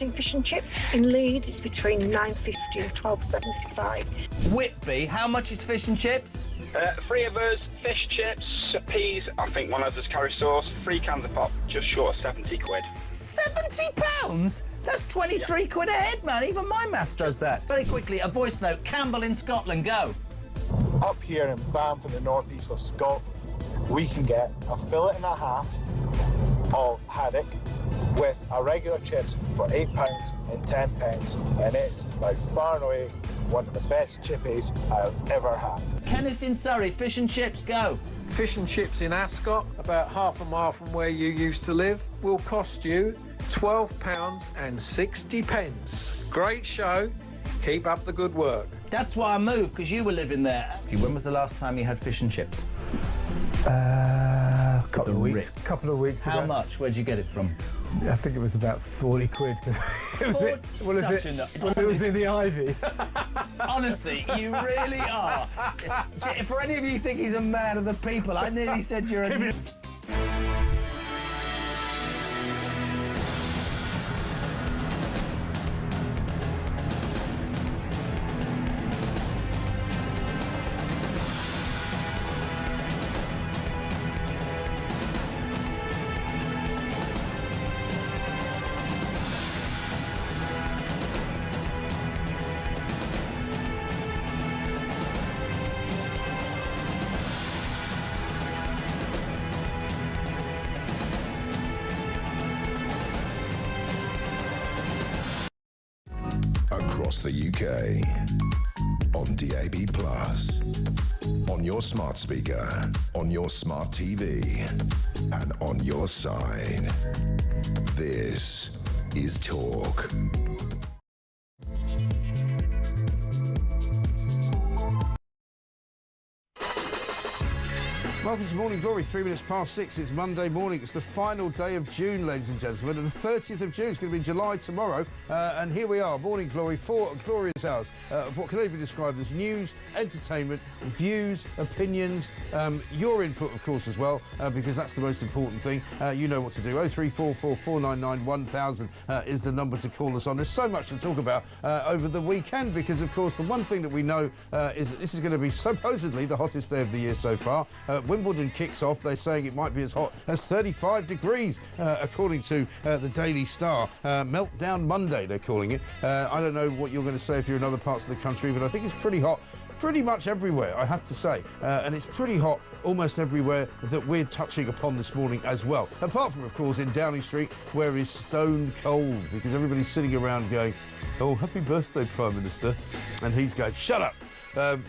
In fish and chips in Leeds, it's between £9.50 and £12.75. Whitby, how much is fish and chips? 3 of us, fish, chips, peas, I think one of us carry sauce, 3 cans of pop, just short of 70 quid. £70? That's 23 quid a head, man. Even my maths does that. Very quickly, a voice note. Campbell in Scotland, go. Up here in Banff in the northeast of Scotland, we can get a fillet and a half of haddock with a regular chips for £8 and 10 pence, and it's by far and away one of the best chippies I've ever had. Kenneth in Surrey, fish and chips, go. Fish and chips in Ascot, about half a mile from where you used to live, will cost you £12 and 60 pence. Great show. Keep up the good work. That's why I moved, because you were living there. When was the last time you had fish and chips? A couple of weeks. Ritz. Couple of weeks ago. How much? Where'd you get it from? I think it was about 40 quid. It was in the Ivy. Honestly, you really are. For any of you who think he's a man of the people, I nearly said you're a... Across the UK, on DAB+, on your smart speaker, on your smart TV, and on your side. This is Talk. Welcome to Morning Glory, 3 minutes past 6. It's Monday morning. It's the final day of June, ladies and gentlemen. And the 30th of June is going to be July tomorrow. And here we are, Morning Glory, 4 glorious hours of what can only be described as news, entertainment, views, opinions, your input, of course, as well, because that's the most important thing. You know what to do. 0344 499 1000 is the number to call us on. There's so much to talk about over the weekend because, of course, the one thing that we know is that this is going to be supposedly the hottest day of the year so far. Wimbledon kicks off. They're saying it might be as hot as 35 degrees, according to the Daily Star. Meltdown Monday, they're calling it. I don't know what you're going to say if you're in other parts of the country, but I think it's pretty hot pretty much everywhere, I have to say. And it's pretty hot almost everywhere that we're touching upon this morning as well. Apart from, of course, in Downing Street, where it's stone cold, because everybody's sitting around going, "Oh, happy birthday, Prime Minister." And he's going, "Shut up.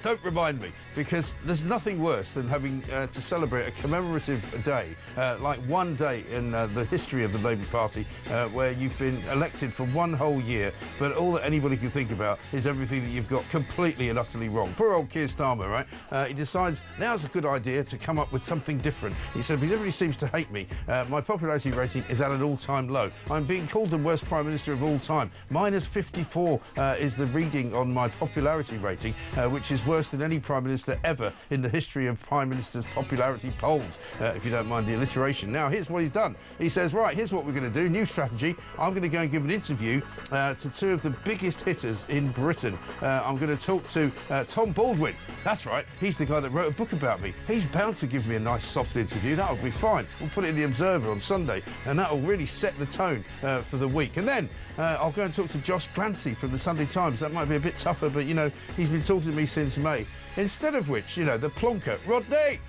Don't remind me," because there's nothing worse than having to celebrate a commemorative day, like one day in the history of the Labour Party, where you've been elected for one whole year, but all that anybody can think about is everything that you've got completely and utterly wrong. Poor old Keir Starmer, right? He decides now's a good idea to come up with something different. He said, because everybody seems to hate me, my popularity rating is at an all-time low. I'm being called the worst Prime Minister of all time. Minus 54 is the reading on my popularity rating, which is worse than any Prime Minister ever in the history of Prime Ministers' popularity polls, if you don't mind the alliteration. Now, here's what he's done. He says, right, here's what we're going to do. New strategy. I'm going to go and give an interview to 2 of the biggest hitters in Britain. I'm going to talk to Tom Baldwin. That's right. He's the guy that wrote a book about me. He's bound to give me a nice, soft interview. That'll be fine. We'll put it in the Observer on Sunday, and that'll really set the tone for the week. And then I'll go and talk to Josh Clancy from the Sunday Times. That might be a bit tougher, but, you know, he's been talking to me since May. Instead of which, you know, the plonker, Rodney,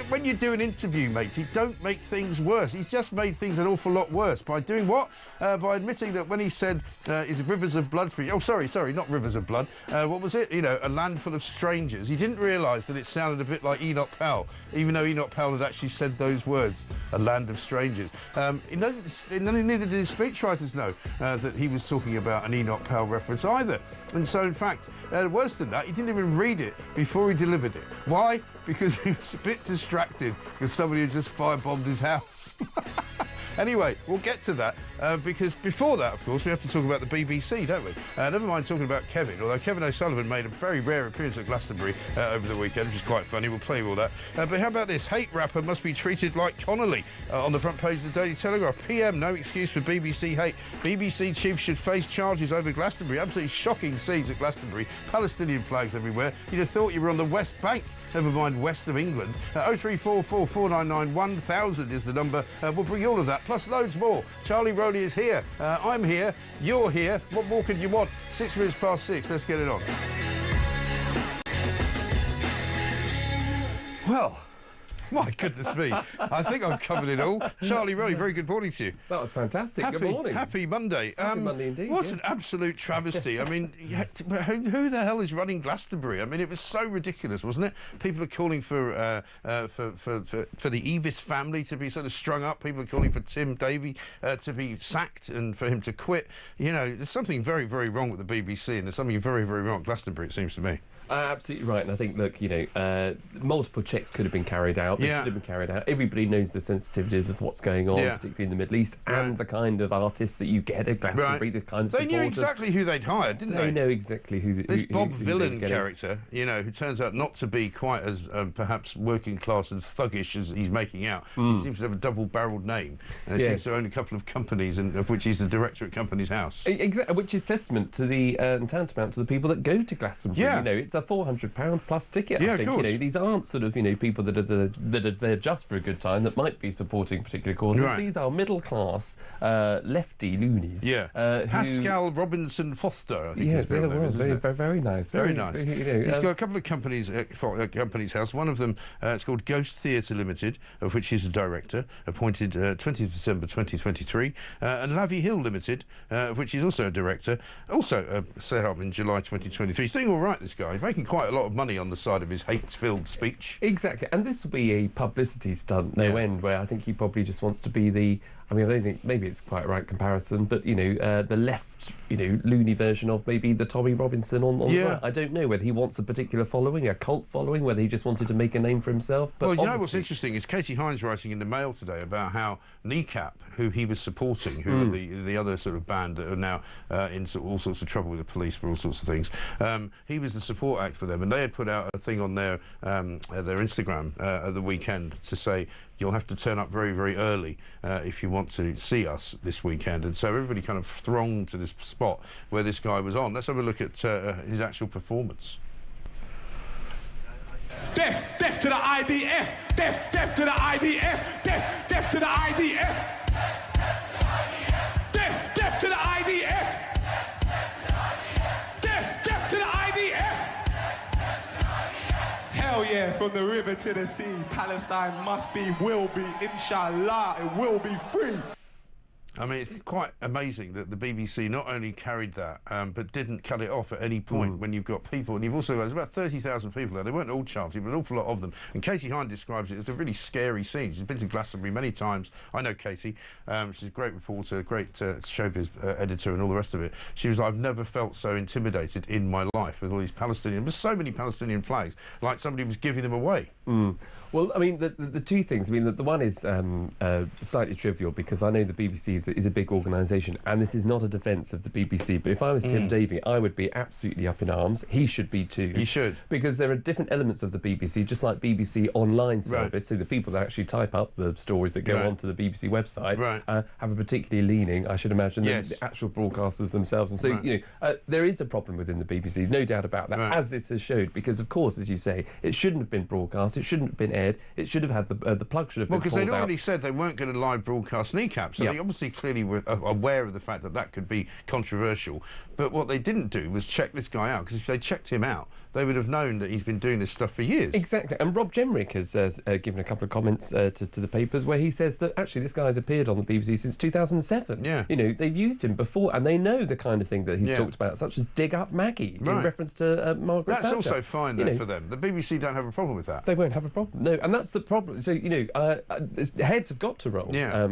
when you do an interview, matey, don't make things worse. He's just made things an awful lot worse by doing what? By admitting that when he said his Rivers of Blood speech... Oh, sorry, not Rivers of Blood. What was it? You know, a land full of strangers. He didn't realise that it sounded a bit like Enoch Powell, even though Enoch Powell had actually said those words, a land of strangers. Neither did his speechwriters know that he was talking about an Enoch Powell reference either. And so, in fact, worse than that, he didn't even read it before he delivered it. Why? Because he was a bit distracted because somebody had just firebombed his house. Anyway, we'll get to that, because before that, of course, we have to talk about the BBC, don't we? Never mind talking about Kevin, although Kevin O'Sullivan made a very rare appearance at Glastonbury over the weekend, which is quite funny. We'll play you all that. But how about this? Hate rapper must be treated like Connolly on the front page of the Daily Telegraph. PM, no excuse for BBC hate. BBC chief should face charges over Glastonbury. Absolutely shocking scenes at Glastonbury. Palestinian flags everywhere. You'd have thought you were on the West Bank. Never mind west of England. 0344 499 1000 is the number. We'll bring you all of that, plus loads more. Charlie Rowley is here. I'm here. You're here. What more could you want? 6 minutes past 6. Let's get it on. Well, my goodness me. I think I've covered it all. Charlie Rowley, very good morning to you. That was fantastic. Good morning. Happy Monday. Happy Monday indeed. What an absolute travesty. I mean, who the hell is running Glastonbury? I mean, it was so ridiculous, wasn't it? People are calling for the Evis family to be sort of strung up. People are calling for Tim Davie to be sacked and for him to quit. You know, there's something very, very wrong with the BBC, and there's something very, very wrong at Glastonbury, it seems to me. Absolutely right, and I think, look, multiple checks could have been carried out. They should have been carried out. Everybody knows the sensitivities of what's going on, particularly in the Middle East, and the kind of artists that you get at Glastonbury, the kind of They supporters. knew exactly who they'd hired, didn't they? They know exactly who. This Bob Villain character, who turns out not to be quite as perhaps working class and thuggish as he's making out. He seems to have a double-barrelled name, and he seems to own a couple of companies, and of which he's the director at Companies House. Exactly, which is testament to the tantamount to the people that go to Glastonbury. Yeah. It's a £400 plus ticket. Yeah, I think. of course. These aren't sort of people that are there just for a good time that might be supporting particular causes. Right. These are middle class lefty loonies. Yeah, Pascal Robinson Foster, I think his real name is, isn't it? Very nice. Very nice. He's got a couple of companies at Companies House. One of them, it's called Ghost Theatre Limited, of which he's a director, appointed 20th December 2023, and Lavie Hill Limited, of which he's also a director, also set up in July 2023. He's doing all right, this guy. He's making quite a lot of money on the side of his hate-filled speech. Exactly, and this will be a publicity stunt, no end, where I think he probably just wants to be the... I mean, I don't think maybe it's quite a right comparison, but, the left, loony version of maybe the Tommy Robinson on the right. I don't know whether he wants a particular following, a cult following, whether he just wanted to make a name for himself. But well, what's interesting is Katie Hines writing in the Mail today about how Kneecap, who he was supporting, who are the other sort of band that are now in all sorts of trouble with the police for all sorts of things, he was the support act for them, and they had put out a thing on their Instagram at the weekend to say, you'll have to turn up very, very early if you want to see us this weekend. And so everybody kind of thronged to this spot where this guy was on. Let's have a look at his actual performance. Death, death to the IDF! Death, death to the IDF! Death, death to the IDF! Death, death to the IDF! Death, death to the IDF! Hell yeah, from the river to the sea, Palestine must be, will be, inshallah, it will be free. I mean, it's quite amazing that the BBC not only carried that, but didn't cut it off at any point when you've got people, and you've also got, there's about 30,000 people there. They weren't all chanting, but an awful lot of them. And Katie Hine describes it as a really scary scene. She's been to Glastonbury many times. I know Katie. She's a great reporter, great showbiz editor and all the rest of it. She was like, I've never felt so intimidated in my life with all these Palestinian, there's so many Palestinian flags, like somebody was giving them away. Well, I mean, the two things. I mean, the one is slightly trivial because I know the BBC is a big organisation, and this is not a defence of the BBC. But if I was Tim Davie, I would be absolutely up in arms. He should be too. He should. Because there are different elements of the BBC, just like BBC online service. So the people that actually type up the stories that go onto the BBC website have a particularly leaning, I should imagine, than the actual broadcasters themselves. And so, there is a problem within the BBC, no doubt about that, as this has showed. Because, of course, as you say, it shouldn't have been broadcast, it shouldn't have been aired, it should have had the plug should have been because they'd already said they weren't going to live broadcast Kneecap, so they obviously clearly were aware of the fact that that could be controversial. But what they didn't do was check this guy out, because if they checked him out, they would have known that he's been doing this stuff for years. Exactly. And Rob Jemrick has given a couple of comments to the papers where he says that actually this guy has appeared on the BBC since 2007. Yeah. They've used him before, and they know the kind of thing that he's talked about, such as dig up Maggie in reference to Margaret Thatcher. That's also fine, though, for them. The BBC don't have a problem with that. They won't have a problem. No, and that's the problem. So, heads have got to roll. Yeah.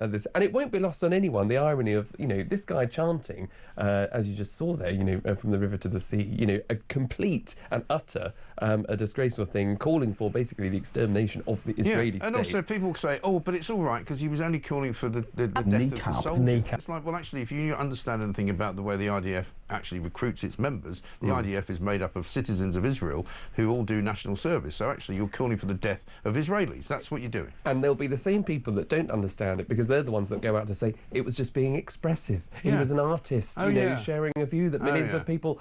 This, and it won't won't be lost on anyone the irony of, this guy chanting, as you just saw there, from the river to the sea, a complete and utter a disgraceful thing, calling for basically the extermination of the Israeli state. And also people say, oh, but it's all right because he was only calling for the death of the soldiers. It's like, well, actually, if you understand anything about the way the IDF actually recruits its members, the IDF is made up of citizens of Israel who all do national service. So actually, you're calling for the death of Israelis. That's what you're doing. And there'll be the same people that don't understand it because they're the ones that go out to say it was just being expressive. He was an artist, sharing a view that millions of people,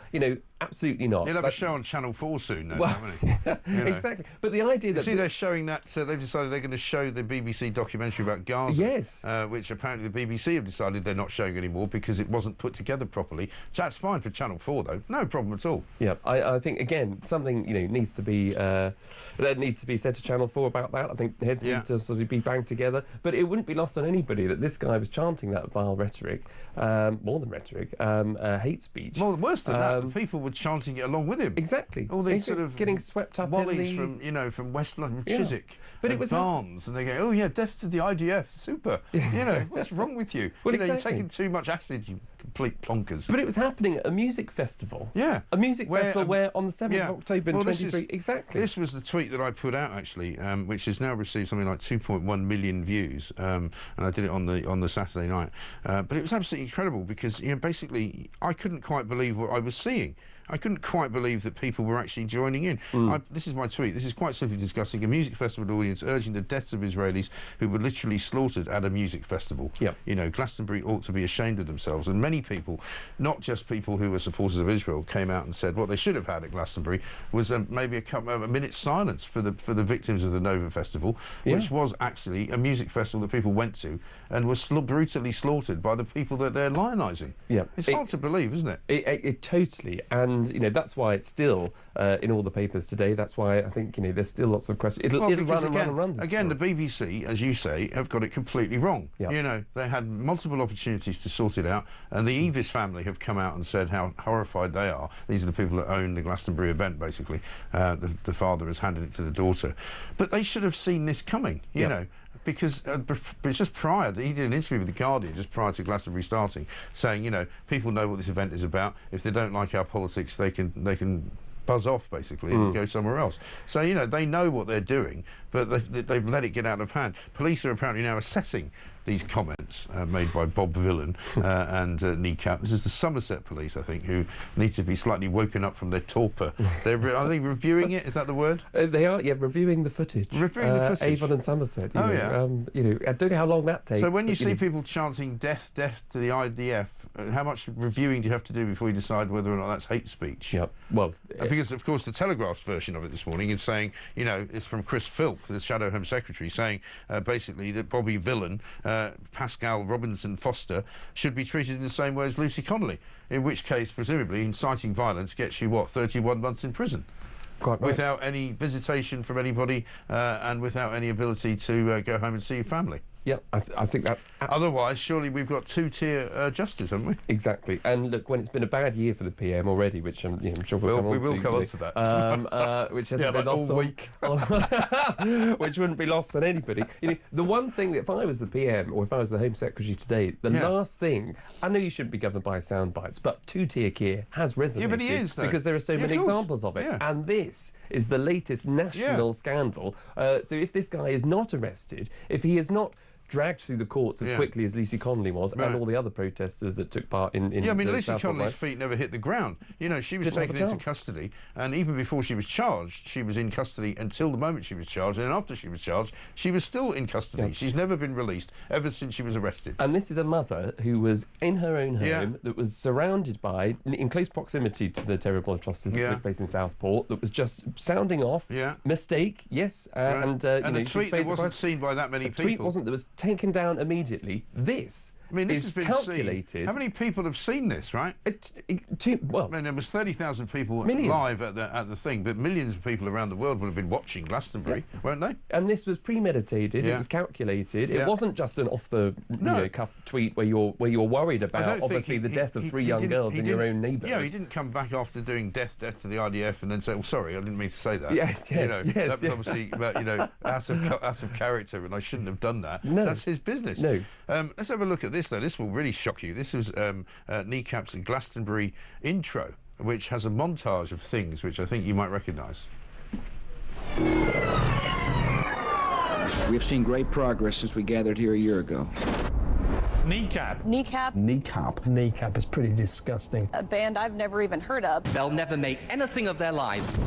absolutely not. He'll have a show on Channel 4 soon, no doubt, won't he? Exactly. But the idea that... See, they're showing that... they've decided they're going to show the BBC documentary about Gaza. Yes. Which apparently the BBC have decided they're not showing anymore because it wasn't put together properly. That's fine for Channel 4, though. No problem at all. Yeah, I think, again, something, needs to be... that needs to be said to Channel 4 about that. I think heads need to sort of be banged together. But it wouldn't be lost on anybody that this guy was chanting that vile rhetoric, more than rhetoric, hate speech. Well, worse than that, the people were chanting it along with him. Exactly. All these sort of getting swept up Wallies in the... from West London, Chiswick, but it was Barnes, and they go, oh yeah, death to the IDF, super. What's wrong with you? Well, you're taking too much acid, you complete plonkers. But it was happening at a music festival. Yeah. A music festival where on the 7th of October in 23... Exactly. This was the tweet that I put out, actually, which has now received something like 2.1 million views, and I did it on the Saturday night. But it was absolutely incredible because, basically, I couldn't quite believe what I was seeing. I couldn't quite believe that people were actually joining in. This is my tweet. This is quite simply discussing a music festival audience urging the deaths of Israelis who were literally slaughtered at a music festival. Yep. Glastonbury ought to be ashamed of themselves. And many people, not just people who were supporters of Israel, came out and said what they should have had at Glastonbury was maybe a minute's silence for the victims of the Nova Festival, which was actually a music festival that people went to and was brutally slaughtered by the people that they're lionising. Yeah. It's hard to believe, isn't it? It totally. And, that's why it's still in all the papers today. That's why I think, there's still lots of questions. It'll run and run. Again, the BBC, as you say, have got it completely wrong. Yep. They had multiple opportunities to sort it out, and the Evis family have come out and said how horrified they are. These are the people that own the Glastonbury event, basically. The father has handed it to the daughter. But they should have seen this coming, you know. Because just prior, he did an interview with The Guardian just prior to Glastonbury starting, saying, people know what this event is about. If they don't like our politics, they can buzz off, basically, and go somewhere else. So, they know what they're doing, but they've let it get out of hand. Police are apparently now assessing these comments made by Bob Villan and Kneecap. This is the Somerset police, I think, who need to be slightly woken up from their torpor. Are they reviewing it? Is that the word? They are, reviewing the footage. Reviewing the footage. Avon and Somerset. I don't know how long that takes. So when you see people chanting death, death to the IDF, how much reviewing do you have to do before you decide whether or not that's hate speech? Yep. Well, because, of course, the Telegraph's version of it this morning is saying, it's from Chris Philp, the Shadow Home Secretary, saying basically that Bobby Villan, Pascal Robinson Foster, should be treated in the same way as Lucy Connolly, in which case, presumably, inciting violence gets you, 31 months in prison? Quite right. Without any visitation from anybody and without any ability to go home and see your family. Yeah, I think that's... Otherwise, surely we've got two-tier justice, haven't we? Exactly. And look, when it's been a bad year for the PM already, which I'm sure we'll come on to... We will come on to that. Which hasn't been lost all week. Which wouldn't be lost on anybody. The one thing that if I was the PM or if I was the Home Secretary today, the last thing... I know you shouldn't be governed by sound bites, but two-tier care has resonated. Yeah, but he is, though. Because there are so many examples of it. Yeah. And this is the latest national scandal. So if this guy is not arrested, if he is not dragged through the courts as quickly as Lucy Connolly was, and all the other protesters that took part in Lucy Connolly's feet never hit the ground. She was taken into custody, and even before she was charged, she was in custody until the moment she was charged, and then after she was charged, she was still in custody. Yeah. She's never been released ever since she was arrested. And this is a mother who was in her own home, that was surrounded by, in close proximity to the terrible atrocities that took place in Southport, that was just sounding off, mistake, and a tweet that wasn't seen by that many people. The tweet wasn't, that was taken down immediately. This I mean, this has been calculated. Seen. How many people have seen this, right? Well, I mean, there was 30,000 people millions. live at the thing, but millions of people around the world would have been watching Glastonbury, weren't they? And this was premeditated. It was calculated. It wasn't just an off-the-cuff tweet where you're worried about obviously the death of 3 young girls in your own neighbourhood. Yeah, he didn't come back after doing death to the IDF and then say, "Oh, sorry, I didn't mean to say that." Yes, that was obviously out of character, and I shouldn't have done that. No, that's his business. No. Let's have a look at this though. This will really shock you. This was Kneecap's Glastonbury intro, which has a montage of things which I think you might recognise. We have seen great progress since we gathered here a year ago. Kneecap. Kneecap. Kneecap. Kneecap is pretty disgusting. A band I've never even heard of. They'll never make anything of their lives.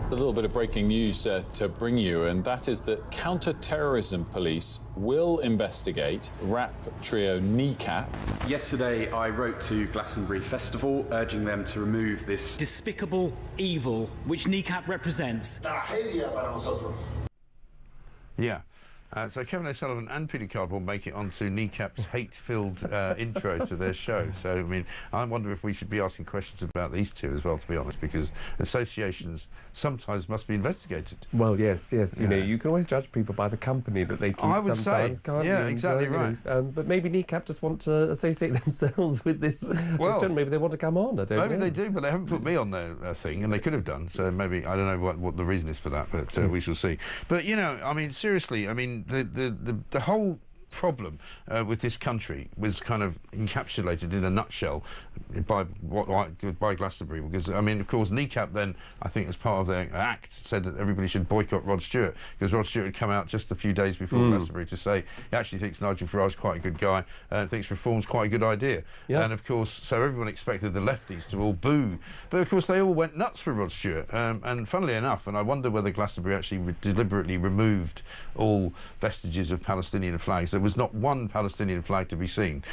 A little bit of breaking news to bring you, and that is that counter-terrorism police will investigate rap trio Kneecap. Yesterday, I wrote to Glastonbury Festival urging them to remove this despicable evil which Kneecap represents. Yeah. So Kevin O'Sullivan and Peter Cardwell make it onto Kneecap's hate-filled intro to their show. So, I mean, I wonder if we should be asking questions about these two as well, to be honest, because associations sometimes must be investigated. Well, yes. You know, you can always judge people by the company that they keep. I would sometimes, say, can't yeah, you? exactly right. But maybe Kneecap just want to associate themselves with this. Well, maybe they want to come on. I don't know. Maybe they do, but they haven't put me on their thing, and they could have done. So maybe I don't know what the reason is for that, but we shall see. But you know, I mean, seriously, I mean. The whole problem with this country was kind of encapsulated in a nutshell by Glastonbury, because I mean, of course, Kneecap then, I think, as part of their act, said that everybody should boycott Rod Stewart, because Rod Stewart had come out just a few days before Glastonbury to say he actually thinks Nigel Farage's quite a good guy and thinks reform's quite a good idea. Yep. And of course, so everyone expected the lefties to all boo, but of course they all went nuts for Rod Stewart. And funnily enough, and I wonder whether Glastonbury actually deliberately removed all vestiges of Palestinian flags. There was not one Palestinian flag to be seen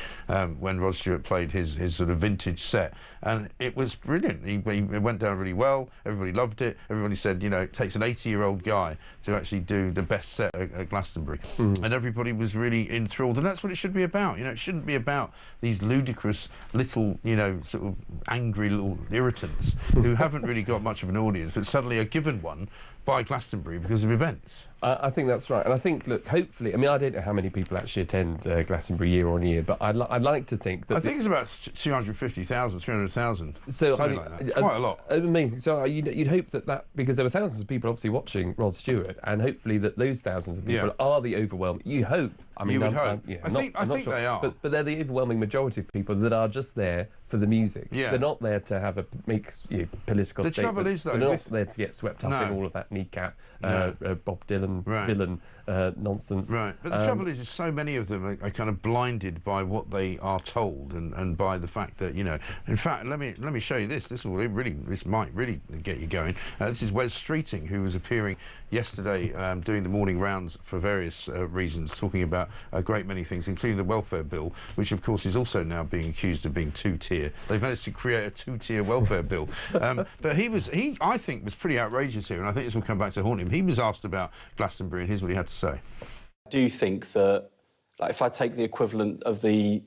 when Rod Stewart played his sort of vintage set, and it was brilliant. It went down really well. Everybody loved it. Everybody said, you know, it takes an 80-year-old guy to actually do the best set at Glastonbury, and everybody was really enthralled. And that's what it should be about. You know, it shouldn't be about these ludicrous little, you know, sort of angry little irritants who haven't really got much of an audience, but suddenly are given one by Glastonbury because of events. I think that's right, and I think, look, hopefully, I mean, I don't know how many people actually attend Glastonbury year on year, but I'd like to think that... I think it's about 250,000, 300,000, so something like that. It's quite a lot. Amazing. So you'd hope that, because there were thousands of people obviously watching Rod Stewart, and hopefully that those thousands of people are the overwhelming... You hope. I mean, you would hope. I think they are. But they're the overwhelming majority of people that are just there for the music. Yeah. They're not there to have make political statements. The trouble is, though... They're not there to get swept up in all of that Kneecap, Bob Dylan villain nonsense. Right, but the trouble is so many of them are kind of blinded by what they are told and by the fact that, you know... In fact, let me show you this. This might really get you going. This is Wes Streeting, who was appearing yesterday doing the morning rounds for various reasons, talking about a great many things, including the welfare bill, which of course is also now being accused of being two-tier. They've managed to create a two-tier welfare bill. But he, I think, was pretty outrageous here, and I think this will come back to haunt him. He was asked about Glastonbury, and here's what he had to say. I do think that, like, if I take the equivalent of the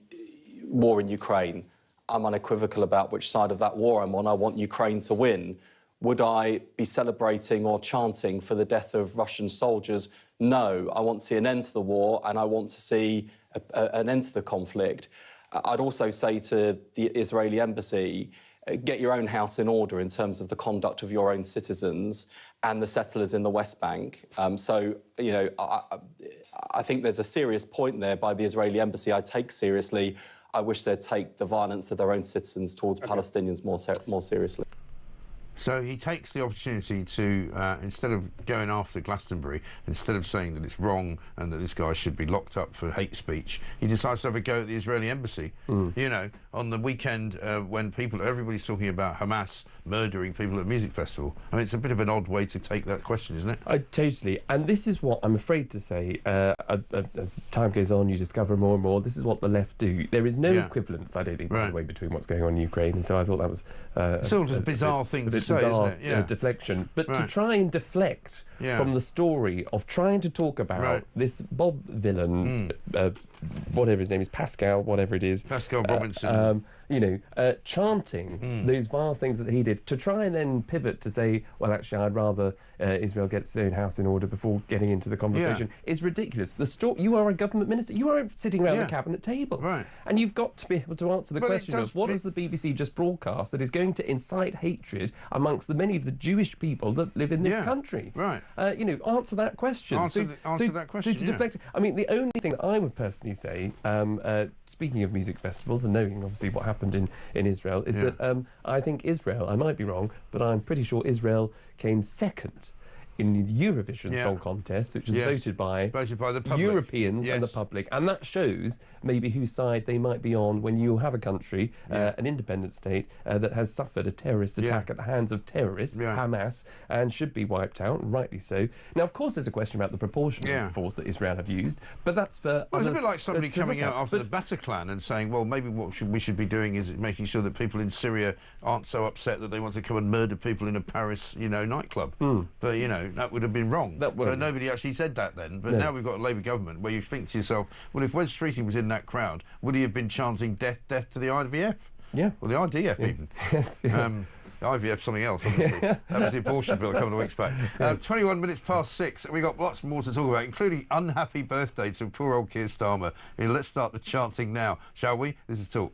war in Ukraine, I'm unequivocal about which side of that war I'm on. I want Ukraine to win. Would I be celebrating or chanting for the death of Russian soldiers? No. I want to see an end to the war, and I want to see an end to the conflict. I'd also say to the Israeli embassy, get your own house in order in terms of the conduct of your own citizens and the settlers in the West Bank. So, you know, I think there's a serious point there by the Israeli embassy I take seriously. I wish they'd take the violence of their own citizens towards Palestinians more seriously. So he takes the opportunity to, instead of going after Glastonbury, instead of saying that it's wrong and that this guy should be locked up for hate speech, he decides to have a go at the Israeli embassy. You know, on the weekend when everybody's talking about Hamas murdering people at a music festival. I mean, it's a bit of an odd way to take that question, isn't it? Totally. And this is what I'm afraid to say, as time goes on, you discover more and more, this is what the left do. There is no equivalence, I don't think, by the way, between what's going on in Ukraine, and so I thought that was... it's all just bizarre things to say. bizarre isn't it? Yeah. deflection. But to Right. try and deflect from the story of trying to talk about this Bob villain, whatever his name is, Pascal, whatever it is. Pascal Robinson. Chanting those vile things that he did, to try and then pivot to say, well, actually, I'd rather Israel get its own house in order before getting into the conversation, is ridiculous. You are a government minister. You are sitting around the cabinet table. Right. And you've got to be able to answer the question of what has the BBC just broadcast that is going to incite hatred amongst the many of the Jewish people that live in this country. Right. Answer that question. Answer that question, So to deflect it, I mean, the only thing that I would personally say, speaking of music festivals and knowing obviously what happened in Israel, is that I think Israel, I might be wrong, but I'm pretty sure Israel came second in the Eurovision Song Contest, which was voted by the public. Europeans and the public. And that shows maybe whose side they might be on when you have a country, an independent state, that has suffered a terrorist attack at the hands of terrorists, Hamas, and should be wiped out, and rightly so. Now, of course, there's a question about the proportion of force that Israel have used, but that's for Well, it's a others bit like somebody to coming look out at. after the Bataclan and saying, well, maybe we should be doing is making sure that people in Syria aren't so upset that they want to come and murder people in a Paris, nightclub. But, that would have been wrong. So nobody actually said that then. But now we've got a Labour government where you think to yourself, well, if Wes Streeting was in that crowd, would he have been chanting death, death to the IVF? Yeah. Or the IDF even. Yes. The IVF something else, obviously. That was the abortion bill a couple of weeks back. 21 minutes past 6. We've got lots more to talk about, including unhappy birthday to poor old Keir Starmer. Let's start the chanting now, shall we? This is Talk.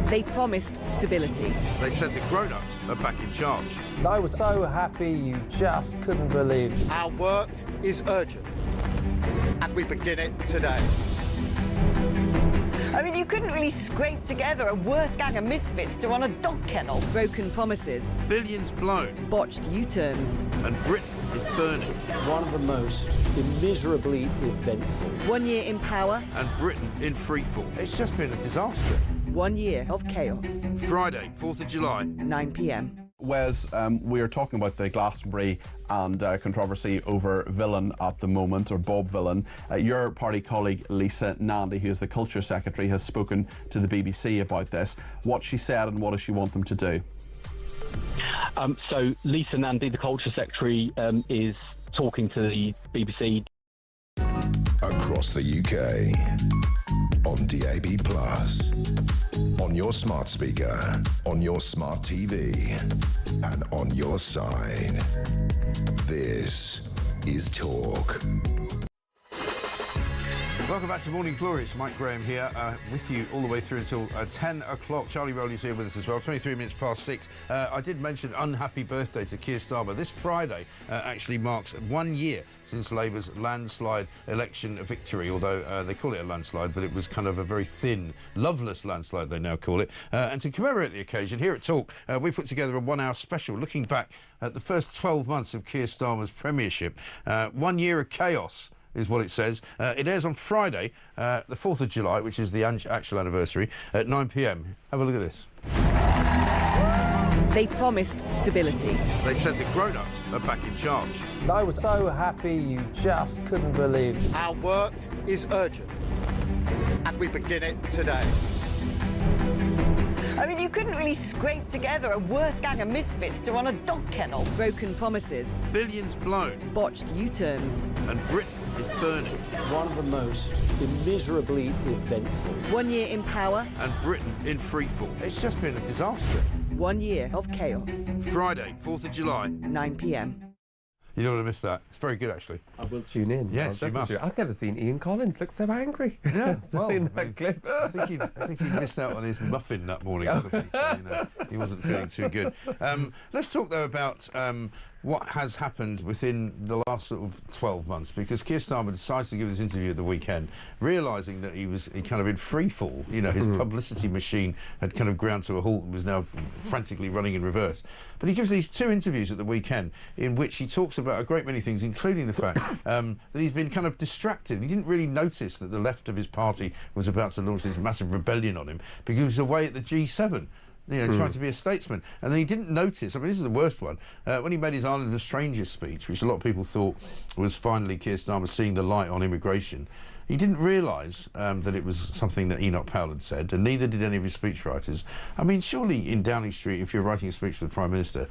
They promised stability. They said the grown-ups are back in charge. I was so happy you just couldn't believe. Our work is urgent, and we begin it today. I mean, you couldn't really scrape together a worse gang of misfits to run a dog kennel. Broken promises. Billions blown. Botched U-turns. And Britain is burning. One of the most immeasurably eventful. 1 year in power. And Britain in freefall. It's just been a disaster. 1 year of chaos. Friday, 4th of July. 9 p.m. Wes, we are talking about the Glastonbury and controversy over Villain at the moment, or Bob Villain. Your party colleague Lisa Nanny, who is the Culture Secretary, has spoken to the BBC about this. What she said and what does she want them to do? So Lisa Nanny, the Culture Secretary, is talking to the BBC. Across the UK, on DAB+, on your smart speaker, on your smart TV, and on your side. This is Talk. Welcome back to Morning Glory. It's Mike Graham here with you all the way through until 10 o'clock. Charlie Rowley's here with us as well, 23 minutes past 6. I did mention unhappy birthday to Keir Starmer. This Friday actually marks 1 year since Labour's landslide election victory, although they call it a landslide, but it was kind of a very thin, loveless landslide, they now call it. And to commemorate the occasion, here at Talk, we put together a 1 hour special looking back at the first 12 months of Keir Starmer's premiership. 1 year of chaos is what it says. It airs on Friday, the 4th of July, which is the actual anniversary, at 9 p.m. Have a look at this. They promised stability. They said the grown-ups are back in charge. I was so happy you just couldn't believe. Our work is urgent, and we begin it today. I mean, you couldn't really scrape together a worse gang of misfits to run a dog kennel. Broken promises. Billions blown. Botched U-turns. And Britain is burning. One of the most immeasurably eventful. 1 year in power. And Britain in freefall. It's just been a disaster. 1 year of chaos. Friday, 4th of July. 9 p.m. You don't want to miss that. It's very good, actually. I will tune in. Yes, you must. I've never seen Ian Collins look so angry. Yeah, well, in that clip. I think he missed out on his muffin that morning or something, so, he wasn't feeling too good. Let's talk, though, about what has happened within the last sort of 12 months, because Keir Starmer decides to give this interview at the weekend, realising that he kind of in free fall. You know, his publicity machine had kind of ground to a halt and was now frantically running in reverse. But he gives these 2 interviews at the weekend in which he talks about a great many things, including the fact that he's been kind of distracted. He didn't really notice that the left of his party was about to launch this massive rebellion on him because he was away at the G7. You know, trying to be a statesman. And then he didn't notice, I mean, this is the worst one, when he made his Island of Strangers speech, which a lot of people thought was finally Keir Starmer seeing the light on immigration, he didn't realise that it was something that Enoch Powell had said, and neither did any of his speechwriters. I mean, surely in Downing Street, if you're writing a speech for the Prime Minister,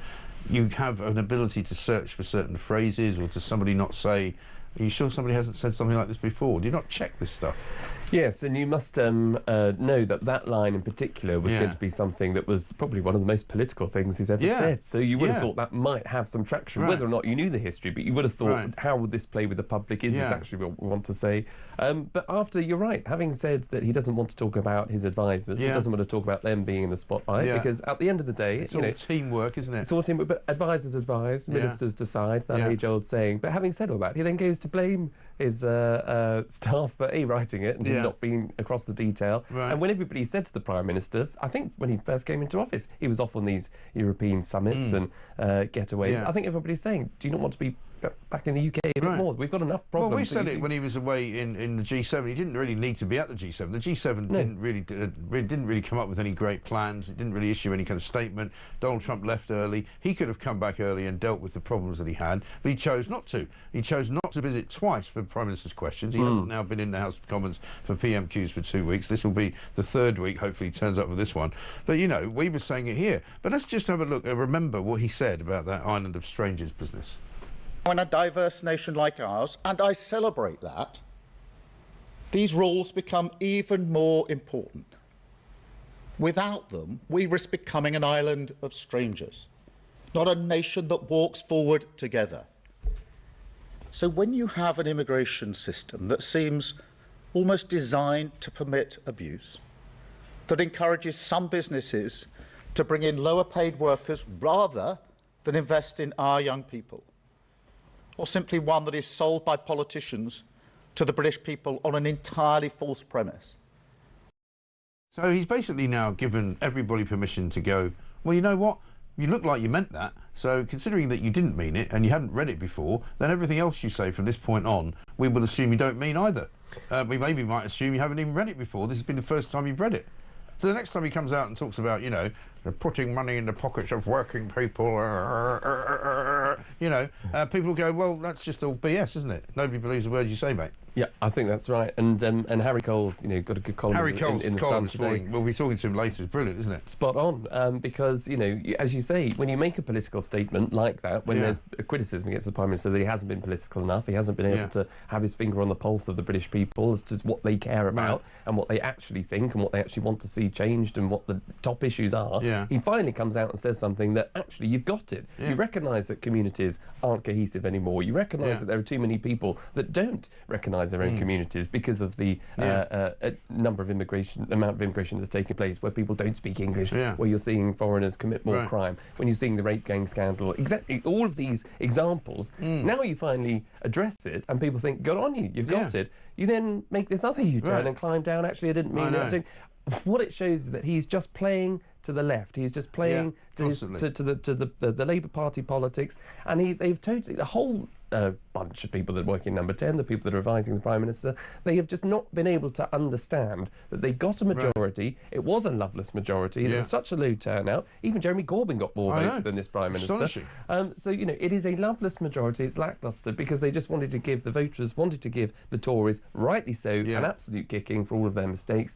you have an ability to search for certain phrases or to somebody not say, are you sure somebody hasn't said something like this before? Do you not check this stuff? Yes, and you must know that that line in particular was going to be something that was probably one of the most political things he's ever said. So you would have thought that might have some traction, whether or not you knew the history, but you would have thought, how would this play with the public? Is this actually what we want to say? But after, you're right, having said that he doesn't want to talk about his advisors, he doesn't want to talk about them being in the spotlight, because at the end of the day... It's all teamwork, isn't it? It's all teamwork, but advisors advise, ministers decide, that age-old saying. But having said all that, he then goes to blame his staff for writing it and not being across the detail. And when everybody said to the Prime Minister, I think when he first came into office, he was off on these European summits and getaways. I think everybody's saying, do you not want to be back in the UK a bit more? We've got enough problems. Well, we said it when he was away in the G7. He didn't really need to be at the G7. The G7 didn't really come up with any great plans. It didn't really issue any kind of statement. Donald Trump left early. He could have come back early and dealt with the problems that he had, but he chose not to. He chose not to visit twice for Prime Minister's questions. He hasn't now been in the House of Commons for PMQs for 2 weeks. This will be the 3rd week. Hopefully he turns up for this one. But, you know, we were saying it here. But let's just have a look, remember what he said about that Island of Strangers business. In a diverse nation like ours, and I celebrate that, these rules become even more important. Without them, we risk becoming an island of strangers, not a nation that walks forward together. So when you have an immigration system that seems almost designed to permit abuse, that encourages some businesses to bring in lower-paid workers rather than invest in our young people, or simply one that is sold by politicians to the British people on an entirely false premise. So he's basically now given everybody permission to go, well, you know what? You look like you meant that, so considering that you didn't mean it and you hadn't read it before, then everything else you say from this point on, we will assume you don't mean either. We maybe might assume you haven't even read it before. This has been the first time you've read it. So the next time he comes out and talks about, you know, putting money in the pockets of working people, you know, people will go, well, that's just all BS, isn't it? Nobody believes a word you say, mate. Yeah, I think that's right. And Harry Cole's, you know, got a good column in the Sun today. We'll be talking to him later. It's brilliant, isn't it? Spot on. Because, you know, as you say, when you make a political statement like that, when there's a criticism against the Prime Minister that he hasn't been political enough, he hasn't been able to have his finger on the pulse of the British people as to what they care about and what they actually think and what they actually want to see changed and what the top issues are, he finally comes out and says something that actually you've got it. You recognise that communities aren't cohesive anymore. You recognise that there are too many people that don't recognise their own communities because of the amount of immigration that's taking place, where people don't speak English, where you're seeing foreigners commit more crime, when you're seeing the rape gang scandal, exactly all of these examples. Now you finally address it and people think, good on you, you've got it. You then make this other U-turn and climb down, actually I didn't mean it. What it shows is that he's just playing to the left. He's just playing to the Labour Party politics, and they've totally, the whole bunch of people that work in Number 10, the people that are advising the Prime Minister, they have just not been able to understand that they got a majority. It was a loveless majority. It was such a low turnout. Even Jeremy Corbyn got more votes than this Prime Minister. Astonishing. So, you know, it is a loveless majority. It's lacklustre because they just wanted to give, the voters wanted to give the Tories, rightly so, an absolute kicking for all of their mistakes.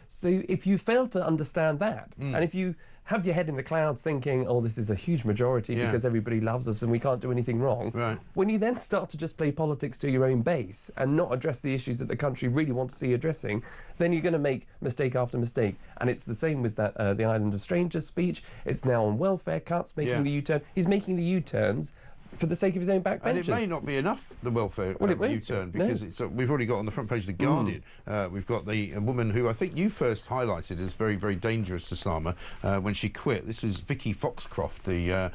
So if you fail to understand that, and if you have your head in the clouds thinking, oh, this is a huge majority because everybody loves us and we can't do anything wrong, when you then start to just play politics to your own base and not address the issues that the country really wants to see addressing, then you're going to make mistake after mistake. And it's the same with that the Island of Strangers speech. It's now on welfare cuts, making the U-turn. He's making the U-turns for the sake of his own backbenchers. And it may not be enough, the welfare U-turn, because we've already got on the front page of The Guardian, we've got a woman who I think you first highlighted as very, very dangerous to Starmer when she quit. This was Vicky Foxcroft, the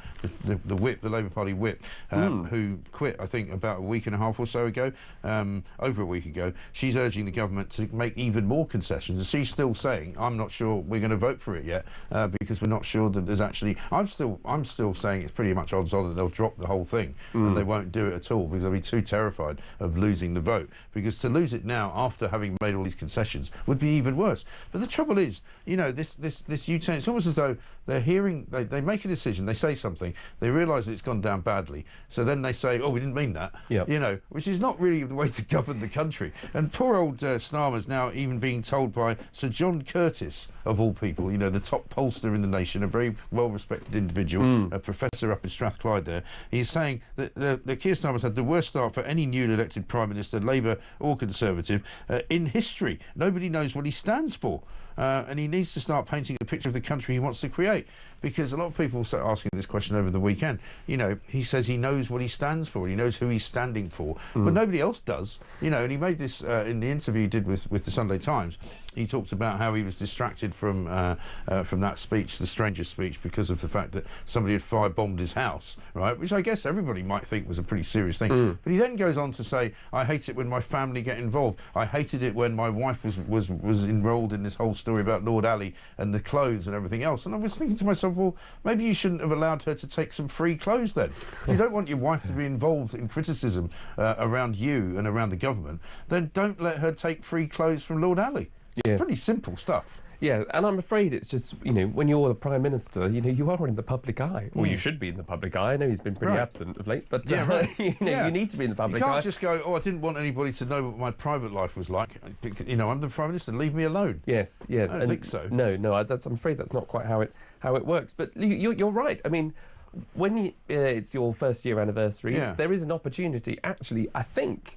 whip, the Labour Party whip, who quit, I think, about a week and a half or so ago, over a week ago. She's urging the government to make even more concessions, and she's still saying, I'm not sure we're going to vote for it yet, because we're not sure that there's actually... I'm still saying it's pretty much odds on that they'll drop the whole thing, and they won't do it at all, because they'll be too terrified of losing the vote, because to lose it now after having made all these concessions would be even worse. But the trouble is, you know, this U-turn, it's almost as though they're hearing, they make a decision, they say something, they realise that it's gone down badly, so then they say, oh, we didn't mean that, you know, which is not really the way to govern the country. And poor old Starmer's now even being told by Sir John Curtis, of all people, you know, the top pollster in the nation, a very well-respected individual, a professor up in Strathclyde there, he's saying that Keir Starmer's had the worst start for any newly elected Prime Minister, Labour or Conservative, in history. Nobody knows what he stands for. And he needs to start painting a picture of the country he wants to create, because a lot of people start asking this question over the weekend. You know, he says he knows what he stands for, he knows who he's standing for, but nobody else does. You know, and he made this in the interview he did with the Sunday Times. He talked about how he was distracted from that speech, the Stranger speech, because of the fact that somebody had firebombed his house, right? Which I guess everybody might think was a pretty serious thing. But he then goes on to say, I hate it when my family get involved. I hated it when my wife was enrolled in this whole story about Lord Ali and the clothes and everything else. And I was thinking to myself, well, maybe you shouldn't have allowed her to take some free clothes then. If you don't want your wife to be involved in criticism around you and around the government, then don't let her take free clothes from Lord Ali. It's pretty simple stuff. Yeah, and I'm afraid it's just, you know, when you're the Prime Minister, you know, you are in the public eye. Or you should be in the public eye. I know he's been pretty absent of late, but you know, you need to be in the public eye. You can't just go, oh, I didn't want anybody to know what my private life was like. You know, I'm the Prime Minister, leave me alone. Yes, yes. I don't think so. No, I'm afraid that's not quite how it works. But you're right. I mean, when it's your first year anniversary, there is an opportunity. Actually, I think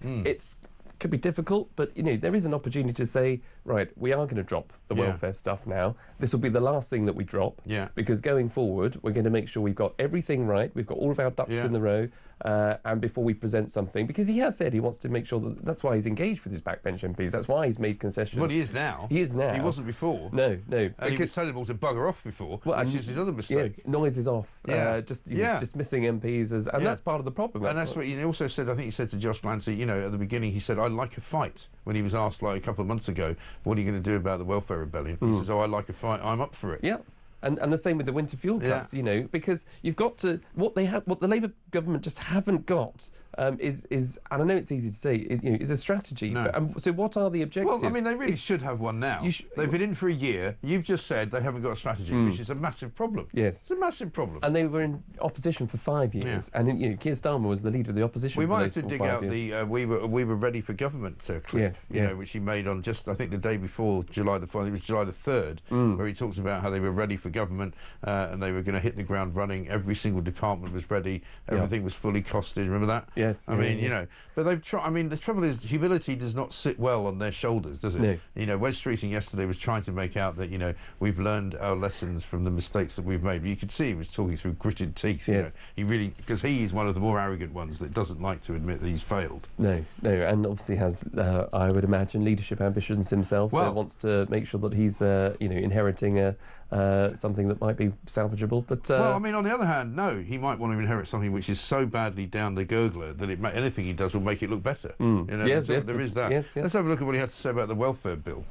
could be difficult, but, you know, there is an opportunity to say, right, we are going to drop the welfare stuff now. This will be the last thing that we drop, because going forward, we're going to make sure we've got everything right, we've got all of our ducks in the row, and before we present something, because he has said he wants to make sure that's why he's engaged with his backbench MPs, that's why he's made concessions. Well, he is now. He is now. He wasn't before. No. And he was telling them all to bugger off before, which is his other mistake. Noise is off. Just dismissing MPs, and that's part of the problem. And that's what he also said, I think he said to Josh Glancy, you know, at the beginning, he said, I like a fight, when he was asked, like, a couple of months ago, what are you going to do about the welfare rebellion? He says, oh, I like a fight, I'm up for it. Yeah. And the same with the winter fuel cuts, you know, because you've got to... What the Labour government just haven't got is, and I know it's easy to say, is a strategy. No. But, so what are the objectives? Well, I mean, they really should have one now. They've been in for a year. You've just said they haven't got a strategy, which is a massive problem. Yes. It's a massive problem. And they were in opposition for 5 years. And, you know, Keir Starmer was the leader of the opposition. We might have to dig out the we were ready for government clip, you know, which he made on just, I think, the day before July the 4th. It was July the 3rd, where he talks about how they were ready for government and they were going to hit the ground running. Every single department was ready. Everything was fully costed. Remember that? Yes. I mean, you know, but they've tried. I mean, the trouble is, humility does not sit well on their shoulders, does it? No. You know, Wes Streeting yesterday was trying to make out that, you know, we've learned our lessons from the mistakes that we've made. But you could see he was talking through gritted teeth. You know? He really, because he is one of the more arrogant ones that doesn't like to admit that he's failed. No, and obviously has, I would imagine, leadership ambitions himself. So wants to make sure that he's, you know, inheriting something that might be salvageable. But well, I mean, on the other hand, no, he might want to inherit something which is so badly down the gurgler that anything he does will make it look better. You know, there is that. Let's have a look at what he had to say about the welfare bill.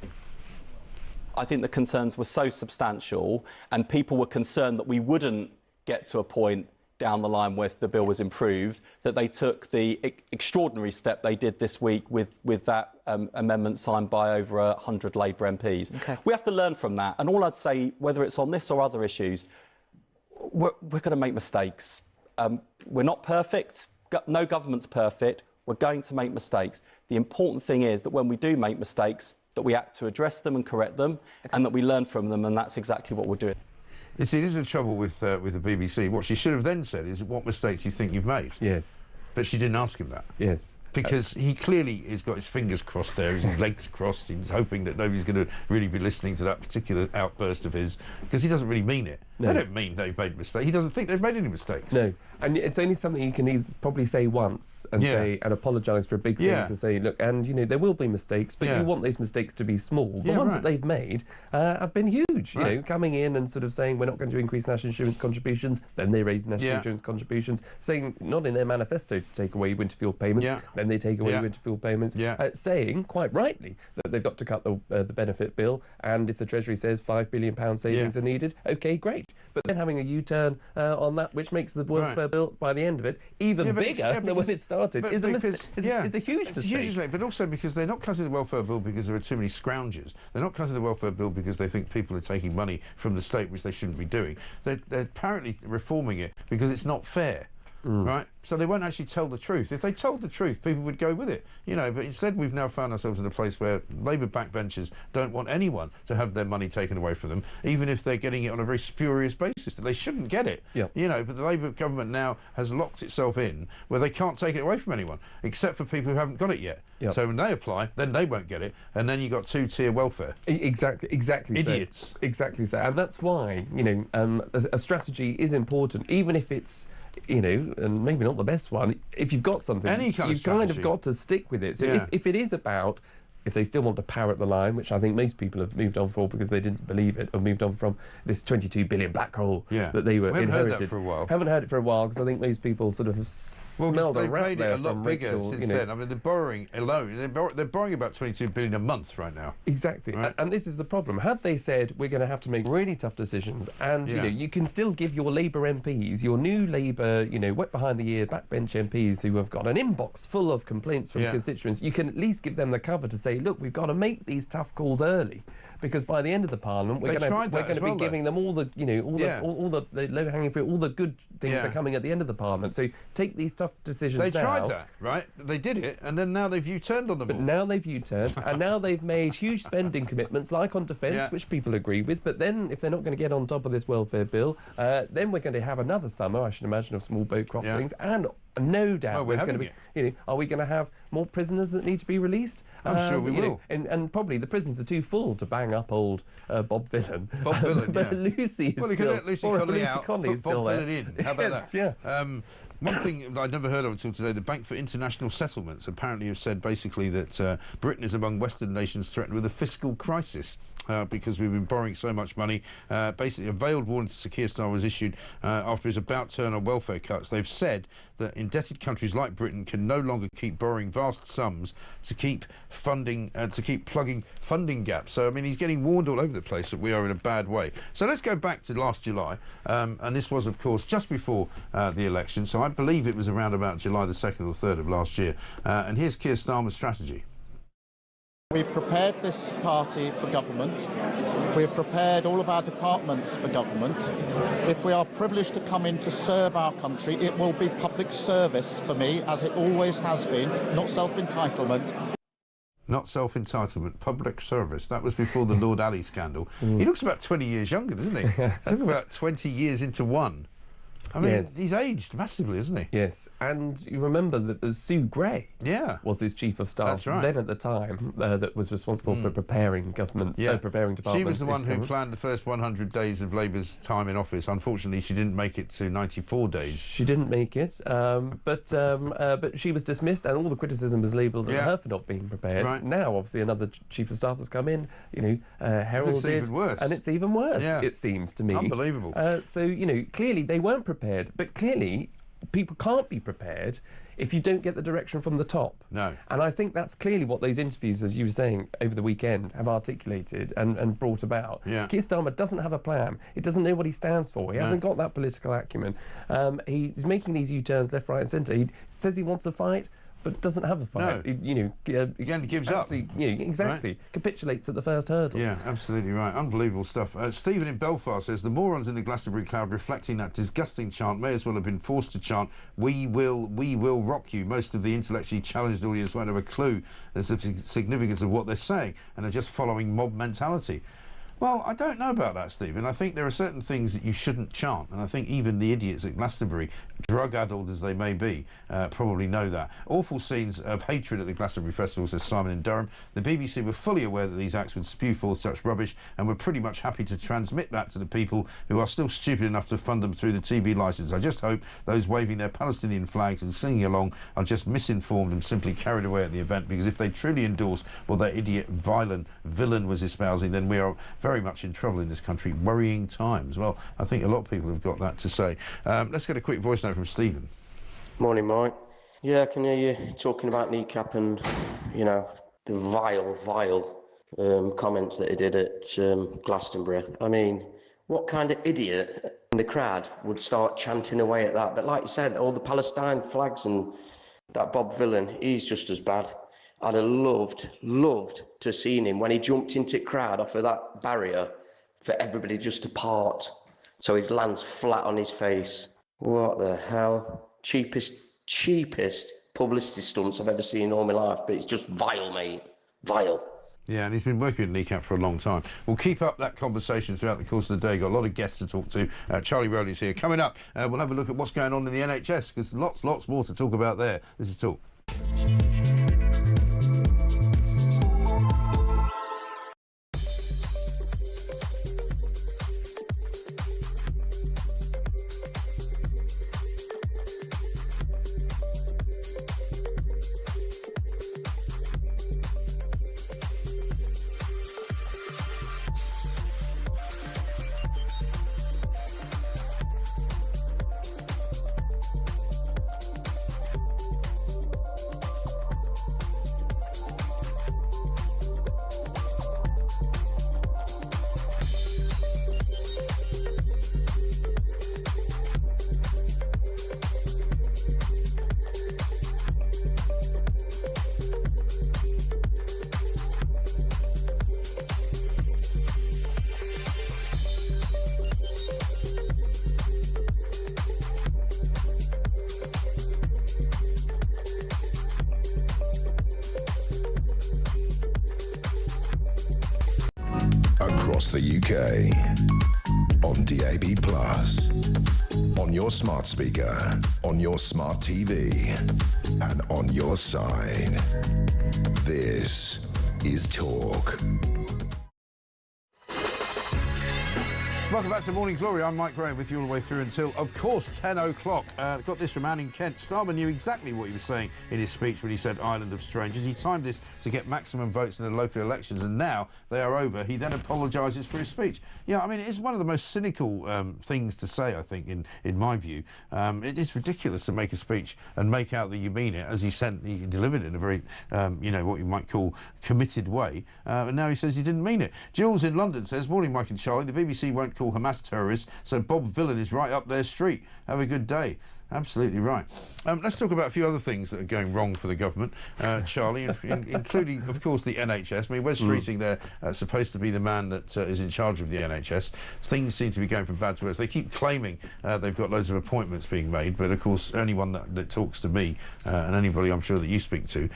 I think the concerns were so substantial, and people were concerned that we wouldn't get to a point down the line where the bill was improved, that they took the extraordinary step they did this week with that amendment signed by over 100 Labour MPs. Okay. We have to learn from that, and all I'd say, whether it's on this or other issues, we're going to make mistakes. We're not perfect. No government's perfect. We're going to make mistakes. The important thing is that when we do make mistakes, that we act to address them and correct them, and that we learn from them, and that's exactly what we're doing. You see, this is the trouble with the BBC. What she should have then said is, what mistakes you think you've made? Yes. But she didn't ask him that. Yes. Because he clearly has got his fingers crossed there, his legs crossed. He's hoping that nobody's going to really be listening to that particular outburst of his, because he doesn't really mean it. No. They don't mean they've made mistakes. He doesn't think they've made any mistakes. No, and it's only something you can probably say once and say and apologise for a big thing to say, look, and there will be mistakes, but you want those mistakes to be small. The ones that they've made have been huge. You know, coming in and sort of saying we're not going to increase national insurance contributions, then they raise national insurance contributions, saying not in their manifesto to take away winter fuel payments, then they take away winter fuel payments, saying quite rightly that they've got to cut the benefit bill, and if the Treasury says £5 billion savings are needed, okay, great. But then having a U-turn on that, which makes the welfare bill, by the end of it, even bigger than when it started, is a huge mistake. It's a huge mistake, but also because they're not cutting the welfare bill because there are too many scroungers. They're not cutting the welfare bill because they think people are taking money from the state, which they shouldn't be doing. They're apparently reforming it because it's not fair. Right? So they won't actually tell the truth. If they told the truth, people would go with it. But instead we've now found ourselves in a place where Labour backbenchers don't want anyone to have their money taken away from them, even if they're getting it on a very spurious basis. That they shouldn't get it. But the Labour government now has locked itself in where they can't take it away from anyone, except for people who haven't got it yet. So when they apply, then they won't get it, and then you've got two-tier welfare. Exactly. Idiots. So. Exactly so. And that's why, a strategy is important, even if it's and maybe not the best one. If you've got something, you've kind of got to stick with it. So if it is about, if they still want to parrot the line, which I think most people have moved on for because they didn't believe it, or moved on from this 22 billion black hole that they were inherited. Haven't heard that for a while. Haven't heard it for a while because I think most people sort of have smelled a rat they've made there it a lot bigger since then. I mean, they're borrowing alone. They're borrowing about 22 billion a month right now. Exactly, and this is the problem. Had they said we're going to have to make really tough decisions, and you can still give your Labour MPs, your new Labour, wet behind the ear backbench MPs who have got an inbox full of complaints from constituents, you can at least give them the cover to say, look, we've got to make these tough calls early, because by the end of the Parliament we're going to be giving them all the all the low-hanging fruit, all the good things are coming at the end of the Parliament. So take these tough decisions now. They tried that, right? They did it, and then now they've U-turned on them. But now they've U-turned, and now they've made huge spending commitments, like on defence, which people agree with. But then, if they're not going to get on top of this welfare bill, then we're going to have another summer, I should imagine, of small boat crossings, and no doubt there's going to be. Are we going to have more prisoners that need to be released? I'm sure we will. And probably the prisons are too full to bang up old Bob Villan. Bob Villan, but Lucy is well, you still. Can let Lucy Connolly out. Connolly Put Bob Villan in. How about that? Yeah. One thing I'd never heard of until today, the Bank for International Settlements apparently have said basically that Britain is among Western nations threatened with a fiscal crisis because we've been borrowing so much money. Basically, a veiled warning to Sir Keir Starmer was issued after his about turn on welfare cuts. They've said that indebted countries like Britain can no longer keep borrowing vast sums to keep funding, to keep plugging funding gaps. So, I mean, he's getting warned all over the place that we are in a bad way. So let's go back to last July, and this was, of course, just before the election. So I believe it was around about July the 2nd or 3rd of last year. And here's Keir Starmer's strategy. We've prepared this party for government. We've prepared all of our departments for government. If we are privileged to come in to serve our country, it will be public service for me, as it always has been, not self-entitlement. Not self-entitlement, public service. That was before the Lord Ali scandal. He looks about 20 years younger, doesn't he? He's looking about 20 years into one. I mean, he's aged massively, isn't he? Yes, and you remember that Sue Gray was his chief of staff then at the time that was responsible for preparing governments, preparing departments. She was the one who planned the first 100 days of Labour's time in office. Unfortunately, she didn't make it to 94 days. She didn't make it, but she was dismissed, and all the criticism was labelled at her for not being prepared. Right. Now, obviously, another chief of staff has come in, heralded, it's even worse. And it's even worse, it seems to me. Unbelievable. So, clearly they weren't prepared, but clearly people can't be prepared if you don't get the direction from the top. No. And I think that's clearly what those interviews, as you were saying, over the weekend, have articulated and brought about. Yeah. Keir Starmer doesn't have a plan. He doesn't know what he stands for. He hasn't got that political acumen. He's making these U-turns left, right and centre. He says he wants to fight, but doesn't have a fight. No. He gives up. Exactly. Right? Capitulates at the first hurdle. Yeah, absolutely right. Unbelievable stuff. Stephen in Belfast says, the morons in the Glastonbury crowd reflecting that disgusting chant may as well have been forced to chant, we will rock you. Most of the intellectually challenged audience won't have a clue as to the significance of what they're saying and are just following mob mentality. Well, I don't know about that, Stephen. I think there are certain things that you shouldn't chant, and I think even the idiots at Glastonbury, drug-addled as they may be, probably know that. Awful scenes of hatred at the Glastonbury Festival, says Simon in Durham. The BBC were fully aware that these acts would spew forth such rubbish and were pretty much happy to transmit that to the people who are still stupid enough to fund them through the TV licence. I just hope those waving their Palestinian flags and singing along are just misinformed and simply carried away at the event, because if they truly endorse what that idiot, violent villain was espousing, then we are very much in trouble in this country. Worrying times. Well, I think a lot of people have got that to say. Let's get a quick voice note from Stephen. Morning, Mike. Yeah, I can hear you talking about kneecap and, you know, the vile comments that he did at Glastonbury. I mean, what kind of idiot in the crowd would start chanting away at that? But like you said, all the Palestine flags and that Bob Villain, he's just as bad. I'd have loved to have seen him when he jumped into the crowd off of that barrier for everybody just to part, so he lands flat on his face. What the hell? Cheapest publicity stunts I've ever seen in all my life, but it's just vile, mate. Vile. Yeah, and he's been working with Kneecap for a long time. We'll keep up that conversation throughout the course of the day. Got a lot of guests to talk to. Charlie Rowley's here. Coming up, we'll have a look at what's going on in the NHS, because lots more to talk about there. This is Talk. Across the UK, on DAB+, on your smart speaker, on your smart TV, and on your side. This is Talk. Welcome back to Morning Glory. I'm Mike Graham with you all the way through until, of course, 10 o'clock. Got this from Anne in Kent. Starmer knew exactly what he was saying in his speech when he said Island of Strangers. He timed this to get maximum votes in the local elections, and now they are over. He then apologises for his speech. Yeah, I mean, it is one of the most cynical things to say, I think, in my view. It is ridiculous to make a speech and make out that you mean it, as he delivered it in a very, what you might call committed way. And now he says he didn't mean it. Jules in London says, morning, Mike and Charlie. The BBC won't call Hamas terrorists, so Bob Villain is right up their street. Have a good day. Absolutely right. Let's talk about a few other things that are going wrong for the government, Charlie, including, of course, the NHS. I mean, Wes Streeting there, supposed to be the man that is in charge of the NHS. Things seem to be going from bad to worse. They keep claiming they've got loads of appointments being made, but, of course, anyone that talks to me, and anybody I'm sure that you speak to,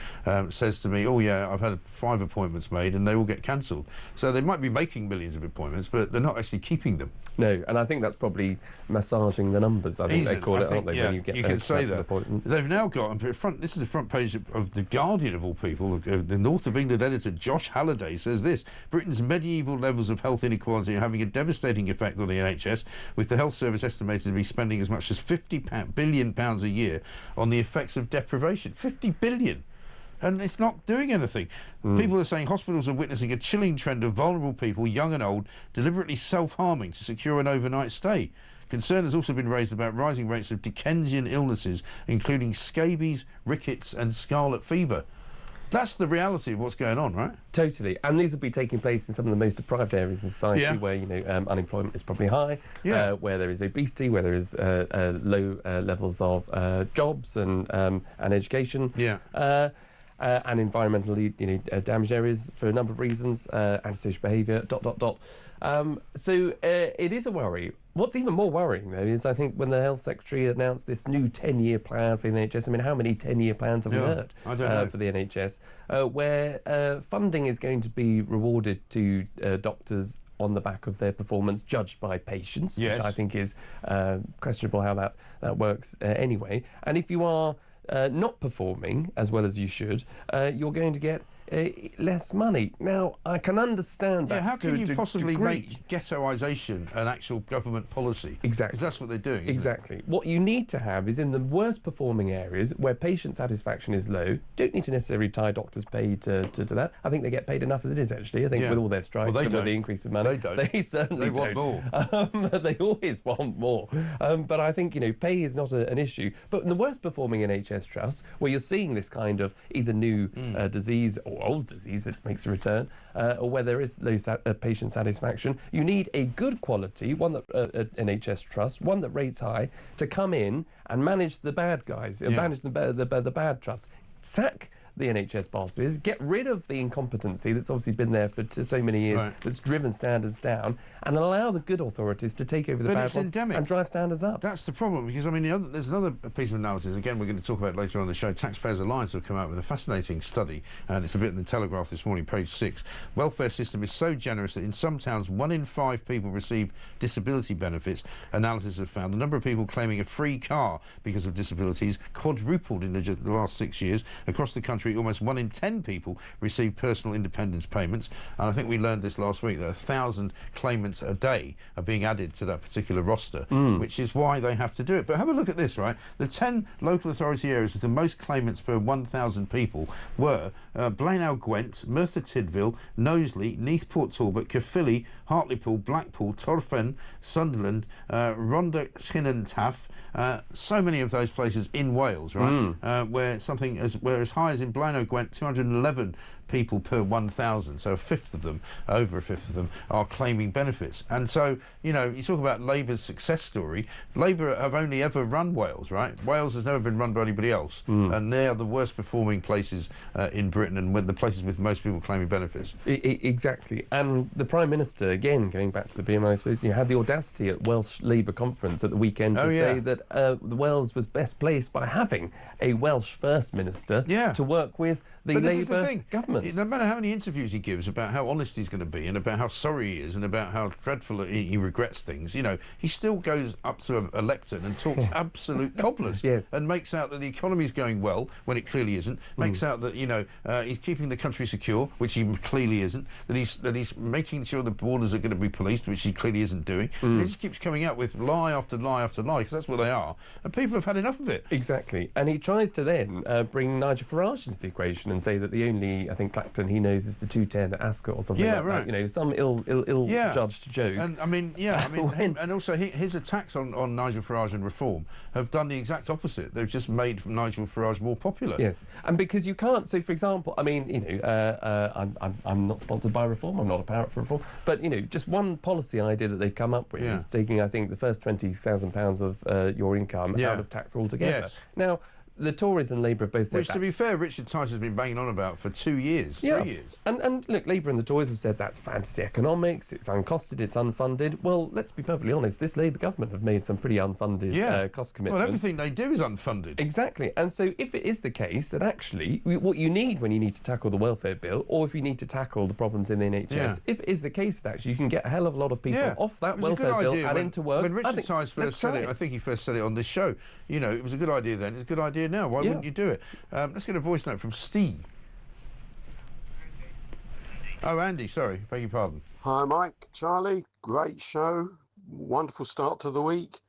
says to me, oh, yeah, I've had 5 appointments made and they all get cancelled. So they might be making millions of appointments, but they're not actually keeping them. No, and I think that's probably massaging the numbers, I think they call it, aren't they? Yeah, when you get can say that. They've now got, this is the front page of The Guardian, of all people, the North of England editor Josh Halliday says this: Britain's medieval levels of health inequality are having a devastating effect on the NHS, with the health service estimated to be spending as much as £50 billion a year on the effects of deprivation. 50 billion! And it's not doing anything. People are saying hospitals are witnessing a chilling trend of vulnerable people, young and old, deliberately self-harming to secure an overnight stay. Concern has also been raised about rising rates of Dickensian illnesses, including scabies, rickets and scarlet fever. That's the reality of what's going on, right? Totally. And these will be taking place in some of the most deprived areas in society where, unemployment is probably high, where there is obesity, where there is low levels of jobs and education. And environmentally, damaged areas for a number of reasons, antisocial behaviour, ... So it is a worry. What's even more worrying, though, is I think when the Health Secretary announced this new 10-year plan for the NHS, I mean, how many 10-year plans have we heard I don't know. for the NHS, where funding is going to be rewarded to doctors on the back of their performance judged by patients, Yes. which I think is questionable how that works anyway. And if you are not performing as well as you should, you're going to get less money. Now, I can understand that. Yeah, how can you possibly degree. make ghettoisation an actual government policy? Exactly. Because that's what they're doing, isn't Exactly. What you need to have is in the worst performing areas where patient satisfaction is low, don't need to necessarily tie doctors' pay to that. I think they get paid enough as it is, actually. I think with all their strikes and with the increase of money. They don't. They certainly want more. They always want more. But I think, pay is not an issue. But in the worst performing NHS trusts, where you're seeing this kind of either new disease or old disease that makes a return, or where there is low patient satisfaction, you need a good quality, one that NHS trust, one that rates high, to come in and manage the bad guys, manage the bad trusts. Sack the NHS bosses, get rid of the incompetency that's obviously been there for so many years, that's driven standards down, and allow the good authorities to take over the bad ones and drive standards up. That's the problem, because, I mean, there's another piece of analysis, again, we're going to talk about later on the show. Taxpayers Alliance have come out with a fascinating study, and it's a bit in the Telegraph this morning, page 6. Welfare system is so generous that in some towns, 1 in 5 people receive disability benefits. Analysis have found the number of people claiming a free car because of disabilities quadrupled in the last 6 years. Across the country, almost 1 in 10 people receive personal independence payments, and I think we learned this last week that 1,000 claimants a day are being added to that particular roster, which is why they have to do it. But have a look at this, right? The 10 local authority areas with the most claimants per 1,000 people were Blaenau Gwent, Merthyr Tydfil, Knowsley, Neath Port Talbot, Caerphilly, Hartlepool, Blackpool, Torfaen, Sunderland, Rhondda Cynon Taf, so many of those places in Wales, right? Where as high as in Blaenau Gwent, 211 people per 1,000, so over a fifth of them are claiming benefits. And so, you talk about Labour's success story. Labour have only ever run Wales, right? Wales has never been run by anybody else, and they are the worst performing places in Britain, and the places with most people claiming benefits. Exactly. And the Prime Minister, again, going back to the BMI, I suppose, had the audacity at Welsh Labour conference at the weekend to say that the Wales was best placed by having a Welsh First Minister to work with the Labour government. No matter how many interviews he gives about how honest he's going to be and about how sorry he is and about how dreadful he regrets things, he still goes up to a lectern and talks absolute cobblers and makes out that the economy's going well when it clearly isn't, makes out that, he's keeping the country secure, which he clearly isn't, that he's making sure the borders are going to be policed, which he clearly isn't doing. And he just keeps coming out with lie after lie after lie, because that's what they are, and people have had enough of it. Exactly. And he tries to then bring Nigel Farage into the equation and say that the only, I think, Clacton he knows is the 210 at Ascot or something like that. Some ill-judged joke. And and also his attacks on Nigel Farage and reform have done the exact opposite. They've just made Nigel Farage more popular. Yes, and because you can't. So, for example, I'm not sponsored by reform. I'm not a parrot for reform. But just one policy idea that they've come up with is taking, I think, the first £20,000 of your income out of tax altogether. Yes. Now, the Tories and Labour have both said which, to be fair, Richard Tice has been banging on about for 2 years, 3 years. And look, Labour and the Tories have said that's fantasy economics, it's uncosted, it's unfunded. Well, let's be perfectly honest, this Labour government have made some pretty unfunded cost commitments. Well, everything they do is unfunded. Exactly. And so if it is the case that actually what you need when you need to tackle the welfare bill, or if you need to tackle the problems in the NHS, if it is the case that actually you can get a hell of a lot of people off that welfare bill and into work. When Richard Tice first said it, I think he first said it on this show, it was a good idea then, it's a good idea now. Why wouldn't you do it? Let's get a voice note from Steve. Oh, Andy, sorry, beg your pardon. Hi, Mike, Charlie, great show, wonderful start to the week.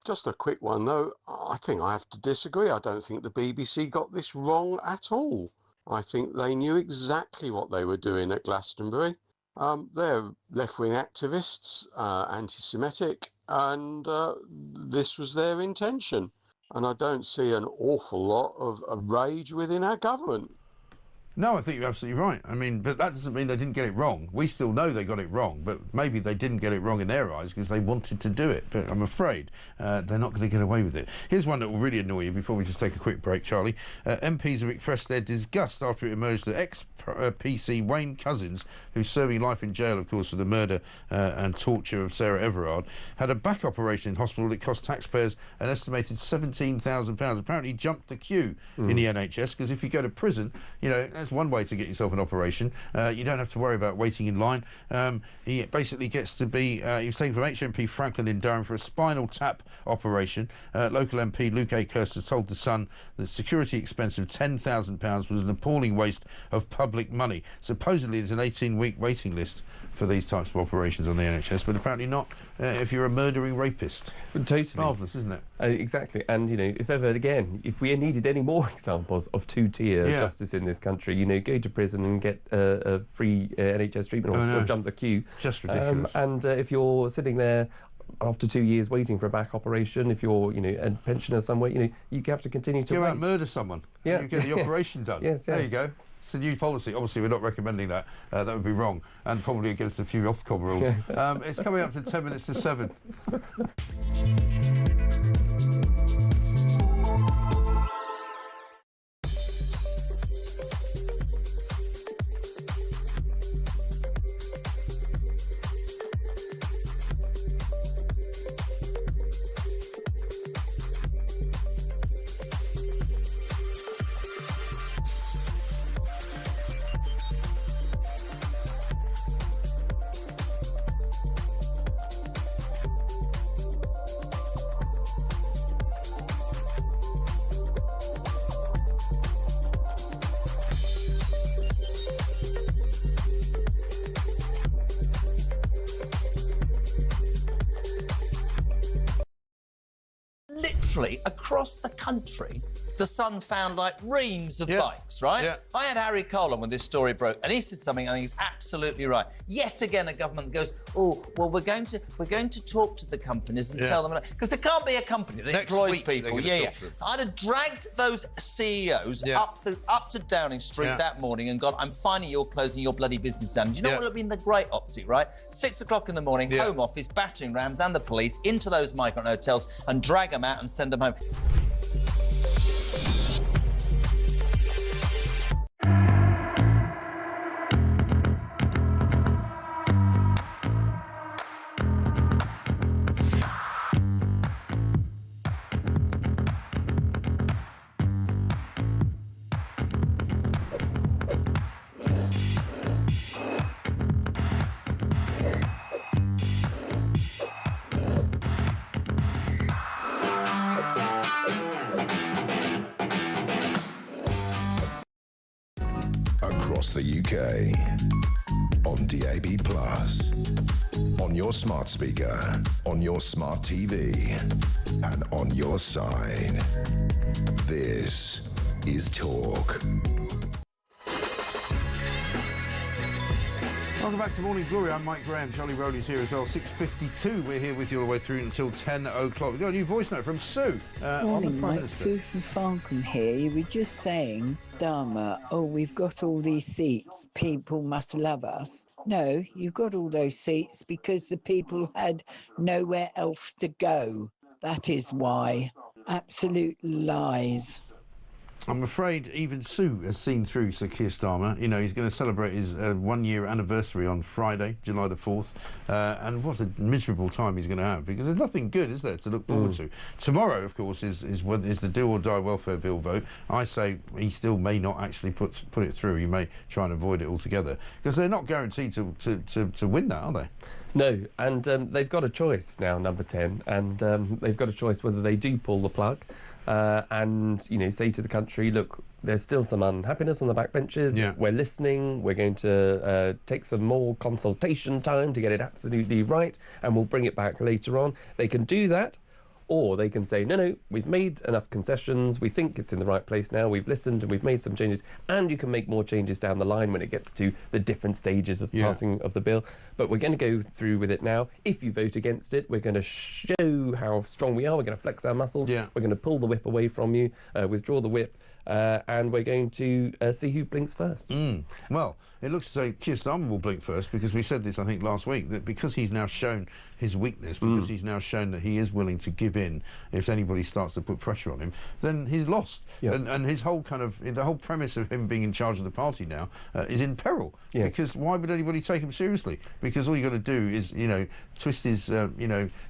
Just a quick one, though. I think I have to disagree. I don't think the BBC got this wrong at all. I think they knew exactly what they were doing at Glastonbury. They're left-wing activists, anti-Semitic, and this was their intention. And I don't see an awful lot of rage within our government. No, I think you're absolutely right. I mean, but that doesn't mean they didn't get it wrong. We still know they got it wrong, but maybe they didn't get it wrong in their eyes because they wanted to do it. But I'm afraid they're not going to get away with it. Here's one that will really annoy you before we just take a quick break, Charlie. MPs have expressed their disgust after it emerged that ex-PC Wayne Couzens, who's serving life in jail, of course, for the murder and torture of Sarah Everard, had a back operation in hospital that cost taxpayers an estimated £17,000. Apparently jumped the queue in the NHS because if you go to prison, that's That's one way to get yourself an operation. You don't have to worry about waiting in line. He basically gets to be... he was taken from HMP Franklin in Durham for a spinal tap operation. Local MP Luke Akehurst has told The Sun that security expense of £10,000 was an appalling waste of public money. Supposedly there's an 18-week waiting list for these types of operations on the NHS, but apparently not if you're a murdering rapist. Totally. Marvellous, isn't it? Exactly. And, you know, if ever again, if we needed any more examples of two-tier justice in this country, you know, go to prison and get a free NHS treatment or jump the queue. Just ridiculous. And if you're sitting there after 2 years waiting for a back operation, if you're, you know, a pensioner somewhere, you know, you have to continue to go wait. out and murder someone. You get the operation done. There you go. It's a new policy. Obviously, we're not recommending that. That would be wrong, and probably against a few Ofcom rules. It's coming up to 10 minutes to 7. Literally across the country, the Sun found like reams of bikes, right? Yeah. I had Harry Colan when this story broke, and he said something I think is absolutely right. Yet again, a government goes, "Oh, well, we're going to talk to the companies and tell them," because there can't be a company that employs people. I'd have dragged those CEOs up to Downing Street that morning and gone, "I'm finding you're closing your bloody business down." Do you know what would have been the great optic, right? 6 o'clock in the morning, Home Office, battering rams and the police into those migrant hotels and drag them out and send them home. Across the UK, on DAB+, on your smart speaker, on your smart TV, and on your side. This is Talk. Welcome back to Morning Glory. I'm Mike Graham. Charlie Rowley's here as well. 6:52. We're here with you all the way through until 10 o'clock. We've got a new voice note from Sue on the Prime Minister. Sue from Farncombe here. You were just saying, Dharma, we've got all these seats. People must love us. No, you've got all those seats because the people had nowhere else to go. That is why. Absolute lies. I'm afraid even Sue has seen through Sir Keir Starmer. You know, he's going to celebrate his 1-year anniversary on Friday, July the 4th. And what a miserable time he's going to have, because there's nothing good, is there, to look forward to. Tomorrow, of course, is the do or die welfare bill vote. I say he still may not actually put it through. He may try and avoid it altogether, because they're not guaranteed to win that, are they? No, and they've got a choice now, number 10, and they've got a choice whether they do pull the plug and, you know, say to the country, look, there's still some unhappiness on the backbenches. We're listening. We're going to take some more consultation time to get it absolutely right, and we'll bring it back later on. They can do that, or they can say, no, we've made enough concessions, we think it's in the right place now, we've listened and we've made some changes, and you can make more changes down the line when it gets to the different stages of passing of the bill. But we're going to go through with it now. If you vote against it, we're going to show how strong we are, we're going to flex our muscles, we're going to pull the whip away from you, withdraw the whip, and we're going to see who blinks first. Well, it looks as though Keir Starmer will blink first, because we said this, I think, last week, that because he's now shown his weakness, because he's now shown that he is willing to give in if anybody starts to put pressure on him, then he's lost. And his whole the whole premise of him being in charge of the party now is in peril. Because why would anybody take him seriously? Because all you got to do is, you know, twist his,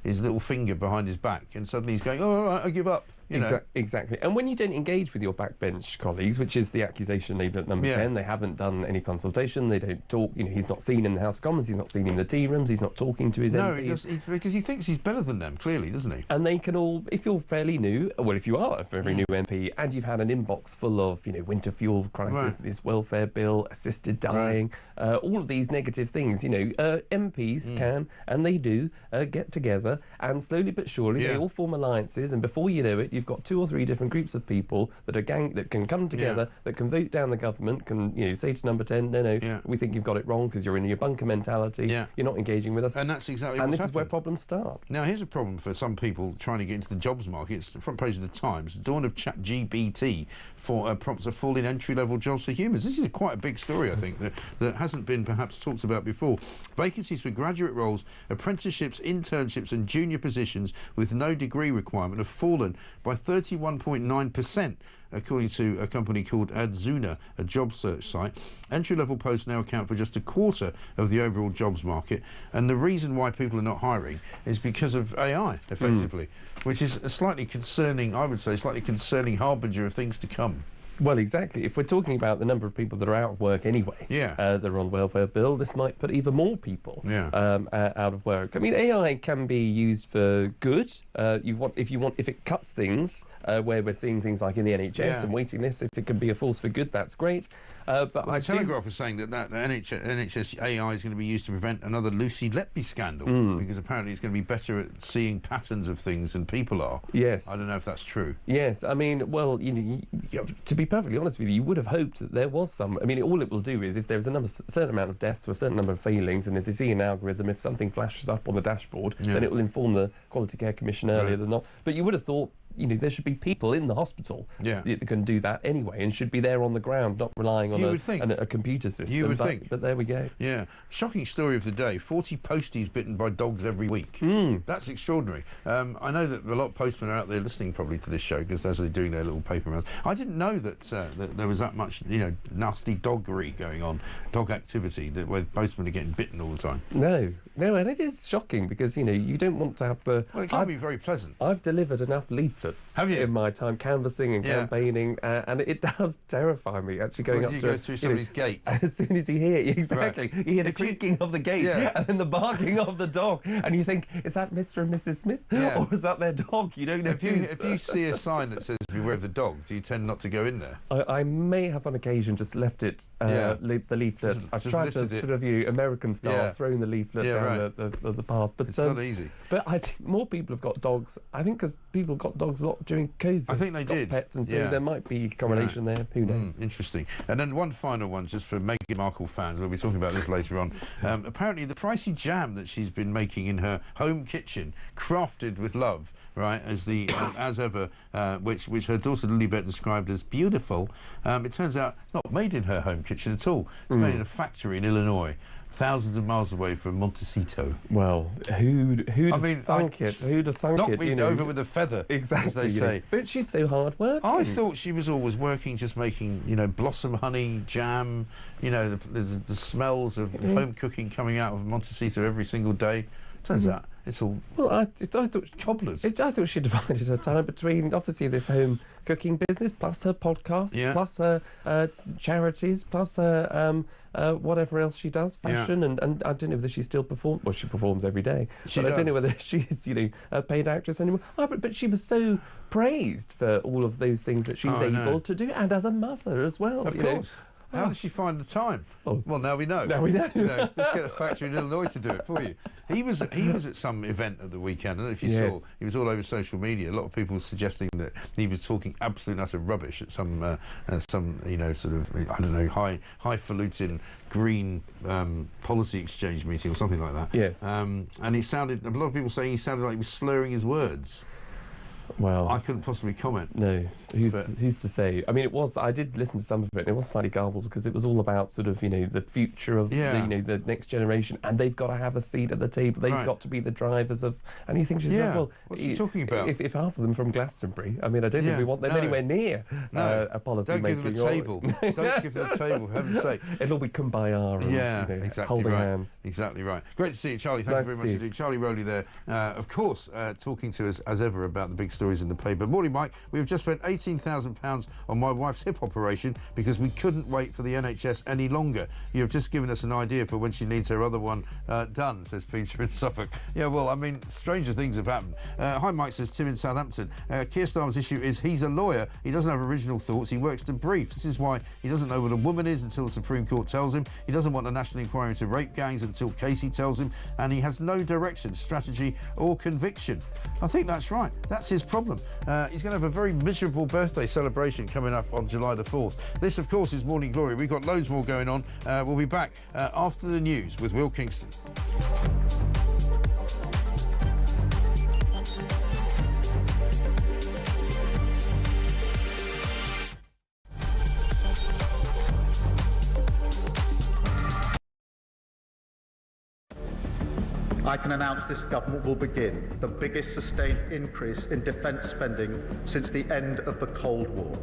his little finger behind his back, and suddenly he's going, oh, all right, I give up. You know. Exactly. And when you don't engage with your backbench colleagues, which is the accusation labelled at number 10, they haven't done any consultation, they don't talk, he's not seen in the House of Commons, he's not seen in the tea rooms, he's not talking to his MPs. No, because he thinks he's better than them, clearly, doesn't he? And they can all, if you're fairly new, well, if you are a very new MP, and you've had an inbox full of, winter fuel crisis, this welfare bill, assisted dying, all of these negative things, MPs can, and they do, get together, and slowly but surely they all form alliances, and before you know it, you've got 2 or 3 different groups of people that can come together, that can vote down the government, can say to number 10, no, we think you've got it wrong because you're in your bunker mentality, you're not engaging with us. And that's exactly and what's this is where problems start. Now, here's a problem for some people trying to get into the jobs market. It's the front page of the Times. Dawn of ChatGPT prompts a fall in entry-level jobs for humans. This is quite a big story, I think, that hasn't been perhaps talked about before. Vacancies for graduate roles, apprenticeships, internships and junior positions with no degree requirement have fallen by 31.9%, according to a company called Adzuna, a job search site. Entry-level posts now account for just a quarter of the overall jobs market, and the reason why people are not hiring is because of AI, effectively, which is a slightly concerning, I would say, slightly concerning harbinger of things to come. Well, exactly. If we're talking about the number of people that are out of work anyway, that are on the welfare bill, this might put even more people out of work. I mean, AI can be used for good. If it cuts things where we're seeing things like in the NHS and waiting lists, if it can be a force for good, that's great. But the Telegraph was saying that NHS AI is going to be used to prevent another Lucy Letby scandal, because apparently it's going to be better at seeing patterns of things than people are. Yes. I don't know if that's true. Yes. I mean, well, to be perfectly honest with you, you would have hoped that there was some. I mean, all it will do is if there's a certain amount of deaths or a certain number of failings, and if they see an algorithm, if something flashes up on the dashboard, then it will inform the Quality Care Commission earlier than not. But you would have thought, there should be people in the hospital that can do that anyway and should be there on the ground, not relying on a computer system. You would think. But there we go. Yeah. Shocking story of the day. 40 posties bitten by dogs every week. That's extraordinary. I know that a lot of postmen are out there listening probably to this show because as they're doing their little paper rounds. I didn't know that there was that much, nasty doggery going on, dog activity, where postmen are getting bitten all the time. No, and it is shocking because, you don't want to have the... Well, it can't be very pleasant. I've delivered enough leaflets. Have you? In my time canvassing and campaigning, and it does terrify me actually going up to... You go through somebody's gate. As soon as you hear, you hear the creaking of the gate and then the barking of the dog, and you think, is that Mr. and Mrs. Smith, or is that their dog? You don't know. If you see a sign that says beware of the dog, do you tend not to go in there? I may have on occasion just left it, the leaflet. I've tried to sort of American style, throwing the leaflet down the path, but it's not easy. But I think more people have got dogs. I think because people got dogs a lot during COVID. I think they did. Pets, and so there might be correlation there. Who knows? Interesting. And then one final one, just for Meghan Markle fans. We'll be talking about this later on. Apparently, the pricey jam that she's been making in her home kitchen, crafted with love, right, as ever, which her daughter Lilibet described as beautiful. It turns out it's not made in her home kitchen at all. It's made in a factory in Illinois, thousands of miles away from Montecito. Well, who'd have thunk it? Who'd have thunk it? Knocked me over with a feather, exactly, as they say. But she's so hard working. I thought she was always working, just making, blossom honey jam. There's the smells of home cooking coming out of Montecito every single day. Turns out it's all... Well, I thought cobblers. I thought she divided her time between, obviously, this home cooking business, plus her podcast, plus her charities, plus her whatever else she does, fashion, and I don't know whether she still performs. Well, she performs every day. I don't know whether she's, a paid actress anymore. But she was so praised for all of those things that she's able to do, and as a mother as well. Of course. How did she find the time? Well, now we know. Now we know. Just get a factory in Illinois to do it for you. He was at some event at the weekend. I don't know if you saw. He was all over social media. A lot of people suggesting that he was talking absolute and utter rubbish at some sort of, I don't know, highfalutin green policy exchange meeting or something like that. Yes. And he sounded. A lot of people saying he sounded like he was slurring his words. Well, I couldn't possibly comment. No. Who's to say? I mean, it was. I did listen to some of it, and it was slightly garbled because it was all about sort of, the future of the next generation, and they've got to have a seat at the table. They've got to be the drivers of. And you think to yourself, well, what's he talking about? If half of them from Glastonbury, I mean, I don't think we want them anywhere near a policy Don't making. Give them a table. Don't give them a table. For heaven's sake. It'll be kumbaya. And, exactly holding right. hands. Exactly right. Great to see you, Charlie. Thank you very much indeed. Charlie Rowley there, of course, talking to us as ever about the big stories in the paper. Morning, Mike. We've just spent £18,000 on my wife's hip operation because we couldn't wait for the NHS any longer. You have just given us an idea for when she needs her other one done, says Peter in Suffolk. Yeah, well, I mean, stranger things have happened. Hi, Mike, says Tim in Southampton. Keir Starmer's issue is he's a lawyer. He doesn't have original thoughts. He works to brief. This is why he doesn't know what a woman is until the Supreme Court tells him. He doesn't want a national inquiry into rape gangs until Casey tells him. And he has no direction, strategy or conviction. I think that's right. That's his problem. He's going to have a very miserable birthday celebration coming up on July the 4th. This, of course, is Morning Glory. We've got loads more going on. We'll be back after the news with Will Kingston. I can announce this government will begin the biggest sustained increase in defence spending since the end of the Cold War.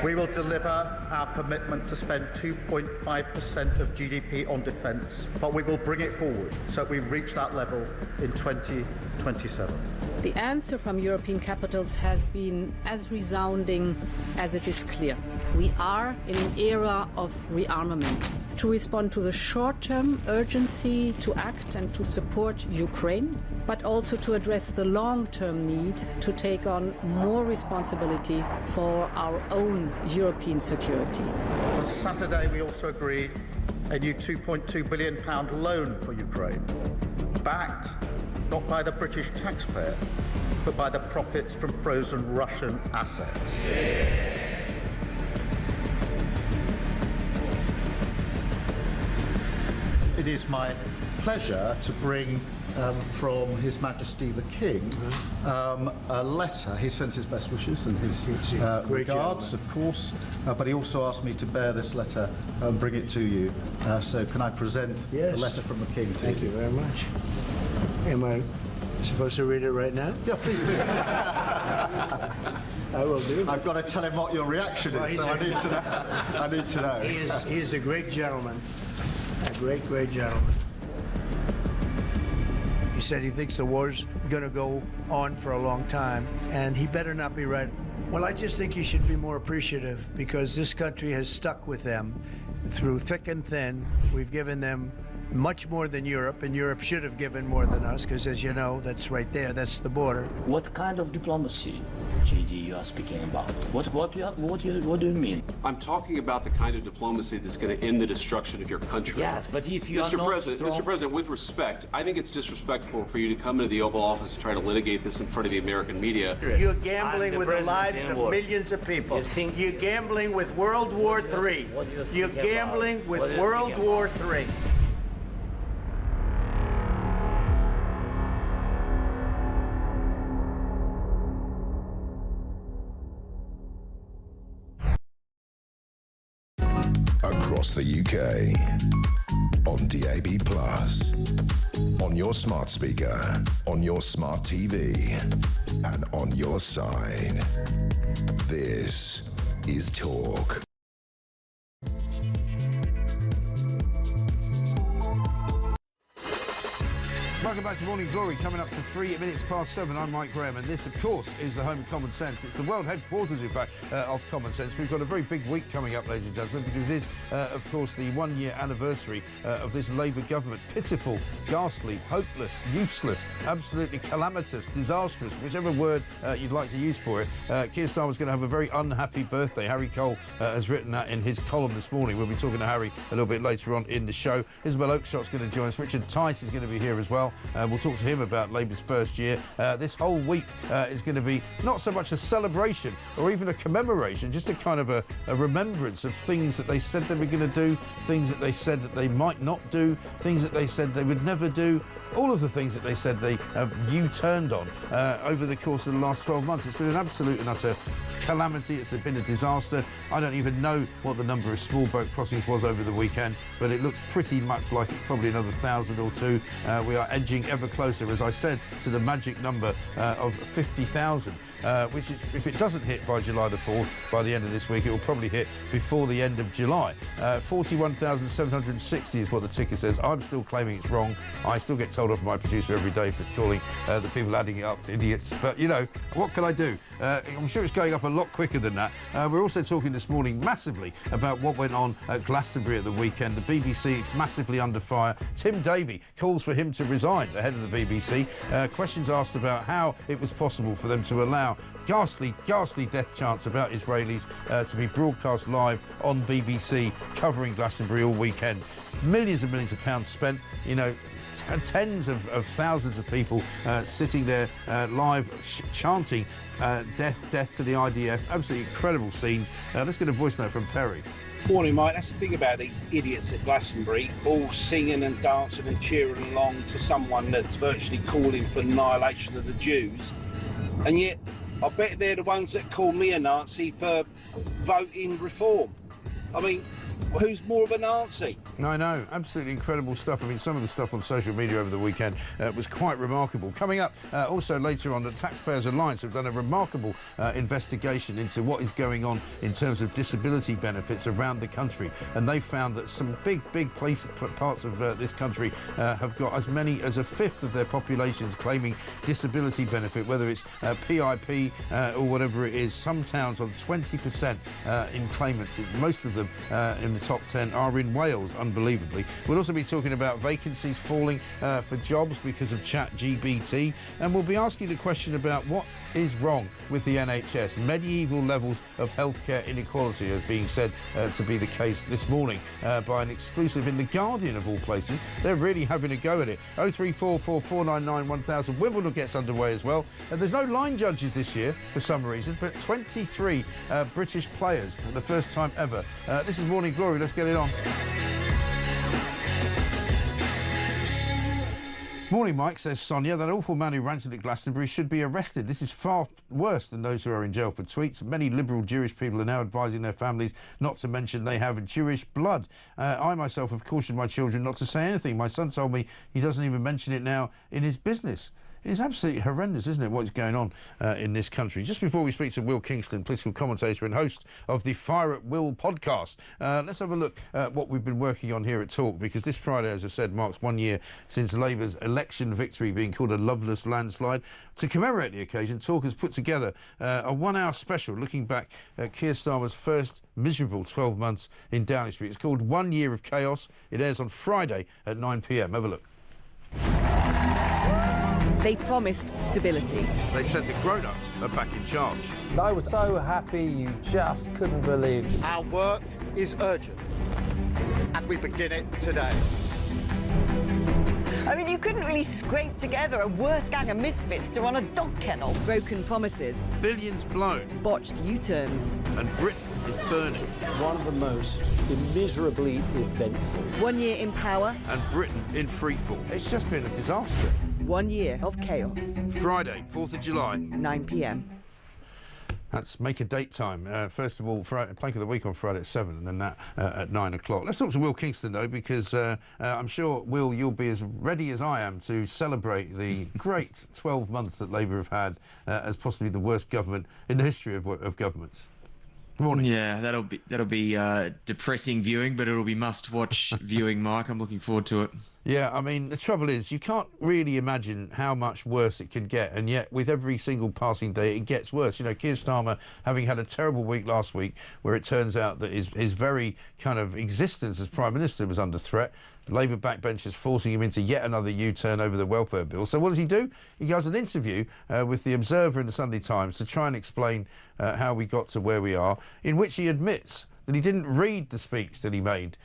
We will deliver our commitment to spend 2.5% of GDP on defence, but we will bring it forward so we reach that level in 2027. The answer from European capitals has been as resounding as it is clear. We are in an era of rearmament to respond to the short-term urgency to act and to support Ukraine, but also to address the long-term need to take on more responsibility for our own European security. On Saturday, we also agreed a new £2.2 billion loan for Ukraine, backed not by the British taxpayer, but by the profits from frozen Russian assets. It is my pleasure to bring from His Majesty the King a letter. He sends his best wishes and his regards, of course, but he also asked me to bear this letter and bring it to you. So can I present the letter from the King to you? Thank you very much. Am I supposed to read it right now? Yeah, please do. I will do. I've got to tell him what your reaction is, so I need to know. I need to know. He is a great gentleman. A great, great gentleman. He said he thinks the war's going to go on for a long time, and he better not be right. Well, I just think he should be more appreciative because this country has stuck with them through thick and thin. We've given them much more than Europe, and Europe should have given more than us because, as you know, that's right there, that's the border. What kind of diplomacy, JD, you are speaking about? What do you mean? I'm talking about the kind of diplomacy that's going to end the destruction of your country. Yes, but if you are not Mr. President, with respect, I think it's disrespectful for you to come into the Oval Office and try to litigate this in front of the American media. You're gambling with the lives of millions of people. You're gambling with World War III. You're gambling with World War III. Across the UK, on DAB+, on your smart speaker, on your smart TV, and on your side. This is Talk. Welcome back to Morning Glory, coming up to 3 minutes past 7. I'm Mike Graham, and this, of course, is the home of Common Sense. It's the world headquarters, in fact, of Common Sense. We've got a very big week coming up, ladies and gentlemen, because it is, of course, the one-year anniversary of this Labour government. Pitiful, ghastly, hopeless, useless, absolutely calamitous, disastrous, whichever word you'd like to use for it. Keir Starmer's going to have a very unhappy birthday. Harry Cole has written that in his column this morning. We'll be talking to Harry a little bit later on in the show. Isabel Oakeshot's going to join us. Richard Tice is going to be here as well. We'll talk to him about Labour's first year. This whole week is going to be not so much a celebration or even a commemoration, just a kind of a remembrance of things that they said they were going to do, things that they said that they might not do, things that they said they would never do, all of the things that they said they U-turned on over the course of the last 12 months. It's been an absolute and utter calamity. It's been a disaster. I don't even know what the number of small boat crossings was over the weekend, but it looks pretty much like it's probably another 1,000 or two. We are edging ever closer, as I said, to the magic number of 50,000. Which is, if it doesn't hit by July the 4th, by the end of this week, it will probably hit before the end of July. 41,760 is what the ticker says. I'm still claiming it's wrong. I still get told off by my producer every day for calling the people adding it up idiots. But, you know, what can I do? I'm sure it's going up a lot quicker than that. We're also talking this morning massively about what went on at Glastonbury at the weekend. The BBC massively under fire. Tim Davie calls for him to resign, the head of the BBC. Questions asked about how it was possible for them to allow ghastly death chants about Israelis to be broadcast live on BBC covering Glastonbury all weekend. Millions and millions of pounds spent, you know, tens of thousands of people sitting there live chanting death to the IDF. Absolutely incredible scenes. Let's get a voice note from Perry. Morning, Mike. That's the thing about these idiots at Glastonbury, all singing and dancing and cheering along to someone that's virtually calling for annihilation of the Jews. And yet, I bet they're the ones that call me a Nazi for voting reform. I mean, who's more of a Nazi? I know, absolutely incredible stuff. I mean, some of the stuff on social media over the weekend was quite remarkable. Coming up, also later on, the Taxpayers Alliance have done a remarkable investigation into what is going on in terms of disability benefits around the country. And they found that some big parts of this country have got as many as a fifth of their populations claiming disability benefit, whether it's PIP or whatever it is. Some towns on 20% in claimants. Most of them in the top 10 are in Wales, unbelievably. We'll also be talking about vacancies falling for jobs because of ChatGPT, and we'll be asking the question about what is wrong with the NHS. Medieval levels of healthcare inequality is being said to be the case this morning by an exclusive in The Guardian, of all places. They're really having a go at it. 0344 499 1000. Wimbledon gets underway as well. There's no line judges this year for some reason, but 23 British players for the first time ever. This is Morning Glory. Let's get it on. Morning, Mike, says Sonia. That awful man who ranted at Glastonbury should be arrested. This is far worse than those who are in jail for tweets. Many liberal Jewish people are now advising their families not to mention they have Jewish blood. I myself have cautioned my children not to say anything. My son told me he doesn't even mention it now in his business. It's absolutely horrendous, isn't it, what's going on in this country. Just before we speak to Will Kingston, political commentator and host of the Fire at Will podcast, let's have a look at what we've been working on here at Talk, because this Friday, as I said, marks 1 year since Labour's election victory being called a loveless landslide. To commemorate the occasion, Talk has put together a 1 hour special looking back at Keir Starmer's first miserable 12 months in Downing Street. It's called 1 Year of Chaos. It airs on Friday at 9 p.m. Have a look. They promised stability. They said the grown-ups are back in charge. I was so happy you just couldn't believe it. Our work is urgent, and we begin it today. I mean, you couldn't really scrape together a worse gang of misfits to run a dog kennel. Broken promises. Billions blown. Botched U-turns. And Britain is burning. One of the most immeasurably eventful. 1 year in power. And Britain in freefall. It's just been a disaster. 1 year of chaos. Friday, 4th of July. 9 p.m. That's make a date time. First of all, Plank of the Week on Friday at 7, and then that at 9 o'clock. Let's talk to Will Kingston, though, because I'm sure, Will, you'll be as ready as I am to celebrate the great 12 months that Labour have had as possibly the worst government in the history of governments. Morning. Yeah, that'll be depressing viewing, but it'll be must-watch viewing, Mike. I'm looking forward to it. Yeah, I mean, the trouble is you can't really imagine how much worse it can get, and yet with every single passing day it gets worse. You know, Keir Starmer, having had a terrible week last week where it turns out that his very kind of existence as Prime Minister was under threat, Labour backbenchers forcing him into yet another U-turn over the welfare bill. So what does he do? He does an interview with The Observer and the Sunday Times to try and explain how we got to where we are, in which he admits that he didn't read the speech that he made,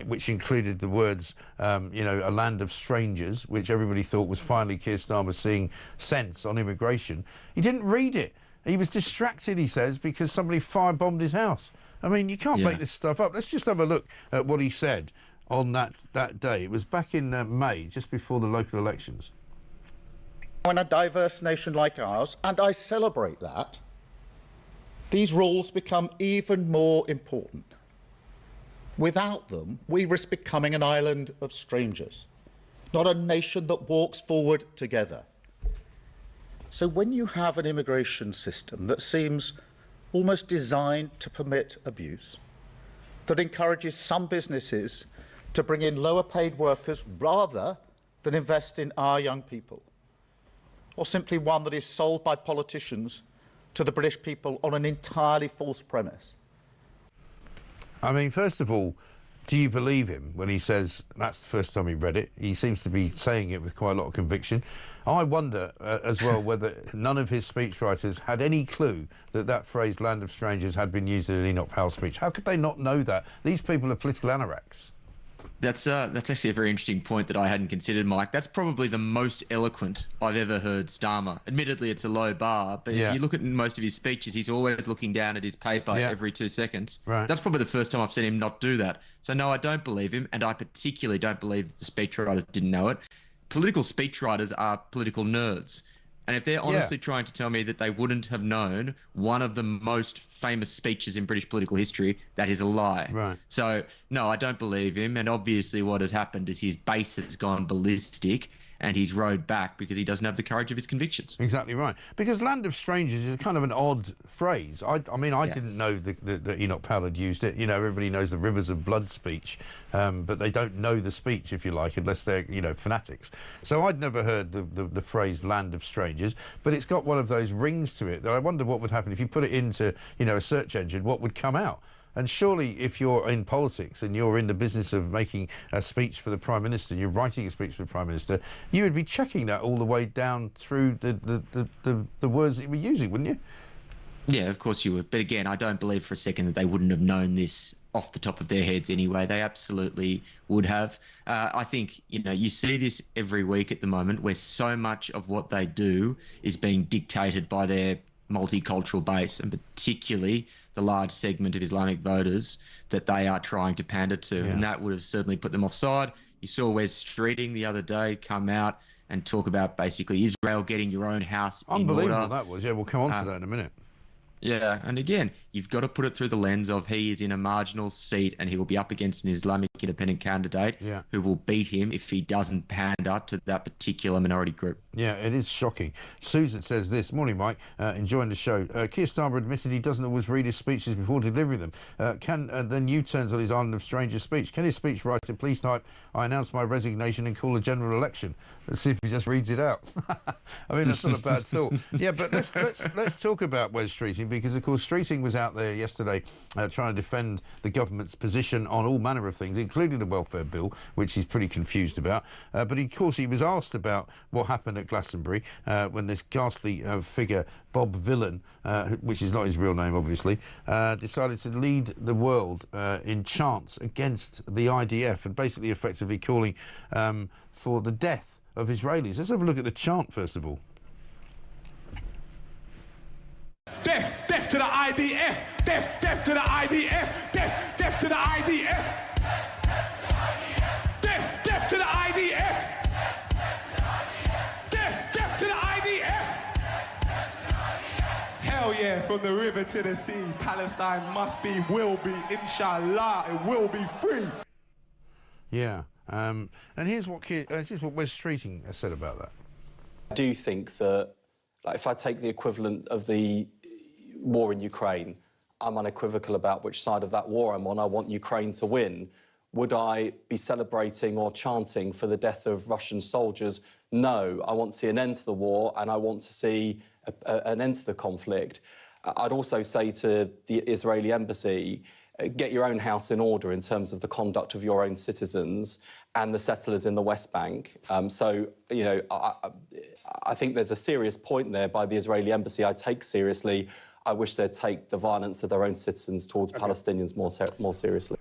which included the words, you know, a land of strangers, which everybody thought was finally Keir Starmer seeing sense on immigration. He didn't read it. He was distracted, he says, because somebody firebombed his house. I mean, you can't make this stuff up. Let's just have a look at what he said on that day. It was back in May, just before the local elections. In a diverse nation like ours, and I celebrate that, these rules become even more important. Without them, we risk becoming an island of strangers, not a nation that walks forward together. So when you have an immigration system that seems almost designed to permit abuse, that encourages some businesses to bring in lower paid workers rather than invest in our young people, or simply one that is sold by politicians to the British people on an entirely false premise. I mean, first of all, do you believe him when he says that's the first time he read it? He seems to be saying it with quite a lot of conviction. I wonder as well whether none of his speechwriters had any clue that that phrase, land of strangers, had been used in an Enoch Powell speech. How could they not know that? These people are political anoraks. That's actually a very interesting point that I hadn't considered, Mike. That's probably the most eloquent I've ever heard Starmer. Admittedly, it's a low bar, but if you look at most of his speeches, he's always looking down at his paper every 2 seconds. Right. That's probably the first time I've seen him not do that. So, no, I don't believe him, and I particularly don't believe that the speechwriters didn't know it. Political speechwriters are political nerds. And if they're honestly trying to tell me that they wouldn't have known one of the most famous speeches in British political history, that is a lie. Right. So, no, I don't believe him. And obviously what has happened is his base has gone ballistic and he's rode back because he doesn't have the courage of his convictions. Exactly right. Because land of strangers is kind of an odd phrase. I mean, I didn't know that Enoch Powell had used it. You know, everybody knows the rivers of blood speech, but they don't know the speech, if you like, unless they're, you know, fanatics. So I'd never heard the phrase land of strangers, but it's got one of those rings to it that I wonder what would happen if you put it into, you know, a search engine, what would come out? And surely if you're in politics and you're in the business of making a speech for the Prime Minister, you're writing a speech for the Prime Minister, you would be checking that all the way down through the words that you were using, wouldn't you? Yeah, of course you would. But again, I don't believe for a second that they wouldn't have known this off the top of their heads anyway. They absolutely would have. I think, you know, you see this every week at the moment where so much of what they do is being dictated by their multicultural base, and particularly the large segment of Islamic voters that they are trying to pander to. And that would have certainly put them offside. You saw Wes Streeting the other day come out and talk about basically Israel getting your own house in order. Unbelievable that was. Yeah, we'll come on to that in a minute. Yeah, and again, you've got to put it through the lens of he is in a marginal seat and he will be up against an Islamic independent candidate who will beat him if he doesn't pander to that particular minority group. Yeah, it is shocking. Susan says this, morning Mike, enjoying the show. Keir Starmer admitted he doesn't always read his speeches before delivering them. Then U-turns on his Island of Strangers speech. Can his speech writer please type, I announce my resignation and call a general election? Let's see if he just reads it out. I mean, that's not a bad thought. Yeah, but let's talk about Wes Streeting, because of course Streeting was out there yesterday trying to defend the government's position on all manner of things, including the welfare bill, which he's pretty confused about. But of course he was asked about what happened at Glastonbury when this ghastly figure, Bob Villan, which is not his real name obviously, decided to lead the world in chants against the IDF and basically effectively calling for the death of Israelis. Let's have a look at the chant first of all. Death, death to the IDF! Death, death to the IDF! Death, death to the IDF! Death, death to the IDF! Death, death to the IDF! Hell yeah, from the river to the sea, Palestine must be, will be, inshallah, it will be free. Yeah, and here's what Wes Streeting has said about that. I do think that, like, if I take the equivalent of the war in Ukraine, I'm unequivocal about which side of that war I'm on. I want Ukraine to win. Would I be celebrating or chanting for the death of Russian soldiers? No. I want to see an end to the war and I want to see an end to the conflict. I'd also say to the Israeli embassy, get your own house in order in terms of the conduct of your own citizens and the settlers in the West Bank. So, you know, I think there's a serious point there by the Israeli embassy I take seriously. I wish they'd take the violence of their own citizens towards Palestinians more seriously.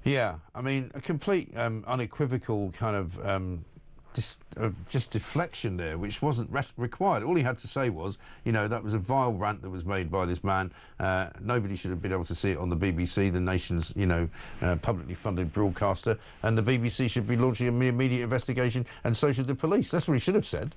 Yeah, I mean, a complete unequivocal kind of just deflection there, which wasn't required. All he had to say was, you know, that was a vile rant that was made by this man. Nobody should have been able to see it on the BBC, the nation's, you know, publicly funded broadcaster, and the BBC should be launching an immediate investigation, and so should the police. That's what he should have said.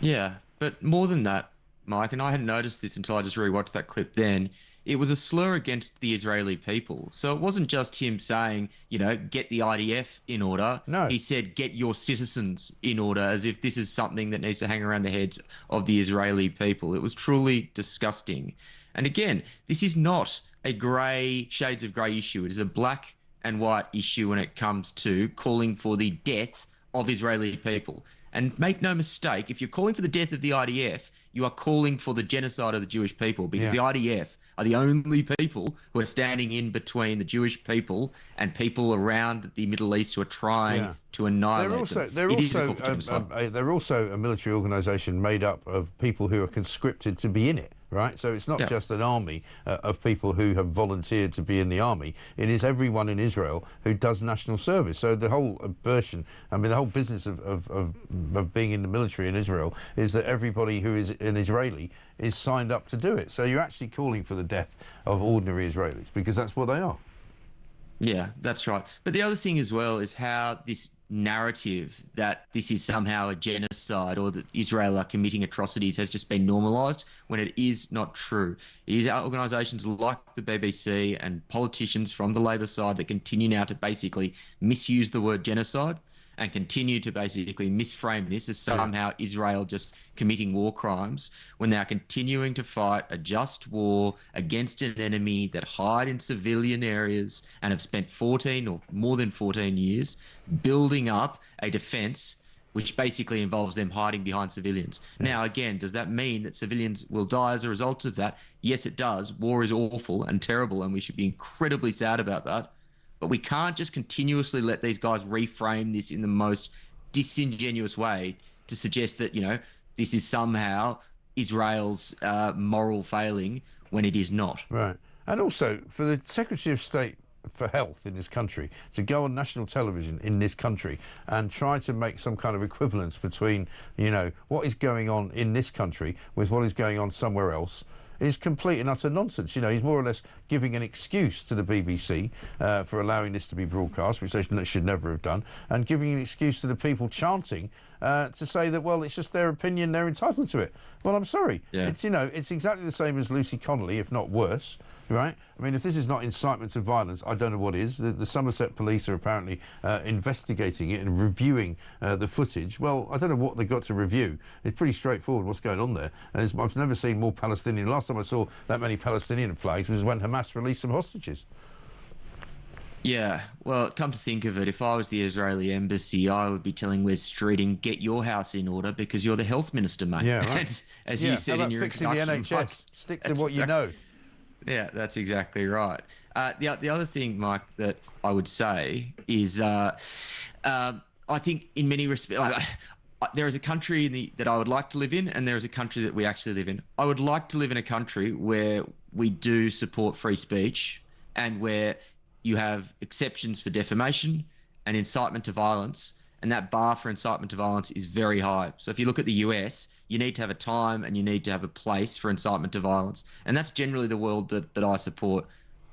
Yeah, but more than that, Mike, and I hadn't noticed this until I just rewatched that clip then, it was a slur against the Israeli people. So it wasn't just him saying, you know, get the IDF in order. No. He said, get your citizens in order, as if this is something that needs to hang around the heads of the Israeli people. It was truly disgusting. And again, this is not a grey, shades of grey issue. It is a black and white issue when it comes to calling for the death of Israeli people. And make no mistake, if you're calling for the death of the IDF, you are calling for the genocide of the Jewish people, because the IDF are the only people who are standing in between the Jewish people and people around the Middle East who are trying to annihilate them. They're also a military organisation made up of people who are conscripted to be in it. Right, so it's not just an army of people who have volunteered to be in the army. It is everyone in Israel who does national service. So the whole version, I mean, the whole business of being in the military in Israel is that everybody who is an Israeli is signed up to do it. So you're actually calling for the death of ordinary Israelis, because that's what they are. Yeah, that's right. But the other thing as well is how this narrative that this is somehow a genocide or that Israel are committing atrocities has just been normalised, when it is not true. It is our organisations like the BBC and politicians from the Labor side that continue now to basically misuse the word genocide and continue to basically misframe this as somehow Israel just committing war crimes, when they are continuing to fight a just war against an enemy that hide in civilian areas and have spent 14 or more than 14 years building up a defence which basically involves them hiding behind civilians. Now, again, does that mean that civilians will die as a result of that? Yes, it does. War is awful and terrible, and we should be incredibly sad about that. But we can't just continuously let these guys reframe this in the most disingenuous way to suggest that, you know, this is somehow Israel's moral failing when it is not. Right. And also, for the Secretary of State for Health in this country to go on national television in this country and try to make some kind of equivalence between, you know, what is going on in this country with what is going on somewhere else is complete and utter nonsense. You know, he's more or less giving an excuse to the BBC for allowing this to be broadcast, which they should never have done, and giving an excuse to the people chanting to say that, well, it's just their opinion, they're entitled to it. Well, I'm sorry. Yeah. It's, you know, it's exactly the same as Lucy Connolly, if not worse, right? I mean, if this is not incitement to violence, I don't know what is. The Somerset police are apparently investigating it and reviewing the footage. Well, I don't know what they've got to review. It's pretty straightforward what's going on there. And I've never seen more Palestinian. Last time I saw that many Palestinian flags was when Hamas released some hostages. Yeah, well, come to think of it, if I was the Israeli embassy, I would be telling Wes Streeting, get your house in order because you're the health minister, mate. Yeah, right. As you said in your fixing introduction. the NHS? Stick to what you know. Yeah, that's exactly right. The other thing, Mike, that I would say is I think in many respects, there is a country that I would like to live in, and there is a country that we actually live in. I would like to live in a country where we do support free speech and where you have exceptions for defamation and incitement to violence, and that bar for incitement to violence is very high. So if you look at the US, you need to have a time and you need to have a place for incitement to violence. And that's generally the world that I support.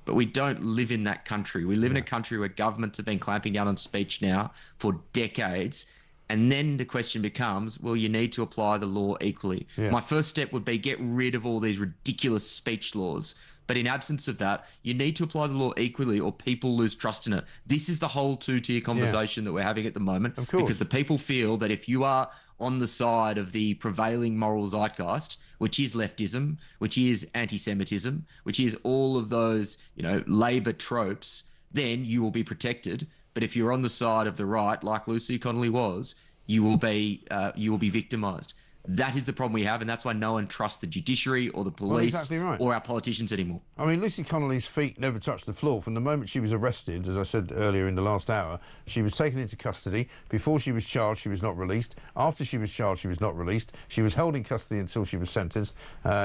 But we don't live in that country. We live in a country where governments have been clamping down on speech now for decades. And then the question becomes, well, you need to apply the law equally. Yeah. My first step would be get rid of all these ridiculous speech laws. But in absence of that, you need to apply the law equally or people lose trust in it. This is the whole two-tier conversation that we're having at the moment. Of course. Because the people feel that if you are on the side of the prevailing moral zeitgeist, which is leftism, which is anti-Semitism, which is all of those, you know, Labor tropes, then you will be protected. But if you're on the side of the right, like Lucy Connolly was, you will be victimised. That is the problem we have, and that's why no one trusts the judiciary or the police exactly right. or our politicians anymore. I mean, Lucy Connolly's feet never touched the floor. From the moment she was arrested, as I said earlier in the last hour, she was taken into custody. Before she was charged, she was not released. After she was charged, she was not released. She was held in custody until she was sentenced.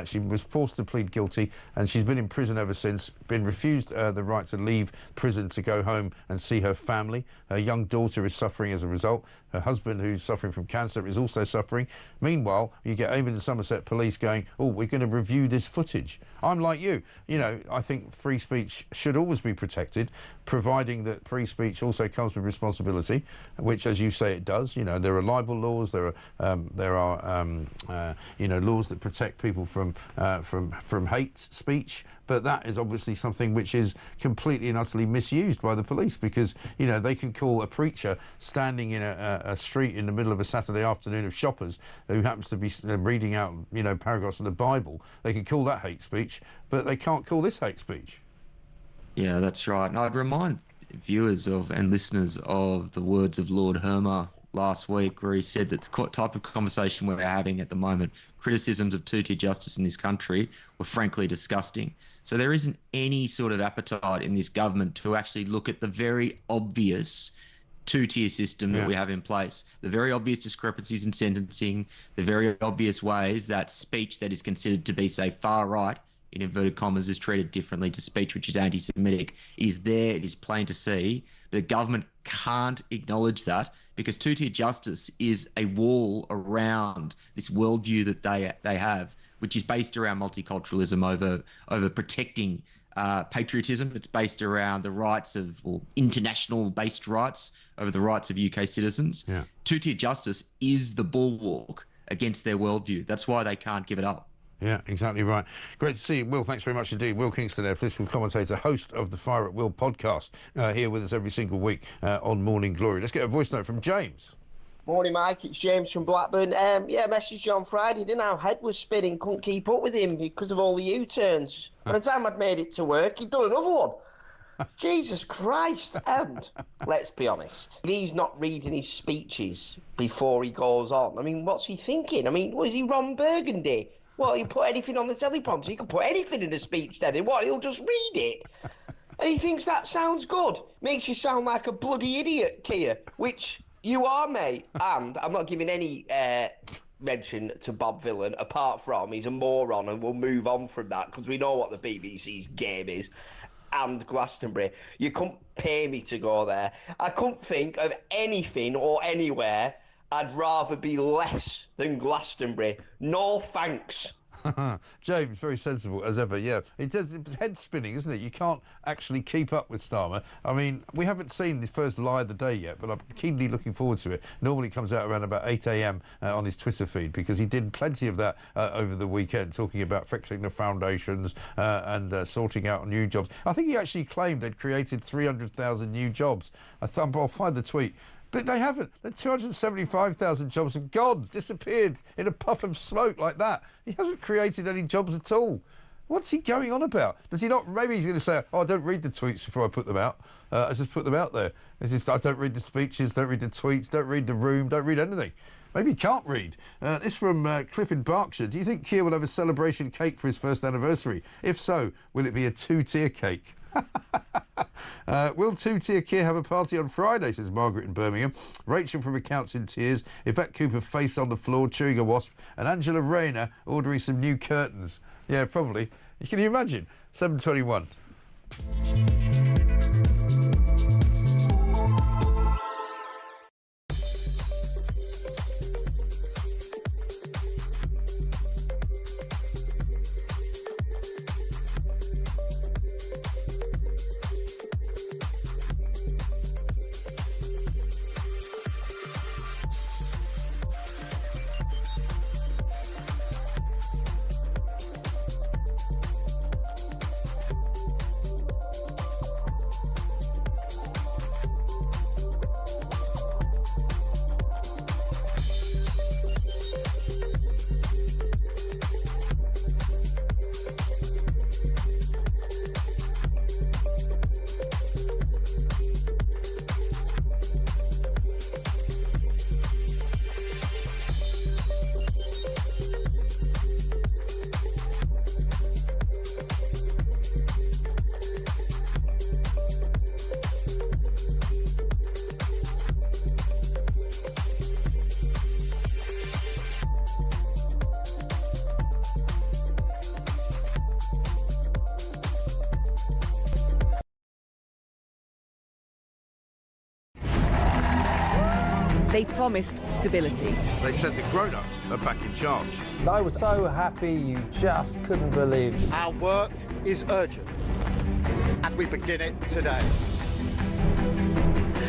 She was forced to plead guilty, and she's been in prison ever since, been refused the right to leave prison to go home and see her family. Her young daughter is suffering as a result. Her husband, who's suffering from cancer, is also suffering. Meanwhile, you get Avon and Somerset police going, oh, we're going to review this footage. I'm like you. You know, I think free speech should always be protected, providing that free speech also comes with responsibility, which, as you say, it does. You know, there are libel laws, there are you know, laws that protect people from hate speech, but that is obviously something which is completely and utterly misused by the police, because, you know, they can call a preacher standing in a street in the middle of a Saturday afternoon of shoppers who happens to be reading out, you know, paragraphs of the Bible. They can call that hate speech, but they can't call this hate speech. Yeah, that's right. And I'd remind viewers of and listeners of the words of Lord Hermer last week, where he said that the type of conversation we're having at the moment, criticisms of two-tier justice in this country, were frankly disgusting. So there isn't any sort of appetite in this government to actually look at the very obvious two-tier system that we have in place, the very obvious discrepancies in sentencing, the very obvious ways that speech that is considered to be, say, far right, in inverted commas, is treated differently to speech which is anti-Semitic. It is there, it is plain to see. The government can't acknowledge that, because two-tier justice is a wall around this worldview that they have, which is based around multiculturalism over protecting patriotism. It's based around the rights of, or international-based rights over the rights of UK citizens. Yeah. Two-tier justice is the bulwark against their worldview. That's why they can't give it up. Yeah, exactly right. Great to see you, Will. Thanks very much indeed. Will Kingston there, political commentator, host of the Fire at Will podcast, here with us every single week on Morning Glory. Let's get a voice note from James. Morning, Mike. It's James from Blackburn. Yeah, messaged you on Friday, didn't I? Head was spinning, couldn't keep up with him because of all the U-turns. By the time I'd made it to work, he'd done another one. Jesus Christ. And let's be honest, if he's not reading his speeches before he goes on, I mean, what's he thinking? I mean, was he Ron Burgundy? Well, you put anything on the teleprompter. You can put anything in a speech then. And what? He'll just read it. And he thinks that sounds good. Makes you sound like a bloody idiot, Kia, which you are, mate. And I'm not giving any mention to Bob Villan, apart from he's a moron, and we'll move on from that because we know what the BBC's game is. And Glastonbury. You couldn't pay me to go there. I couldn't think of anything or anywhere I'd rather be less than Glastonbury. No thanks. James, very sensible as ever, yeah. It's head spinning, isn't it? You can't actually keep up with Starmer. I mean, we haven't seen his first lie of the day yet, but I'm keenly looking forward to it. Normally it comes out around about 8 a.m. On his Twitter feed, because he did plenty of that over the weekend, talking about fixing the foundations and sorting out new jobs. I think he actually claimed they'd created 300,000 new jobs. I'll find the tweet. But they haven't. The 275,000 jobs have gone, disappeared in a puff of smoke like that. He hasn't created any jobs at all. What's he going on about? Does he not? Maybe he's going to say, oh, I don't read the tweets before I put them out. I just put them out there. It's just, I don't read the speeches, don't read the tweets, don't read the room, don't read anything. Maybe he can't read. This from Cliff in Berkshire. Do you think Keir will have a celebration cake for his first anniversary? If so, will it be a two-tier cake? Will two-tier Keir have a party on Friday, says Margaret in Birmingham. Rachel from Accounts in tears. Yvette Cooper face on the floor chewing a wasp. And Angela Rayner ordering some new curtains. Yeah, probably. Can you imagine? 7:21. They promised stability. They said the grown-ups are back in charge. I was so happy you just couldn't believe it. Our work is urgent, and we begin it today.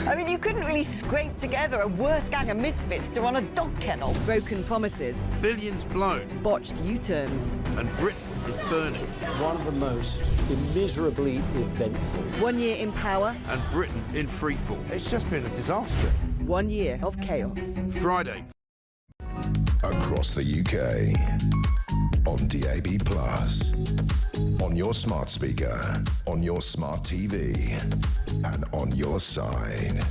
I mean, you couldn't really scrape together a worse gang of misfits to run a dog kennel. Broken promises. Billions blown. Botched U-turns. And Britain is burning. One of the most immeasurably eventful. 1 year in power. And Britain in freefall. It's just been a disaster. 1 year of chaos. Friday. Across the UK. On DAB+. On your smart speaker. On your smart TV. And on your side.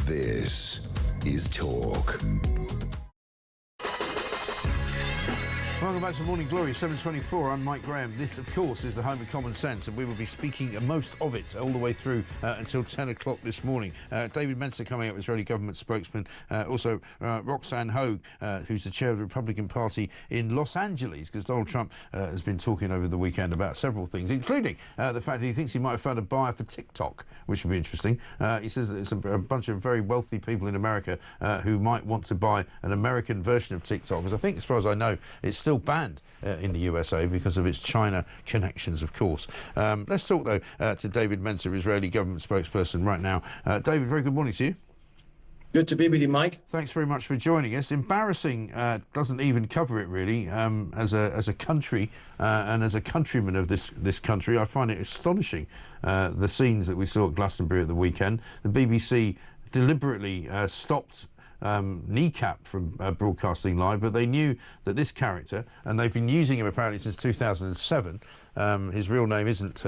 This is Talk. Welcome back to Morning Glory, 7:24. I'm Mike Graham. This, of course, is the home of common sense, and we will be speaking most of it all the way through until 10 o'clock this morning. David Menser coming up, Israeli government spokesman. Also, Roxanne Hogue, who's the chair of the Republican Party in Los Angeles, because Donald Trump has been talking over the weekend about several things, including the fact that he thinks he might have found a buyer for TikTok, which would be interesting. He says that it's a bunch of very wealthy people in America who might want to buy an American version of TikTok, because I think, as far as I know, it's still banned in the USA because of its China connections, of course. Let's talk, though, to David Menser, Israeli government spokesperson, right now. David, very good morning to you. Good to be with you, Mike. Thanks very much for joining us. Embarrassing doesn't even cover it, really. As a country and as a countryman of this country, I find it astonishing, the scenes that we saw at Glastonbury at the weekend. The BBC deliberately stopped Kneecap from broadcasting live, but they knew that this character, and they've been using him apparently since 2007. His real name isn't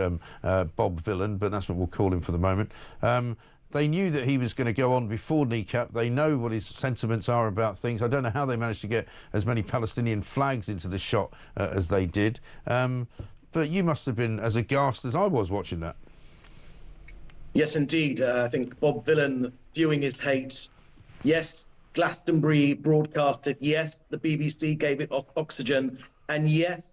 Bob Villain, but that's what we'll call him for the moment. They knew that he was going to go on before Kneecap. They know what his sentiments are about things. I don't know how they managed to get as many Palestinian flags into the shot as they did. But you must have been as aghast as I was watching that. Yes, indeed. I think Bob Villain spewing his hate. Yes, Glastonbury broadcast it. Yes, the BBC gave it oxygen. And yes,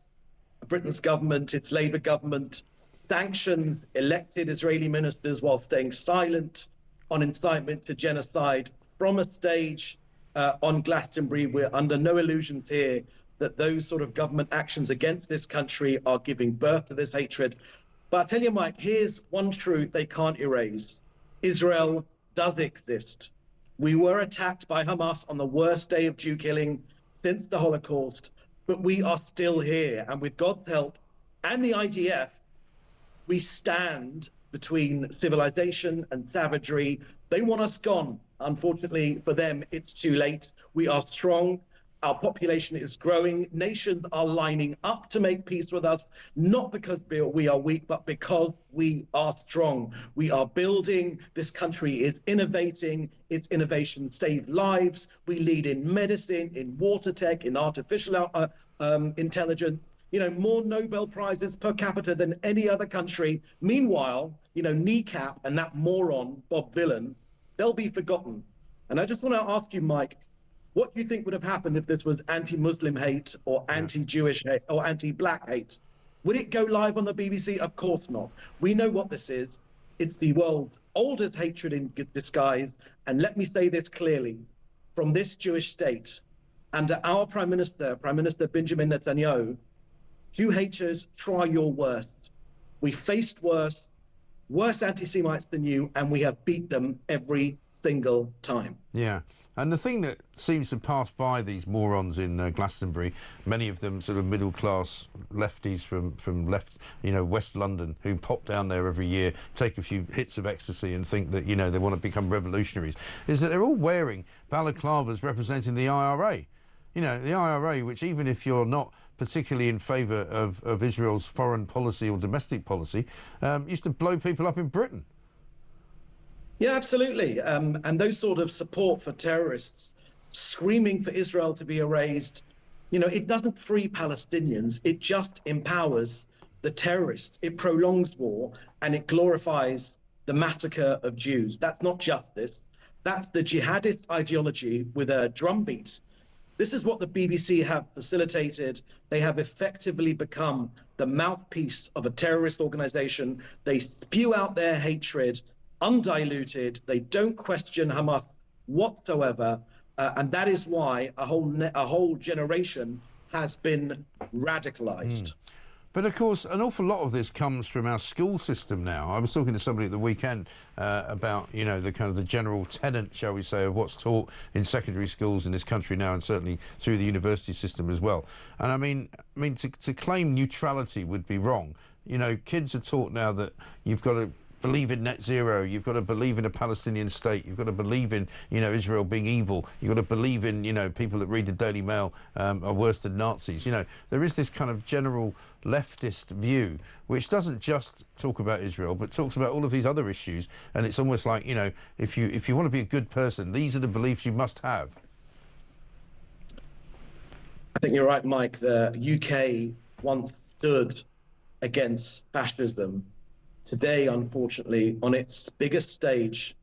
Britain's government, its Labour government, sanctions elected Israeli ministers while staying silent on incitement to genocide from a stage on Glastonbury. We're under no illusions here that those sort of government actions against this country are giving birth to this hatred. But I tell you, Mike, here's one truth they can't erase. Israel does exist. We were attacked by Hamas on the worst day of Jew killing since the Holocaust, but we are still here. And with God's help and the IDF, we stand between civilization and savagery. They want us gone. Unfortunately for them, it's too late. We are strong. Our population is growing. Nations are lining up to make peace with us, not because we are weak, but because we are strong. We are building. This country is innovating. Its innovations save lives. We lead in medicine, in water tech, in artificial intelligence. You know, more Nobel Prizes per capita than any other country. Meanwhile, you know, Kneecap and that moron, Bob Villain, they'll be forgotten. And I just want to ask you, Mike, what do you think would have happened if this was anti-Muslim hate or anti-Jewish hate or anti-black hate? Would it go live on the BBC? Of course not. We know what this is. It's the world's oldest hatred in disguise. And let me say this clearly, from this Jewish state, under our Prime Minister Benjamin Netanyahu, Jew haters, try your worst. We faced worse anti-Semites than you, and we have beat them every single time. Yeah, and the thing that seems to pass by these morons in Glastonbury, many of them sort of middle-class lefties from left, you know, West London, who pop down there every year, take a few hits of ecstasy and think that, you know, they want to become revolutionaries, is that they're all wearing balaclavas representing the IRA. You know, the IRA, which even if you're not particularly in favour of Israel's foreign policy or domestic policy, used to blow people up in Britain. Yeah, absolutely. And those sort of support for terrorists screaming for Israel to be erased, you know, it doesn't free Palestinians. It just empowers the terrorists. It prolongs war and it glorifies the massacre of Jews. That's not justice. That's the jihadist ideology with a drumbeat. This is what the BBC have facilitated. They have effectively become the mouthpiece of a terrorist organization. They spew out their hatred undiluted. They don't question Hamas whatsoever, and that is why a whole generation has been radicalized. But of course, an awful lot of this comes from our school system now. I was talking to somebody at the weekend about, you know, the kind of the general tenet, shall we say, of what's taught in secondary schools in this country now, and certainly through the university system as well. And I mean, to claim neutrality would be wrong. You know, kids are taught now that you've got to believe in net zero, you've got to believe in a Palestinian state, you've got to believe in, you know, Israel being evil, you've got to believe in, you know, people that read the Daily Mail are worse than Nazis. You know, there is this kind of general leftist view which doesn't just talk about Israel but talks about all of these other issues, and it's almost like, you know, if you want to be a good person, these are the beliefs you must have. I think you're right, Mike. The UK once stood against fascism. Today, unfortunately, on its biggest stage,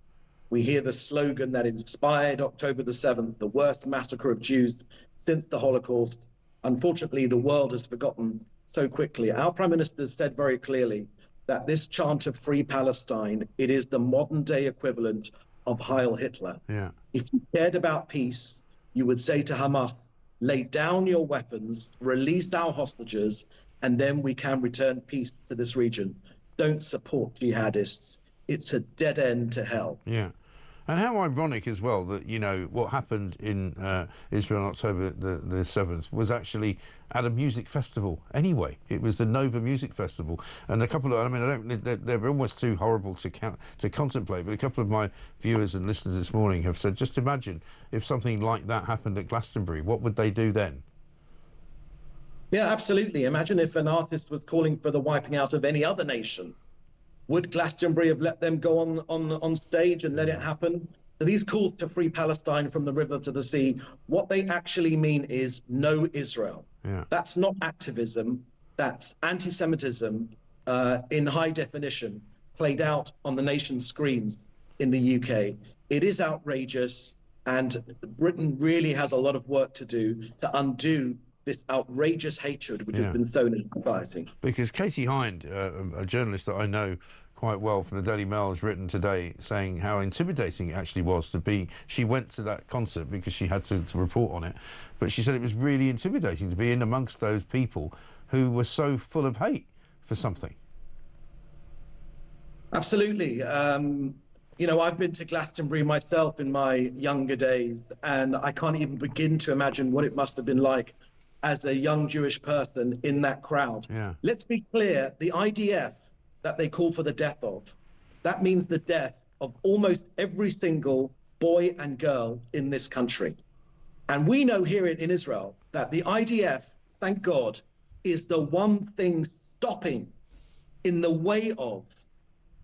we hear the slogan that inspired October the 7th, the worst massacre of Jews since the Holocaust. Unfortunately, the world has forgotten so quickly. Our Prime Minister said very clearly that this chant of Free Palestine, it is the modern day equivalent of Heil Hitler. Yeah. If you cared about peace, you would say to Hamas, lay down your weapons, release our hostages, and then we can return peace to this region. Don't support jihadists. It's a dead end to hell. Yeah. And how ironic as well that, you know, what happened in Israel on October the 7th was actually at a music festival anyway. It was the Nova Music Festival. And a couple of, I mean, they're almost too horrible to contemplate, but a couple of my viewers and listeners this morning have said, just imagine if something like that happened at Glastonbury, what would they do then? Yeah, absolutely. Imagine if an artist was calling for the wiping out of any other nation. Would Glastonbury have let them go on stage and let it happen? So these calls to free Palestine from the river to the sea, what they actually mean is no Israel. Yeah. That's not activism. That's anti-Semitism in high definition, played out on the nation's screens in the UK. It is outrageous, and Britain really has a lot of work to do to undo this outrageous hatred which has been sown in society. Because Katie Hind, a journalist that I know quite well from the Daily Mail, has written today saying how intimidating it actually was to be. She went to that concert because she had to report on it, but she said it was really intimidating to be in amongst those people who were so full of hate for something. Absolutely. You know, I've been to Glastonbury myself in my younger days, and I can't even begin to imagine what it must have been like as a young Jewish person in that crowd. Yeah. Let's be clear, the IDF that they call for the death of, that means the death of almost every single boy and girl in this country. And we know here in Israel that the IDF, thank God, is the one thing stopping in the way of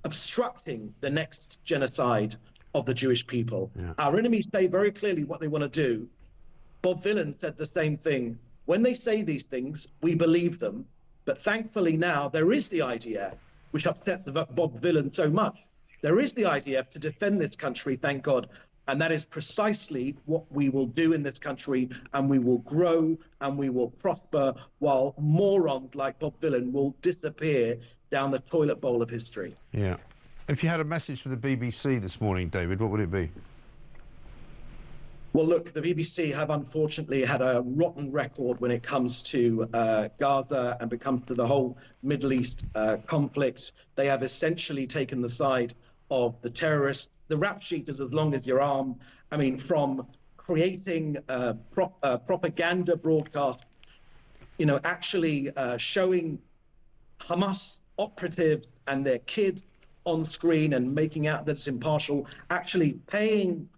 obstructing the next genocide of the Jewish people. Yeah. Our enemies say very clearly what they want to do. Bob Villan said the same thing. When they say these things, we believe them. But thankfully now there is the IDF, which upsets Bob Villan so much. There is the IDF to defend this country, thank God. And that is precisely what we will do in this country, and we will grow and we will prosper while morons like Bob Villan will disappear down the toilet bowl of history. Yeah. If you had a message for the BBC this morning, David, what would it be? Well, look, the BBC have unfortunately had a rotten record when it comes to Gaza and when it comes to the whole Middle East conflict. They have essentially taken the side of the terrorists, the rap sheeters as long as your arm. I mean, from creating propaganda broadcasts, you know, actually showing Hamas operatives and their kids on screen and making out that it's impartial, actually paying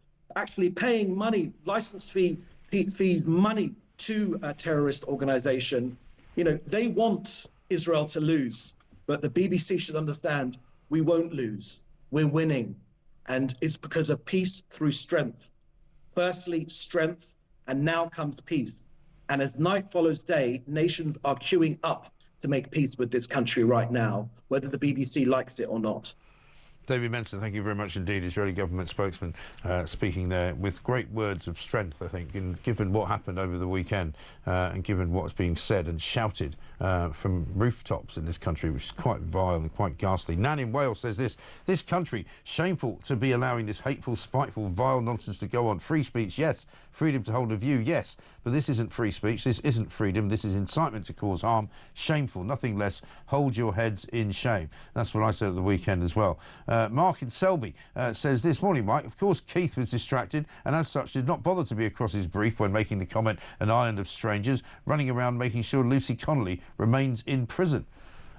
money, license fees, money to a terrorist organization. You know, they want Israel to lose, but the BBC should understand we won't lose. We're winning. And it's because of peace through strength. Firstly, strength, and now comes peace. And as night follows day, nations are queuing up to make peace with this country right now, whether the BBC likes it or not. David Menser, thank you very much indeed. Israeli government spokesman speaking there with great words of strength, I think, and given what happened over the weekend and given what's being said and shouted from rooftops in this country, which is quite vile and quite ghastly. Nanny in Wales says this country, shameful to be allowing this hateful, spiteful, vile nonsense to go on. Free speech, yes. Freedom to hold a view, yes. But this isn't free speech. This isn't freedom. This is incitement to cause harm. Shameful, nothing less. Hold your heads in shame. That's what I said at the weekend as well. Mark in Selby says this morning, Mike, of course Keith was distracted and as such did not bother to be across his brief when making the comment, an island of strangers, running around making sure Lucy Connolly remains in prison.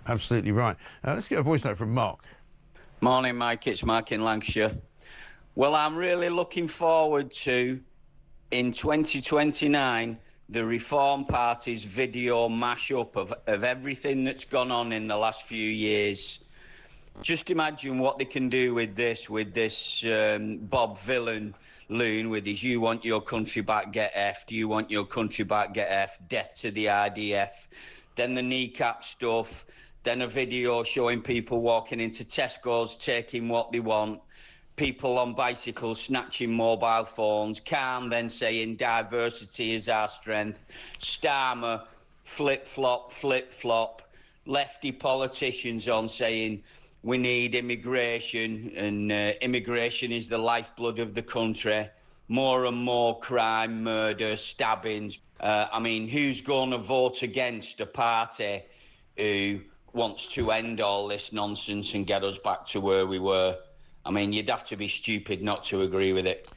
Absolutely right. Let's get a voice note from Mark. Morning, Mike. It's Mark in Lancashire. Well, I'm really looking forward to, in 2029, the Reform Party's video mash-up of everything that's gone on in the last few years. Just imagine what they can do with this Bob Villain loon with his "you want your country back, get effed, you want your country back, get effed, death to the IDF." Then the kneecap stuff, then a video showing people walking into Tesco's taking what they want, people on bicycles snatching mobile phones, Khan then saying diversity is our strength, Starmer flip-flop, lefty politicians on saying we need immigration and immigration is the lifeblood of the country, more and more crime, murder, stabbings. I mean, who's going to vote against a party who wants to end all this nonsense and get us back to where we were? I mean, you'd have to be stupid not to agree with it.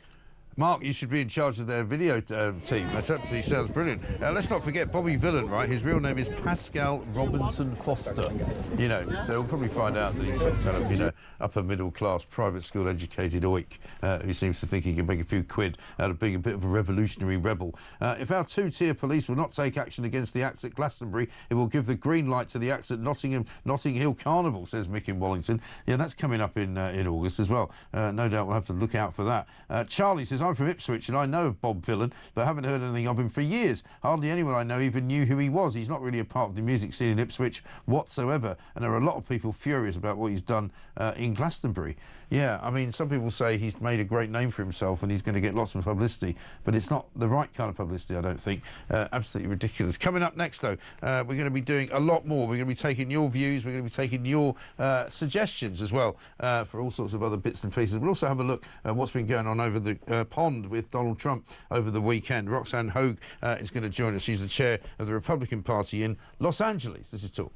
Mark, you should be in charge of their video team. That absolutely sounds brilliant. Let's not forget Bobby Villain, right? His real name is Pascal Robinson Foster. You know, so we'll probably find out that he's some kind of, you know, upper middle class, private school educated oik who seems to think he can make a few quid out of being a bit of a revolutionary rebel. If our two-tier police will not take action against the acts at Glastonbury, it will give the green light to the acts at Notting Hill Carnival, says Mick in Wallington. Yeah, that's coming up in August as well. No doubt we'll have to look out for that. Charlie says, I'm from Ipswich and I know of Bob Villain, but haven't heard anything of him for years. Hardly anyone I know even knew who he was. He's not really a part of the music scene in Ipswich whatsoever, and there are a lot of people furious about what he's done in Glastonbury. Yeah, I mean, some people say he's made a great name for himself and he's going to get lots of publicity, but it's not the right kind of publicity, I don't think. Absolutely ridiculous. Coming up next, though, we're going to be doing a lot more. We're going to be taking your views, we're going to be taking your suggestions as well for all sorts of other bits and pieces. We'll also have a look at what's been going on over the pond with Donald Trump over the weekend. Roxanne Hogue is going to join us. She's the chair of the Republican Party in Los Angeles. This is Talk.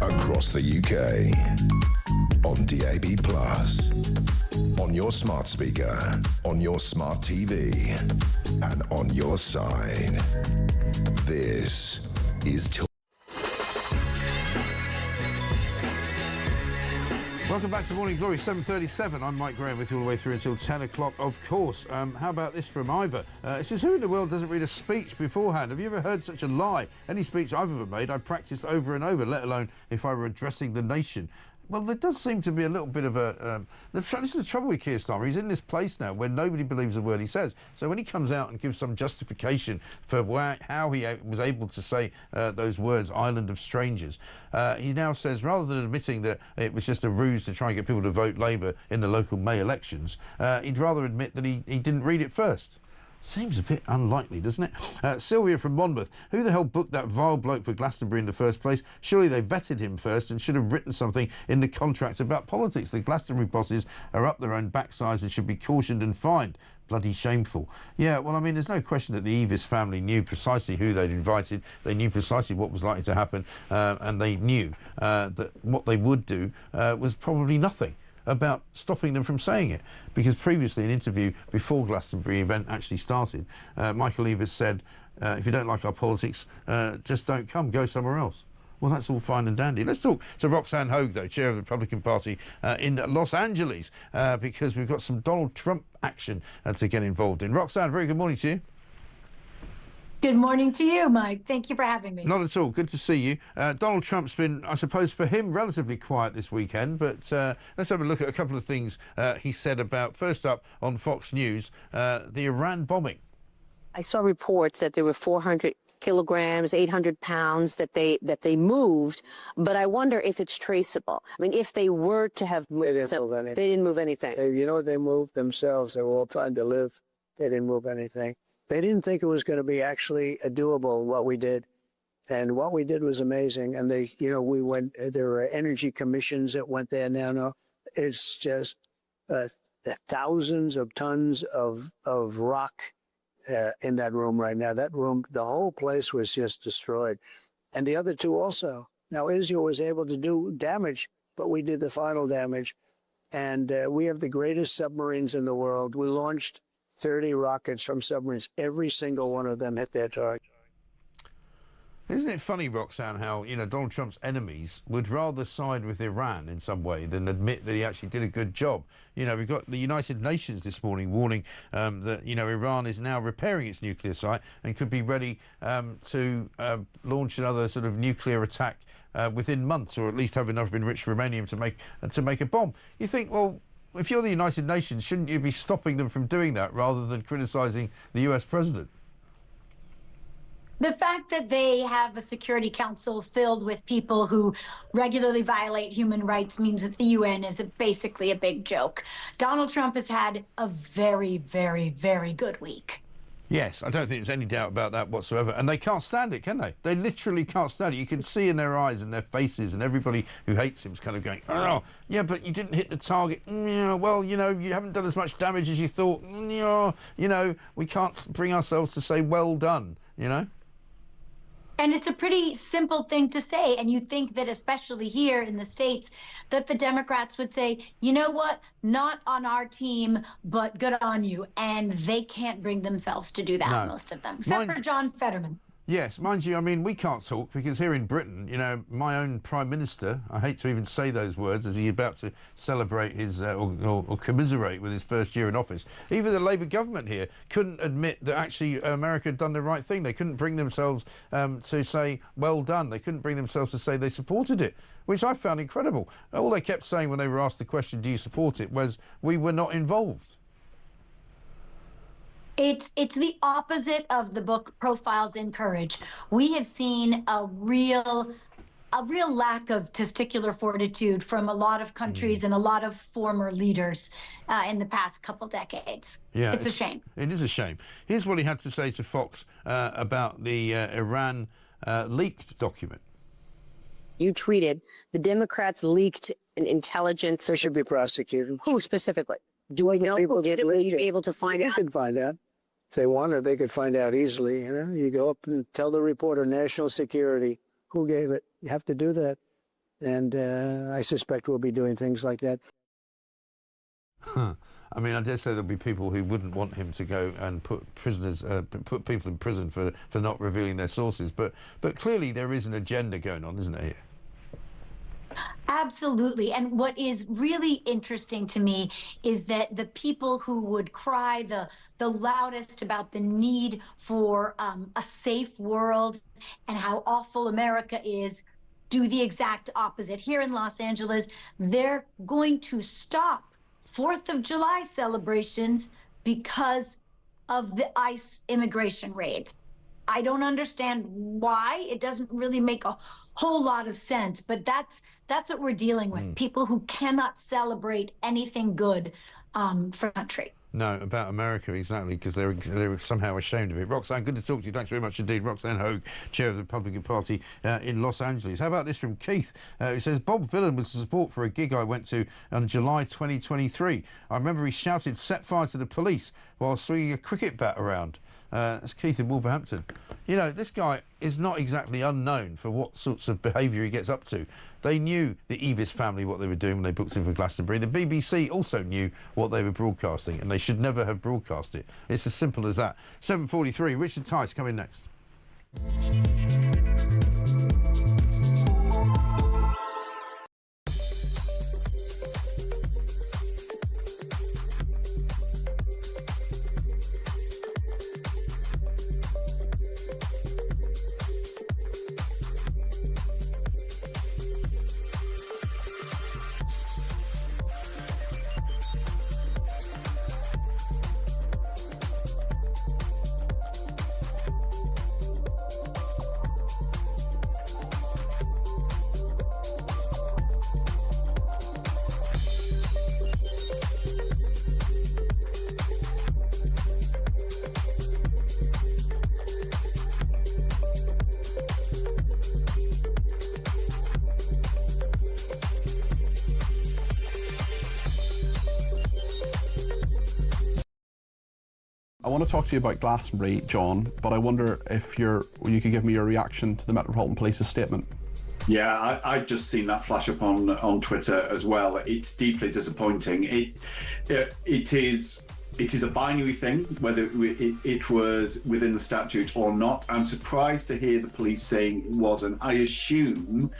Across the UK, on DAB+, on your smart speaker, on your smart TV, and on your side. This is Talk. Welcome back to Morning Glory, 7:37. I'm Mike Graham with you all the way through until 10 o'clock, of course. How about this from Ivor? It says, who in the world doesn't read a speech beforehand? Have you ever heard such a lie? Any speech I've ever made, I practiced over and over, let alone if I were addressing the nation. Well, there does seem to be a little bit of a... this is the trouble with Keir Starmer. He's in this place now where nobody believes a word he says. So when he comes out and gives some justification for how he was able to say those words, island of strangers, he now says, rather than admitting that it was just a ruse to try and get people to vote Labour in the local May elections, he'd rather admit that he didn't read it first. Seems a bit unlikely, doesn't it? Sylvia from Monmouth. Who the hell booked that vile bloke for Glastonbury in the first place? Surely they vetted him first and should have written something in the contract about politics. The Glastonbury bosses are up their own backsides and should be cautioned and fined. Bloody shameful. Yeah, well, I mean, there's no question that the Evis family knew precisely who they'd invited. They knew precisely what was likely to happen, and they knew that what they would do was probably nothing about stopping them from saying it. Because previously, an interview before Glastonbury event actually started, Michael Eavis said, if you don't like our politics, just don't come, go somewhere else. Well, that's all fine and dandy. Let's talk to Roxanne Hogue, though, chair of the Republican Party in Los Angeles, because we've got some Donald Trump action to get involved in. Roxanne, very good morning to you. Good morning to you, Mike. Thank you for having me. Not at all. Good to see you. Donald Trump's been, I suppose, for him, relatively quiet this weekend, but let's have a look at a couple of things he said about, first up, on Fox News, the Iran bombing. I saw reports that there were 400 kilograms, 800 pounds that they moved, but I wonder if it's traceable. I mean, if they were to have moved, they didn't move anything. They didn't move anything. You know what they moved themselves? They were all trying to live. They didn't move anything. They didn't think it was going to be actually doable, what we did. And what we did was amazing. And they, you know, we went, there were energy commissions that went there now. No, it's just thousands of tons of rock in that room right now. That room, the whole place was just destroyed. And the other two also. Now, Israel was able to do damage, but we did the final damage. And we have the greatest submarines in the world. We launched 30 rockets from submarines. Every single one of them hit their target. Isn't it funny, Roxanne, how, you know, Donald Trump's enemies would rather side with Iran in some way than admit that he actually did a good job? You know, we've got the United Nations this morning warning that, you know, Iran is now repairing its nuclear site and could be ready to launch another sort of nuclear attack within months, or at least have enough enriched uranium to make a bomb. You think, well, if you're the United Nations, shouldn't you be stopping them from doing that rather than criticising the US president? The fact that they have a Security Council filled with people who regularly violate human rights means that the UN is basically a big joke. Donald Trump has had a very, very, very good week. Yes, I don't think there's any doubt about that whatsoever. And they can't stand it, can they? They literally can't stand it. You can see in their eyes and their faces, and everybody who hates him is kind of going, oh, yeah, but you didn't hit the target. Yeah, well, you know, you haven't done as much damage as you thought. Yeah, you know, we can't bring ourselves to say, well done, you know? And it's a pretty simple thing to say. And you think that, especially here in the States, that the Democrats would say, you know what, not on our team, but good on you. And they can't bring themselves to do that, no. Most of them, except for John Fetterman. Yes, mind you, I mean, we can't talk because here in Britain, you know, my own Prime Minister, I hate to even say those words, as he's about to celebrate his, or commiserate with his first year in office, even the Labour government here couldn't admit that actually America had done the right thing. They couldn't bring themselves to say, well done. They couldn't bring themselves to say they supported it, which I found incredible. All they kept saying when they were asked the question, do you support it, was, we were not involved. It's the opposite of the book Profiles in Courage. We have seen a real lack of testicular fortitude from a lot of countries and a lot of former leaders in the past couple decades. Yeah, it's a shame. It is a shame. Here's what he had to say to Fox about the Iran leaked document. You tweeted, the Democrats leaked an intelligence. They should be prosecuted. Who specifically? Do we know who did it? Will you be able to find out? They could find out. If they wanted, they could find out easily. You know, you go up and tell the reporter, national security, who gave it. You have to do that. And I suspect we'll be doing things like that. I mean, I dare say there'll be people who wouldn't want him to go and put put people in prison for not revealing their sources. But clearly there is an agenda going on, isn't there, here? Absolutely. And what is really interesting to me is that the people who would cry the loudest about the need for a safe world and how awful America is do the exact opposite. Here in Los Angeles, they're going to stop 4th of July celebrations because of the ICE immigration raids. I don't understand why. It doesn't really make a whole lot of sense, but that's what we're dealing with. People who cannot celebrate anything good for the country. No, about America, exactly, because they're somehow ashamed of it. Roxanne, good to talk to you. Thanks very much indeed. Roxanne Hogue, chair of the Republican Party in Los Angeles. How about this from Keith, who says, Bob Villan was the support for a gig I went to in July 2023. I remember he shouted, set fire to the police while swinging a cricket bat around. That's Keith in Wolverhampton. You know, this guy is not exactly unknown for what sorts of behaviour he gets up to. They knew the Evis family what they were doing when they booked him for Glastonbury. The BBC also knew what they were broadcasting, and they should never have broadcast it. It's as simple as that. 7:43, Richard Tice coming next. I want to talk to you about Glastonbury, John, but I wonder if you could give me your reaction to the Metropolitan Police's statement. Yeah, I've just seen that flash up on Twitter as well. It's deeply disappointing. It is a binary thing, whether it was within the statute or not. I'm surprised to hear the police saying it wasn't. I assume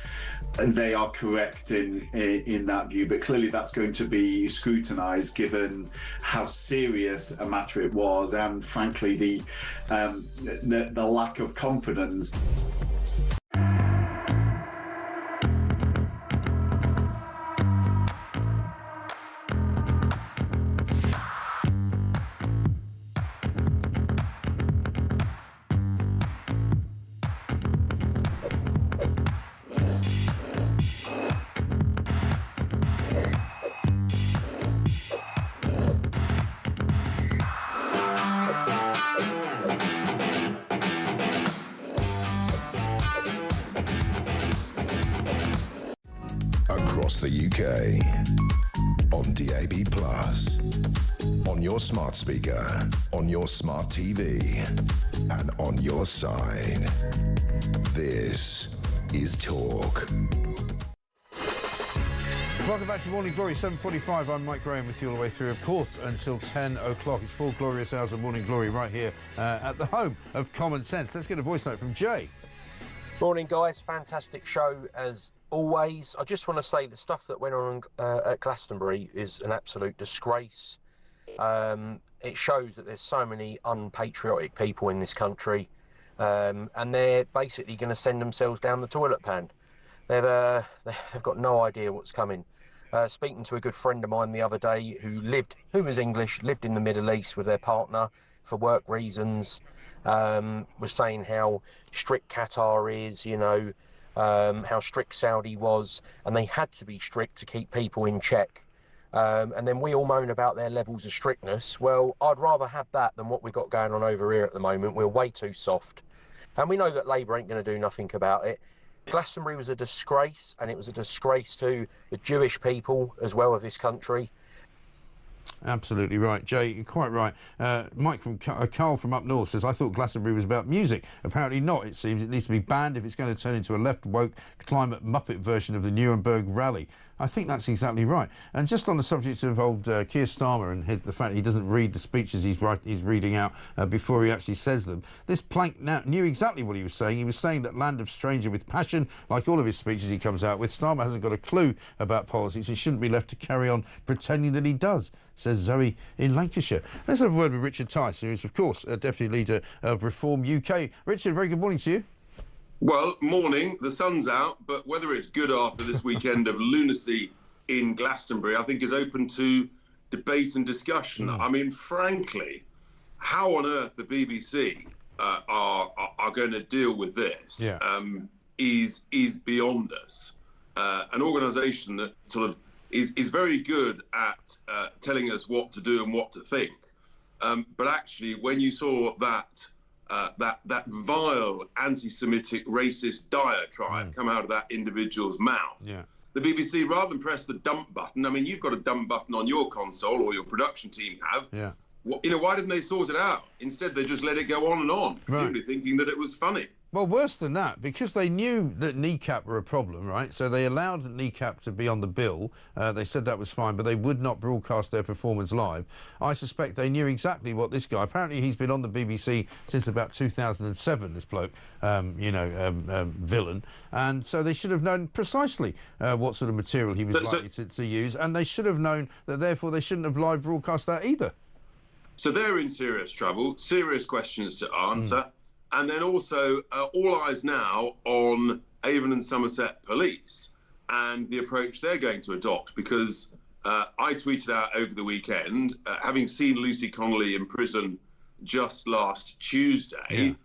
they are correct in that view, but clearly that's going to be scrutinised given how serious a matter it was, and frankly the lack of confidence. Across the UK, on DAB+, on your smart speaker, on your smart TV, and on your side. This is Talk. Welcome back to Morning Glory, 7:45. I'm Mike Graham with you all the way through, of course, until 10 o'clock. It's 4 glorious hours of Morning Glory right here at the home of Common Sense. Let's get a voice note from Jay. Morning, guys. Fantastic show as always. I just want to say the stuff that went on at Glastonbury is an absolute disgrace. It shows that there's so many unpatriotic people in this country, and they're basically going to send themselves down the toilet pan. They've got no idea what's coming. Speaking to a good friend of mine the other day who was English, lived in the Middle East with their partner for work reasons, was saying how strict Qatar is, how strict Saudi was, and they had to be strict to keep people in check. And then we all moan about their levels of strictness. Well, I'd rather have that than what we've got going on over here at the moment. We're way too soft. And we know that Labour ain't going to do nothing about it. Glastonbury was a disgrace, and it was a disgrace to the Jewish people as well of this country. Absolutely right, Jay, you're quite right. Carl from up north says, I thought Glastonbury was about music. Apparently not, it seems. It needs to be banned if it's going to turn into a left-woke climate muppet version of the Nuremberg rally. I think that's exactly right. And just on the subject of old Keir Starmer and the fact he doesn't read the speeches he's reading out before he actually says them, this plank now knew exactly what he was saying. He was saying that land of stranger with passion, like all of his speeches he comes out with. Starmer hasn't got a clue about politics. He shouldn't be left to carry on pretending that he does, says Zoe in Lancashire. Let's have a word with Richard Tice, who is, of course, a Deputy Leader of Reform UK. Richard, very good morning to you. Well, morning. The sun's out, but whether it's good after this weekend of lunacy in Glastonbury, I think is open to debate and discussion. I mean, frankly, how on earth the BBC are going to deal with this is beyond us. An organisation that sort of is very good at telling us what to do and what to think, But actually, when you saw that that vile anti-Semitic racist diatribe come out of that individual's mouth, the BBC, rather than press the dump button, I mean, you've got a dump button on your console, or your production team have. Why didn't they sort it out? Instead, they just let it go on and on, presumably thinking that it was funny. Well, worse than that, because they knew that kneecap were a problem, right? So they allowed kneecap to be on the bill. They said that was fine, but they would not broadcast their performance live. I suspect they knew exactly what this guy... Apparently, he's been on the BBC since about 2007, this bloke, villain. And so they should have known precisely what sort of material he was likely to use, and they should have known that, therefore, they shouldn't have live broadcast that either. So they're in serious trouble, serious questions to answer. And then also, all eyes now on Avon and Somerset Police and the approach they're going to adopt, because I tweeted out over the weekend, having seen Lucy Connolly in prison just last Tuesday,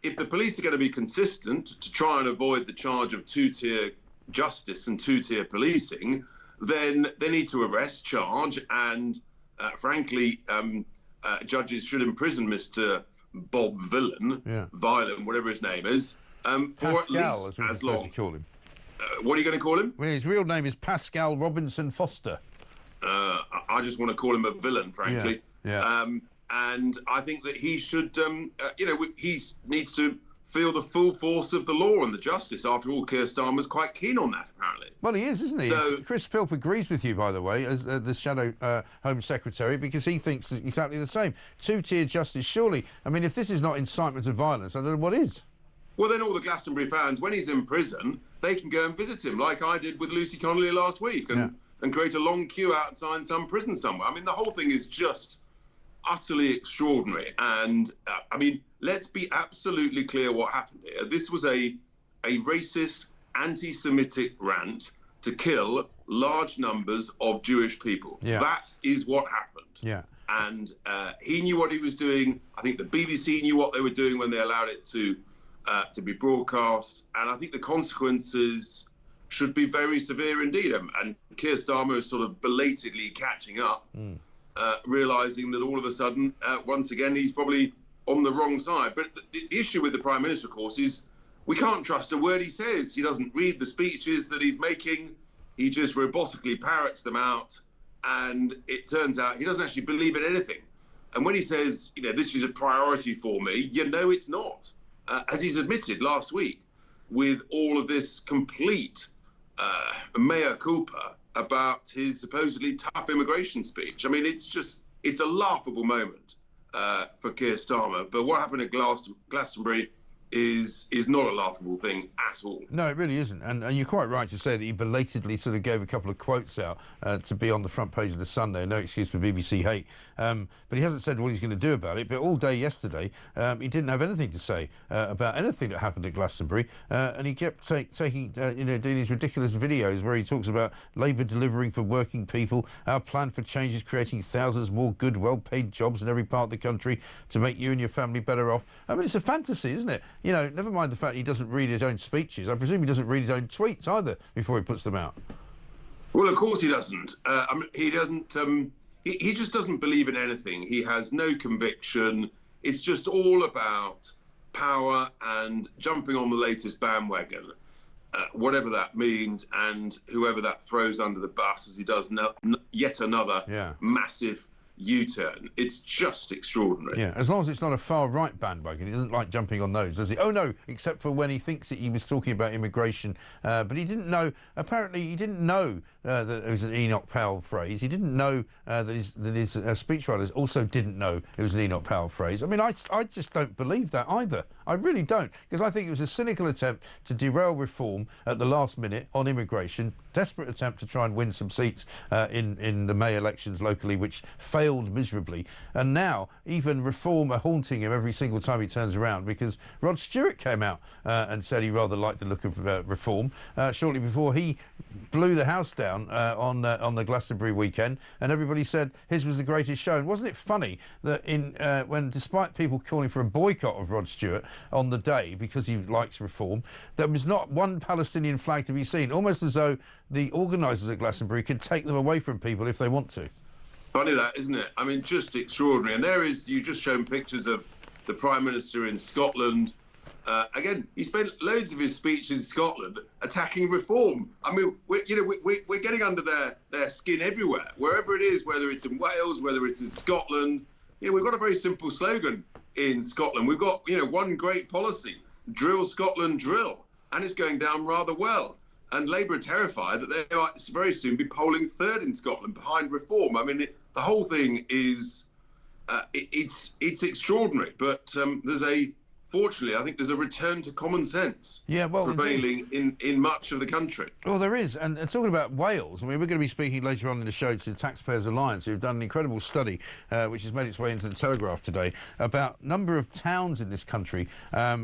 if the police are going to be consistent to try and avoid the charge of two-tier justice and two-tier policing, then they need to arrest, charge, and frankly, judges should imprison Mr. Bob Villain, Violent, whatever his name is, for Pascal, at least as long. To call him. What are you going to call him? Well, his real name is Pascal Robinson Foster. I just want to call him a villain, frankly. And I think that he should, he needs to feel the full force of the law and the justice. After all, Keir Starmer's quite keen on that, apparently. Well, he is, isn't he? So, Chris Philp agrees with you, by the way, as the Shadow Home Secretary, because he thinks exactly the same. Two-tier justice, surely. I mean, if this is not incitement of violence, I don't know what is. Well, then all the Glastonbury fans, when he's in prison, they can go and visit him, like I did with Lucy Connolly last week, and create a long queue outside some prison somewhere. I mean, the whole thing is just utterly extraordinary. And, I mean, let's be absolutely clear what happened here. This was a racist, anti-Semitic rant to kill large numbers of Jewish people. That is what happened. And he knew what he was doing. I think the BBC knew what they were doing when they allowed it to be broadcast. And I think the consequences should be very severe indeed. And Keir Starmer is sort of belatedly catching up, realising that all of a sudden, once again, he's probably on the wrong side. But the issue with the Prime Minister, of course, is we can't trust a word he says. He doesn't read the speeches that he's making. He just robotically parrots them out. And it turns out he doesn't actually believe in anything. And when he says, this is a priority for me, it's not. As he's admitted last week, with all of this complete mea culpa about his supposedly tough immigration speech. I mean, it's a laughable moment for Keir Starmer. But what happened at Glastonbury is not a laughable thing at all. No, it really isn't. And you're quite right to say that he belatedly sort of gave a couple of quotes out to be on the front page of the Sunday. No excuse for BBC hate. But he hasn't said what he's going to do about it. But all day yesterday, he didn't have anything to say about anything that happened at Glastonbury. And he kept doing these ridiculous videos where he talks about Labour delivering for working people, our plan for change is creating thousands more good, well-paid jobs in every part of the country to make you and your family better off. I mean, it's a fantasy, isn't it? Never mind the fact he doesn't read his own speeches. I presume he doesn't read his own tweets either before he puts them out. Well, of course he doesn't. He doesn't. He just doesn't believe in anything. He has no conviction. It's just all about power and jumping on the latest bandwagon, whatever that means, and whoever that throws under the bus as he does yet another massive U-turn. It's just extraordinary. Yeah, as long as it's not a far-right bandwagon. He doesn't like jumping on those, does he? Oh, no, except for when he thinks that he was talking about immigration. But he didn't know, apparently he didn't know that it was an Enoch Powell phrase. He didn't know that his speechwriters also didn't know it was an Enoch Powell phrase. I mean, I just don't believe that either. I really don't, because I think it was a cynical attempt to derail reform at the last minute on immigration, desperate attempt to try and win some seats in the May elections locally, which failed miserably. And now even reform are haunting him every single time he turns around, because Rod Stewart came out and said he rather liked the look of reform shortly before he blew the house down on the Glastonbury weekend, and everybody said his was the greatest show. And wasn't it funny that when despite people calling for a boycott of Rod Stewart on the day because he likes reform, there was not one Palestinian flag to be seen, almost as though the organisers of Glastonbury could take them away from people if they want to. funny that, isn't it? I mean, just extraordinary. And there is, you've just shown pictures of the Prime Minister in Scotland. Again, he spent loads of his speech in Scotland attacking reform. I mean, we're getting under their skin everywhere, wherever it is, whether it's in Wales, whether it's in Scotland. We've got a very simple slogan in Scotland. We've got, one great policy, drill Scotland, drill. And it's going down rather well. And Labour are terrified that they might very soon be polling third in Scotland behind reform. I mean, the whole thing is, it's extraordinary. But fortunately, I think there's a return to common sense prevailing in much of the country. Well, there is. And talking about Wales, I mean, we're going to be speaking later on in the show to the Taxpayers Alliance, who've done an incredible study, which has made its way into the Telegraph today, about number of towns in this country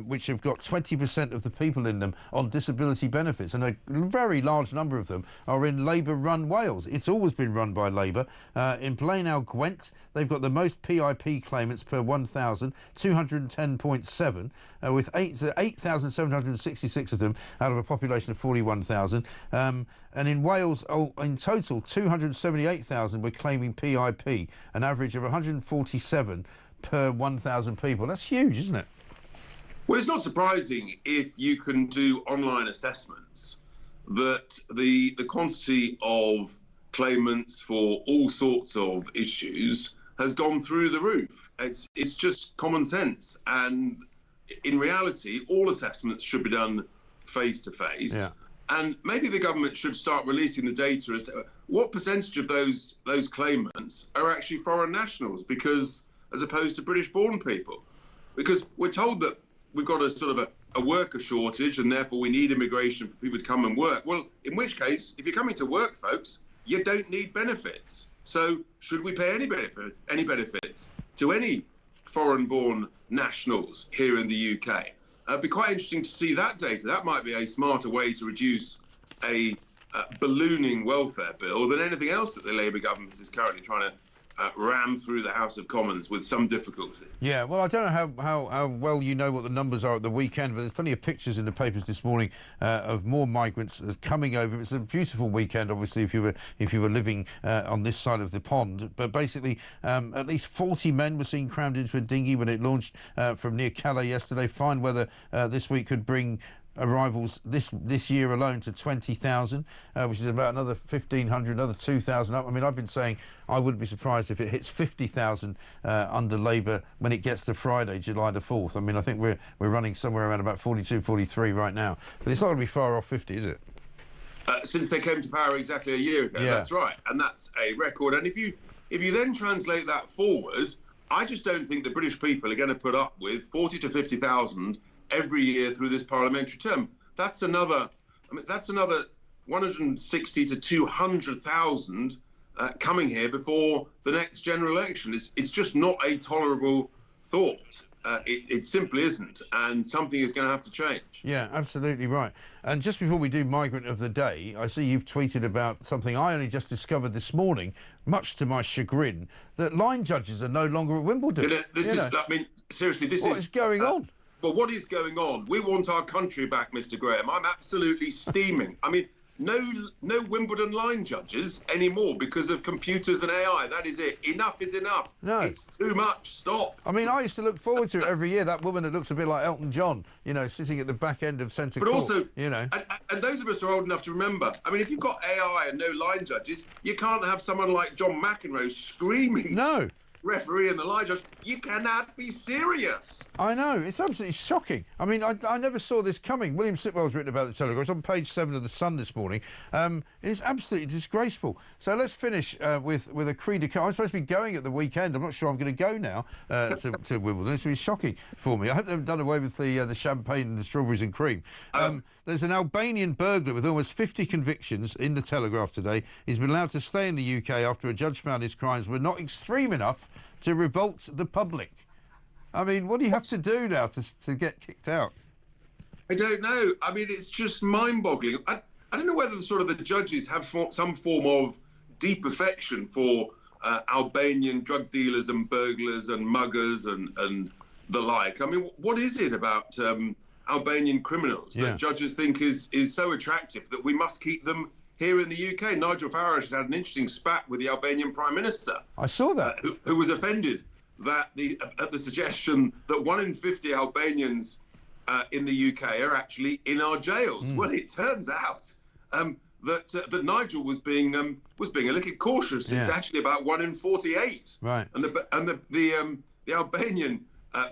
which have got 20% of the people in them on disability benefits. And a very large number of them are in Labour-run Wales. It's always been run by Labour. In Blaenau Gwent, they've got the most PIP claimants per 1,000, 210.7. With 8,766 of them out of a population of 41,000. And in Wales, in total, 278,000 were claiming PIP, an average of 147 per 1,000 people. That's huge, isn't it? Well, it's not surprising if you can do online assessments that the quantity of claimants for all sorts of issues has gone through the roof. It's just common sense. And in reality, all assessments should be done face-to-face. Yeah. And maybe the government should start releasing the data as to what percentage of those claimants are actually foreign nationals, because as opposed to British-born people. Because we're told that we've got a sort of a worker shortage and therefore we need immigration for people to come and work. Well, in which case, if you're coming to work, folks, you don't need benefits. So should we pay any benefits to any foreign-born nationals here in the UK? It'd be quite interesting to see that data. That might be a smarter way to reduce a ballooning welfare bill than anything else that the Labour government is currently trying to ram through the House of Commons with some difficulty. Yeah, well, I don't know how well you know what the numbers are at the weekend, but there's plenty of pictures in the papers this morning of more migrants coming over. It's a beautiful weekend, obviously, if you were living on this side of the pond. But basically, at least 40 men were seen crammed into a dinghy when it launched from near Calais yesterday. Fine weather this week could bring arrivals this year alone to 20,000, which is about another 1,500, another 2,000 up. I mean, I've been saying I wouldn't be surprised if it hits 50,000 under Labour when it gets to Friday, July the 4th. I mean, I think we're running somewhere around about 42, 43 right now. But it's not going to be far off 50, is it? Since they came to power exactly a year ago, Yeah. That's right. And that's a record. And if you then translate that forward, I just don't think the British people are going to put up with 40 to 50,000 every year through this parliamentary term. That's another 160 to 200,000 coming here before the next general election. It's just not a tolerable thought. It simply isn't, and something is going to have to change. Yeah, absolutely right. And just before we do Migrant of the Day, I see you've tweeted about something I only just discovered this morning, much to my chagrin, that line judges are no longer at Wimbledon. I mean, seriously, what is going on? Well, what is going on? We want our country back, Mr. Graham. I'm absolutely steaming. I mean, no Wimbledon line judges anymore because of computers and AI. That is it. Enough is enough. No. It's too much. Stop. I mean, I used to look forward to it every year. That woman that looks a bit like Elton John, sitting at the back end of centre court. But also, and those of us who are old enough to remember, I mean, if you've got AI and no line judges, you can't have someone like John McEnroe screaming. No. Referee and the line judge, you cannot be serious. I know, it's absolutely shocking. I mean, I never saw this coming. William Sitwell's written about the Telegraph. It's on page 7 of The Sun this morning. It's absolutely disgraceful. So let's finish with a cri de coeur. I'm supposed to be going at the weekend. I'm not sure I'm going to go now to Wimbledon. It's going to be shocking for me. I hope they haven't done away with the champagne and the strawberries and cream. There's an Albanian burglar with almost 50 convictions in the Telegraph today. He's been allowed to stay in the UK after a judge found his crimes were not extreme enough to revolt the public. I mean, what do you have to do now to get kicked out? I don't know. I mean, it's just mind-boggling. I don't know whether the judges have some form of deep affection for Albanian drug dealers and burglars and muggers and the like. I mean, what is it about Albanian criminals that judges think is so attractive that we must keep them here in the UK. Nigel Farage has had an interesting spat with the Albanian Prime Minister. I saw that. Who was offended that at the suggestion that 1 in 50 Albanians in the UK are actually in our jails. Well, it turns out that Nigel was being a little cautious. It's actually about 1 in 48. Right. And the Albanian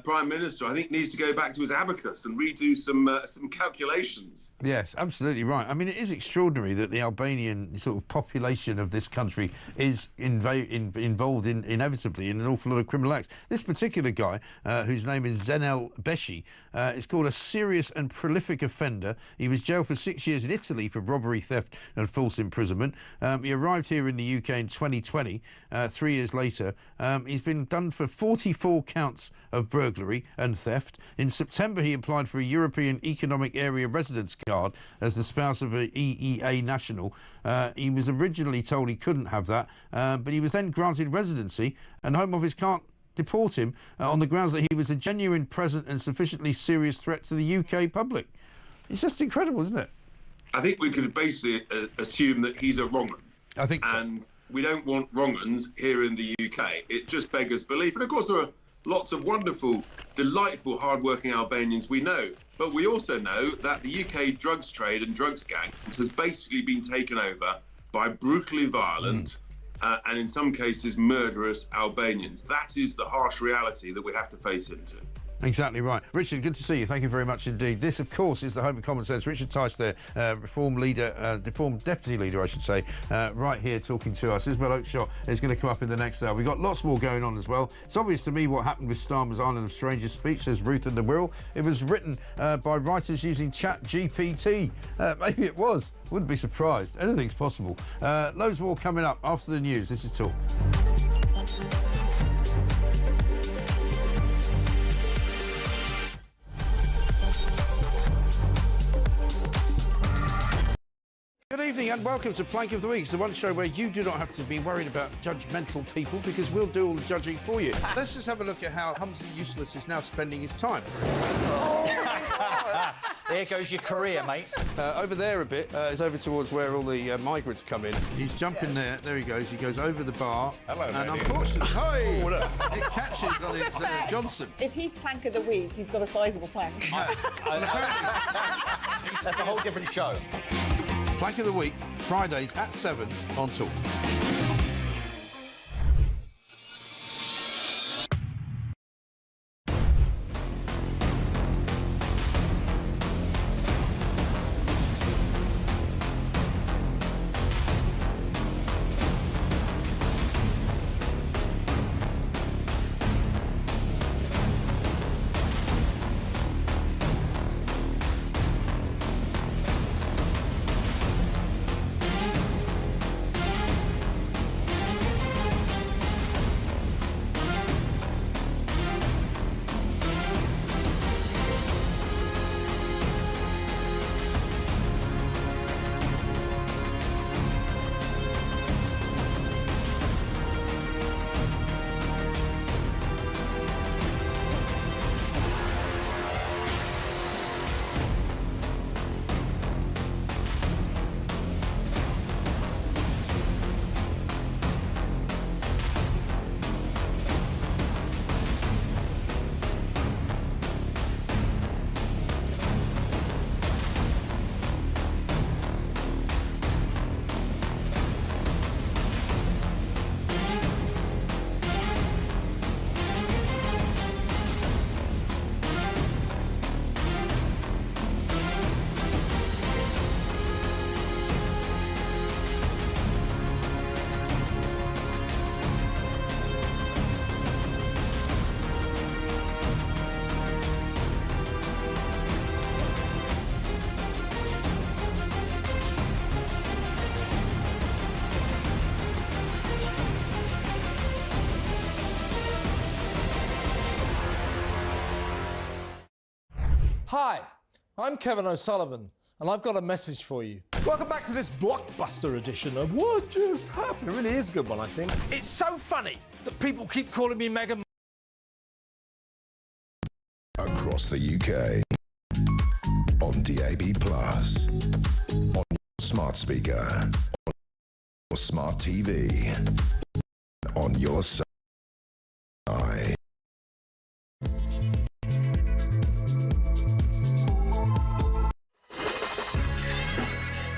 Prime Minister, I think, needs to go back to his abacus and redo some calculations. Yes, absolutely right. I mean, it is extraordinary that the Albanian sort of population of this country is involved inevitably in an awful lot of criminal acts. This particular guy, whose name is Zenel Beshi, is called a serious and prolific offender. He was jailed for 6 years in Italy for robbery, theft and false imprisonment. He arrived here in the UK in 2020. 3 years later, he's been done for 44 counts of burglary and theft. In September, he applied for a European Economic Area residence card as the spouse of an EEA national. He was originally told he couldn't have that, but he was then granted residency, and the Home Office can't deport him on the grounds that he was a genuine, present and sufficiently serious threat to the UK public. It's just incredible, isn't it? I think we could basically assume that he's a wrong-un. I think so. And we don't want wrong-uns here in the UK. It just beggars belief. And of course, there are lots of wonderful, delightful, hard-working Albanians we know. But we also know that the UK drugs trade and drugs gangs has basically been taken over by brutally violent and in some cases murderous Albanians. That is the harsh reality that we have to face into. Exactly right. Richard, good to see you. Thank you very much indeed. This, of course, is the Home of Common Sense. Richard Tice there, Reform Deputy Leader, I should say, right here talking to us. Isabel Oakeshott is going to come up in the next hour. We've got lots more going on as well. It's obvious to me what happened with Starmer's Island of Strangers speech, says Ruth and the Wirral. It was written by writers using ChatGPT. Maybe it was. Wouldn't be surprised. Anything's possible. Loads more coming up after the news. This is Talk. Good evening and welcome to Plank of the Week. It's the one show where you do not have to be worried about judgmental people because we'll do all the judging for you. Let's just have a look at how Humsley Useless is now spending his time. There goes your career, mate. Over there a bit is over towards where all the migrants come in. He's jumping there. There he goes. He goes over the bar. Hello, and Nanny. unfortunately, it catches on his Johnson. If he's Plank of the Week, he's got a sizable plank. That's a whole different show. Plank of the Week, Fridays at 7 on Talk. Hi, I'm Kevin O'Sullivan, and I've got a message for you. Welcome back to this blockbuster edition of What Just Happened. It really is a good one, I think. It's so funny that people keep calling me Meghan. Across the UK, on DAB+, on your smart speaker, on your smart TV, on your side.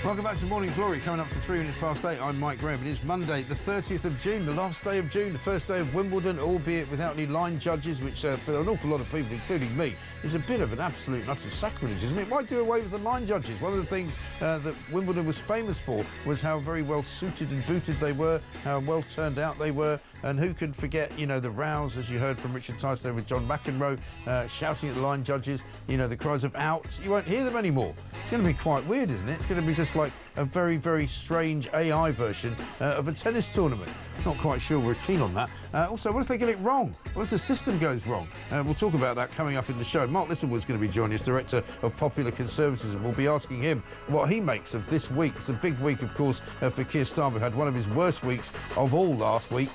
Welcome back to Morning Glory, coming up to 3 minutes past 8. I'm Mike Graham. It is Monday, the 30th of June, the last day of June, the first day of Wimbledon, albeit without any line judges, which for an awful lot of people, including me, is a bit of an absolute and utter sacrilege, isn't it? Why do away with the line judges? One of the things that Wimbledon was famous for was how very well suited and booted they were, how well turned out they were, and who can forget, you know, the rows, as you heard from Richard Tyson with John McEnroe, shouting at the line judges, you know, the cries of out. You won't hear them anymore. It's going to be quite weird, isn't it? It's going to be just like a very, very strange AI version of a tennis tournament. Not quite sure we're keen on that. Also, what if they get it wrong? What if the system goes wrong? We'll talk about that coming up in the show. Mark Littlewood's going to be joining us, Director of Popular Conservatism. We'll be asking him what he makes of this week. It's a big week, of course, for Keir Starmer, who had one of his worst weeks of all last week,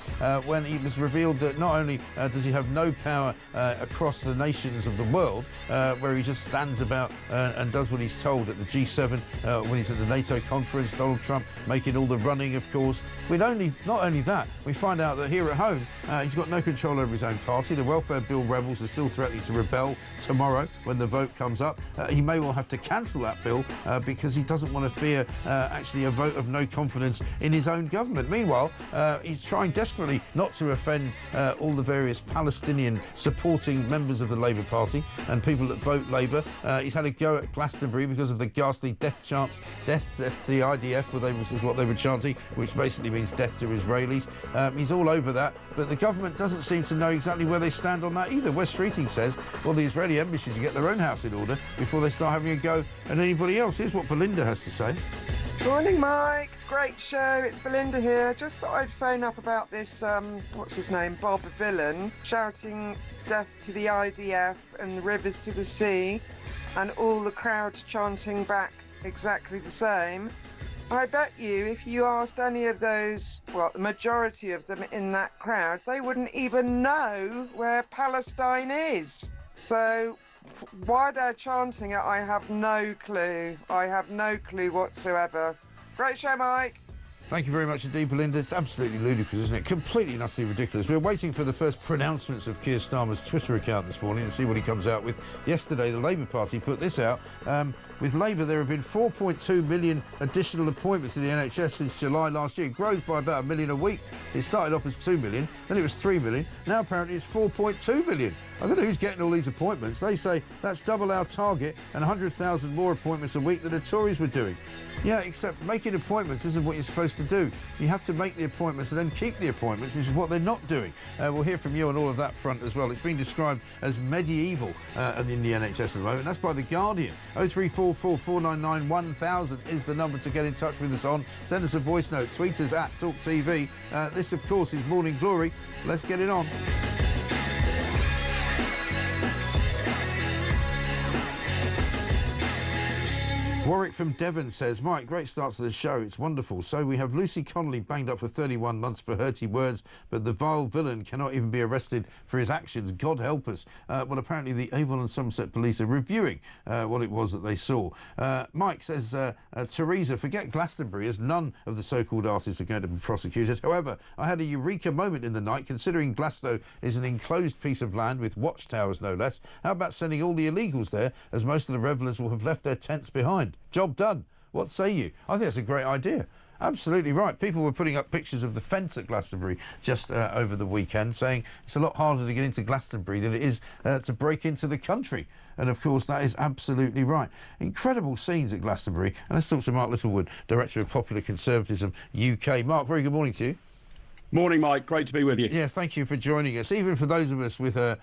when he was revealed that not only does he have no power across the nations of the world, where he just stands about and does what he's told at the G7, when he's at the NATO conference, Donald Trump making all the running, of course. Not only that, we find out that here at home, he's got no control over his own party. The welfare bill rebels are still threatening to rebel tomorrow when the vote comes up. He may well have to cancel that bill because he doesn't want to fear actually a vote of no confidence in his own government. Meanwhile, he's trying desperately not to offend all the various Palestinian supporting members of the Labour Party and people that vote Labour. He's had a go at Glastonbury because of the ghastly death chants, death to the IDF, is what they were chanting, which basically means death to Israelis. He's all over that, but the government doesn't seem to know exactly where they stand on that either. Wes Streeting says, well, the Israeli embassy should get their own house in order before they start having a go at anybody else. Here's what Belinda has to say. Morning, Mike. Great show. It's Belinda here. Just thought I'd phone up about this, what's his name, Bob Villan, shouting death to the IDF and rivers to the sea, and all the crowd chanting back exactly the same. I bet you if you asked any of those, well, the majority of them in that crowd, they wouldn't even know where Palestine is. So why they're chanting it, I have no clue. I have no clue whatsoever. Great show, Mike. Thank you very much indeed, Belinda. It's absolutely ludicrous, isn't it? Completely and utterly ridiculous. We're waiting for the first pronouncements of Keir Starmer's Twitter account this morning to see what he comes out with. Yesterday, the Labour Party put this out. With Labour, there have been 4.2 million additional appointments to the NHS since July last year. It grows by about 1 million a week. It started off as 2 million, then it was 3 million. Now, apparently, it's 4.2 million. I don't know who's getting all these appointments. They say that's double our target and 100,000 more appointments a week than the Tories were doing. Yeah, except making appointments isn't what you're supposed to do. You have to make the appointments and then keep the appointments, which is what they're not doing. We'll hear from you on all of that front as well. It's been described as medieval in the NHS at the moment. That's by The Guardian. 0344 499 1000 is the number to get in touch with us on. Send us a voice note. Tweet us at talkTV. This, of course, is Morning Glory. Let's get it on. Warwick from Devon says, Mike, great start to the show. It's wonderful. So we have Lucy Connolly banged up for 31 months for hurty words, but the vile villain cannot even be arrested for his actions. God help us. Well, apparently the Avon and Somerset police are reviewing what it was that they saw. Mike says, Teresa, forget Glastonbury, as none of the so-called artists are going to be prosecuted. However, I had a eureka moment in the night, considering Glasgow is an enclosed piece of land with watchtowers, no less. How about sending all the illegals there, as most of the revellers will have left their tents behind? Job done. What say you? I think that's a great idea. Absolutely right. People were putting up pictures of the fence at Glastonbury just over the weekend, saying it's a lot harder to get into Glastonbury than it is to break into the country. And, of course, that is absolutely right. Incredible scenes at Glastonbury. And let's talk to Mark Littlewood, Director of Popular Conservatism UK. Mark, very good morning to you. Morning, Mike. Great to be with you. Yeah, thank you for joining us. Even for those of us with a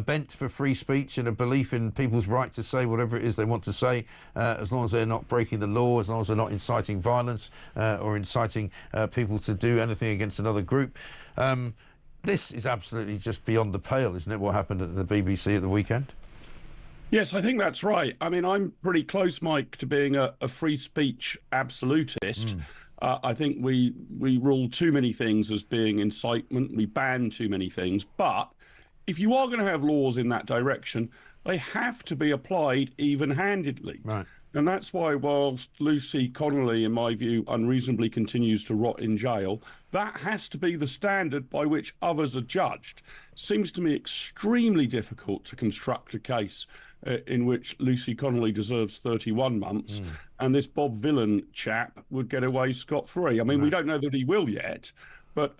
bent for free speech and a belief in people's right to say whatever it is they want to say, as long as they're not breaking the law, as long as they're not inciting violence or inciting people to do anything against another group. This is absolutely just beyond the pale, isn't it, what happened at the BBC at the weekend? Yes, I think that's right. I mean, I'm pretty close, Mike, to being a free speech absolutist. I think we rule too many things as being incitement. We ban too many things. But if you are going to have laws in that direction, they have to be applied even-handedly. Right. And that's why, whilst Lucy Connolly, in my view, unreasonably continues to rot in jail, that has to be the standard by which others are judged. Seems to me extremely difficult to construct a case in which Lucy Connolly deserves 31 months and this Bob Villan chap would get away scot-free. I mean, we don't know that he will yet, but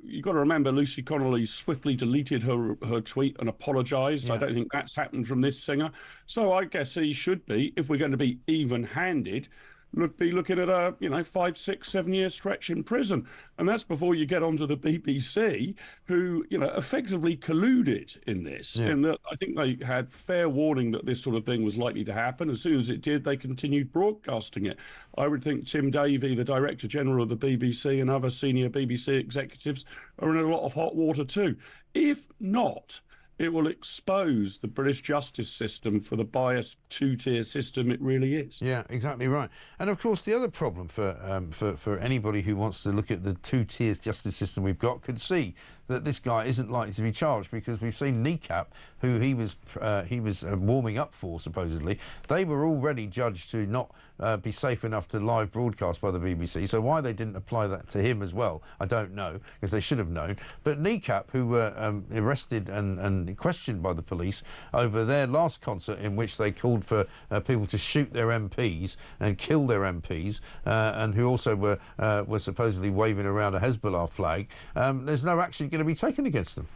you've got to remember Lucy Connolly swiftly deleted her tweet and apologised. Yeah. I don't think that's happened from this singer. So I guess he should be, if we're going to be even-handed, be looking at a 5, 6, 7 year stretch in prison, and that's before you get onto the BBC, who effectively colluded in this. In that, I think they had fair warning that this sort of thing was likely to happen. As soon as it did, they continued broadcasting it. I would think Tim Davie, the Director General of the BBC, and other senior BBC executives are in a lot of hot water too. If not, it will expose the British justice system for the biased two-tier system it really is. Yeah, exactly right. And of course, the other problem for anybody who wants to look at the two-tier justice system we've got could see that this guy isn't likely to be charged, because we've seen Kneecap, who he was warming up for, supposedly. They were already judged to not be safe enough to live broadcast by the BBC. So why they didn't apply that to him as well, I don't know, because they should have known. But Kneecap, who were arrested and questioned by the police over their last concert, in which they called for people to shoot their MPs and kill their MPs, and who also were supposedly waving around a Hezbollah flag, there's no action going to be taken against them.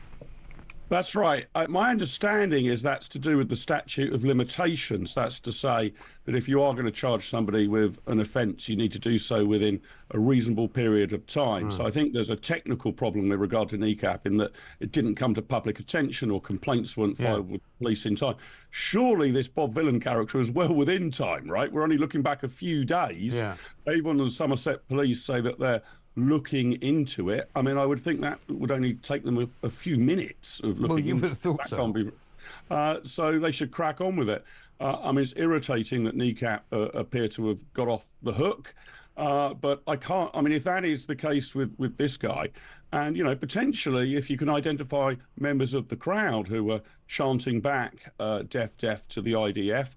That's right. My understanding is that's to do with the statute of limitations. That's to say that if you are going to charge somebody with an offence, you need to do so within a reasonable period of time. So I think there's a technical problem with regard to Kneecap in that it didn't come to public attention or complaints weren't filed with police in time. Surely this Bob Villan character is well within time, right? We're only looking back a few days. Avon and Somerset Police say that they're looking into it. I mean, I would think that would only take them a few minutes of looking. Well, you into would have thought so. So they should crack on with it. I mean, it's irritating that Kneecap appear to have got off the hook, but I can't. I mean, if that is the case with this guy, and potentially if you can identify members of the crowd who were chanting back "deaf, deaf" to the IDF.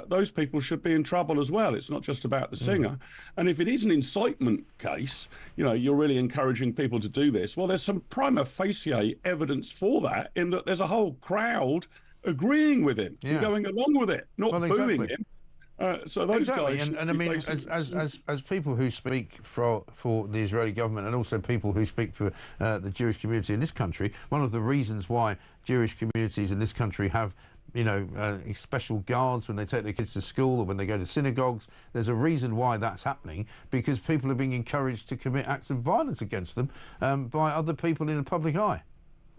Those people should be in trouble as well. It's not just about the singer. And if it is an incitement case, you're really encouraging people to do this. Well, there's some prima facie evidence for that, in that there's a whole crowd agreeing with him and going along with it, not booing him. So those guys and I mean, as people who speak for the Israeli government, and also people who speak for the Jewish community in this country, one of the reasons why Jewish communities in this country have special guards when they take their kids to school or when they go to synagogues. There's a reason why that's happening, because people are being encouraged to commit acts of violence against them by other people in the public eye.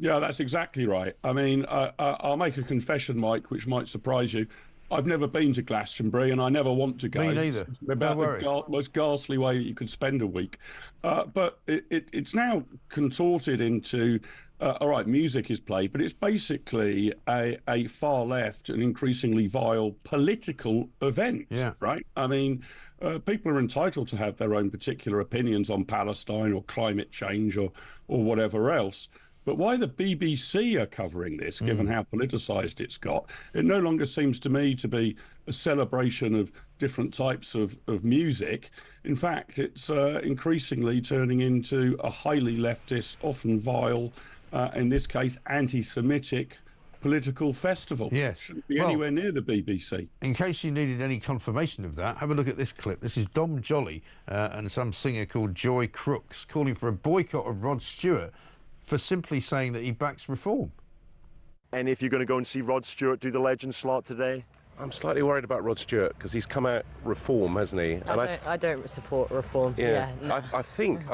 Yeah, that's exactly right. I mean, I'll make a confession, Mike, which might surprise you. I've never been to Glastonbury, and I never want to go. Me neither. It's about the most ghastly way that you could spend a week. But it's now contorted into... all right, music is played, but it's basically a far left and increasingly vile political event, right? I mean, people are entitled to have their own particular opinions on Palestine or climate change or whatever else. But why the BBC are covering this, given how politicised it's got, it no longer seems to me to be a celebration of different types of music. In fact, it's increasingly turning into a highly leftist, often vile, in this case, anti-Semitic political festival. Yes. Shouldn't be anywhere near the BBC. In case you needed any confirmation of that, have a look at this clip. This is Dom Jolly and some singer called Joy Crooks calling for a boycott of Rod Stewart for simply saying that he backs reform. And if you're going to go and see Rod Stewart do the Legend slot today? I'm slightly worried about Rod Stewart because he's come out reform, hasn't he? And I don't support reform. Yeah, no. I think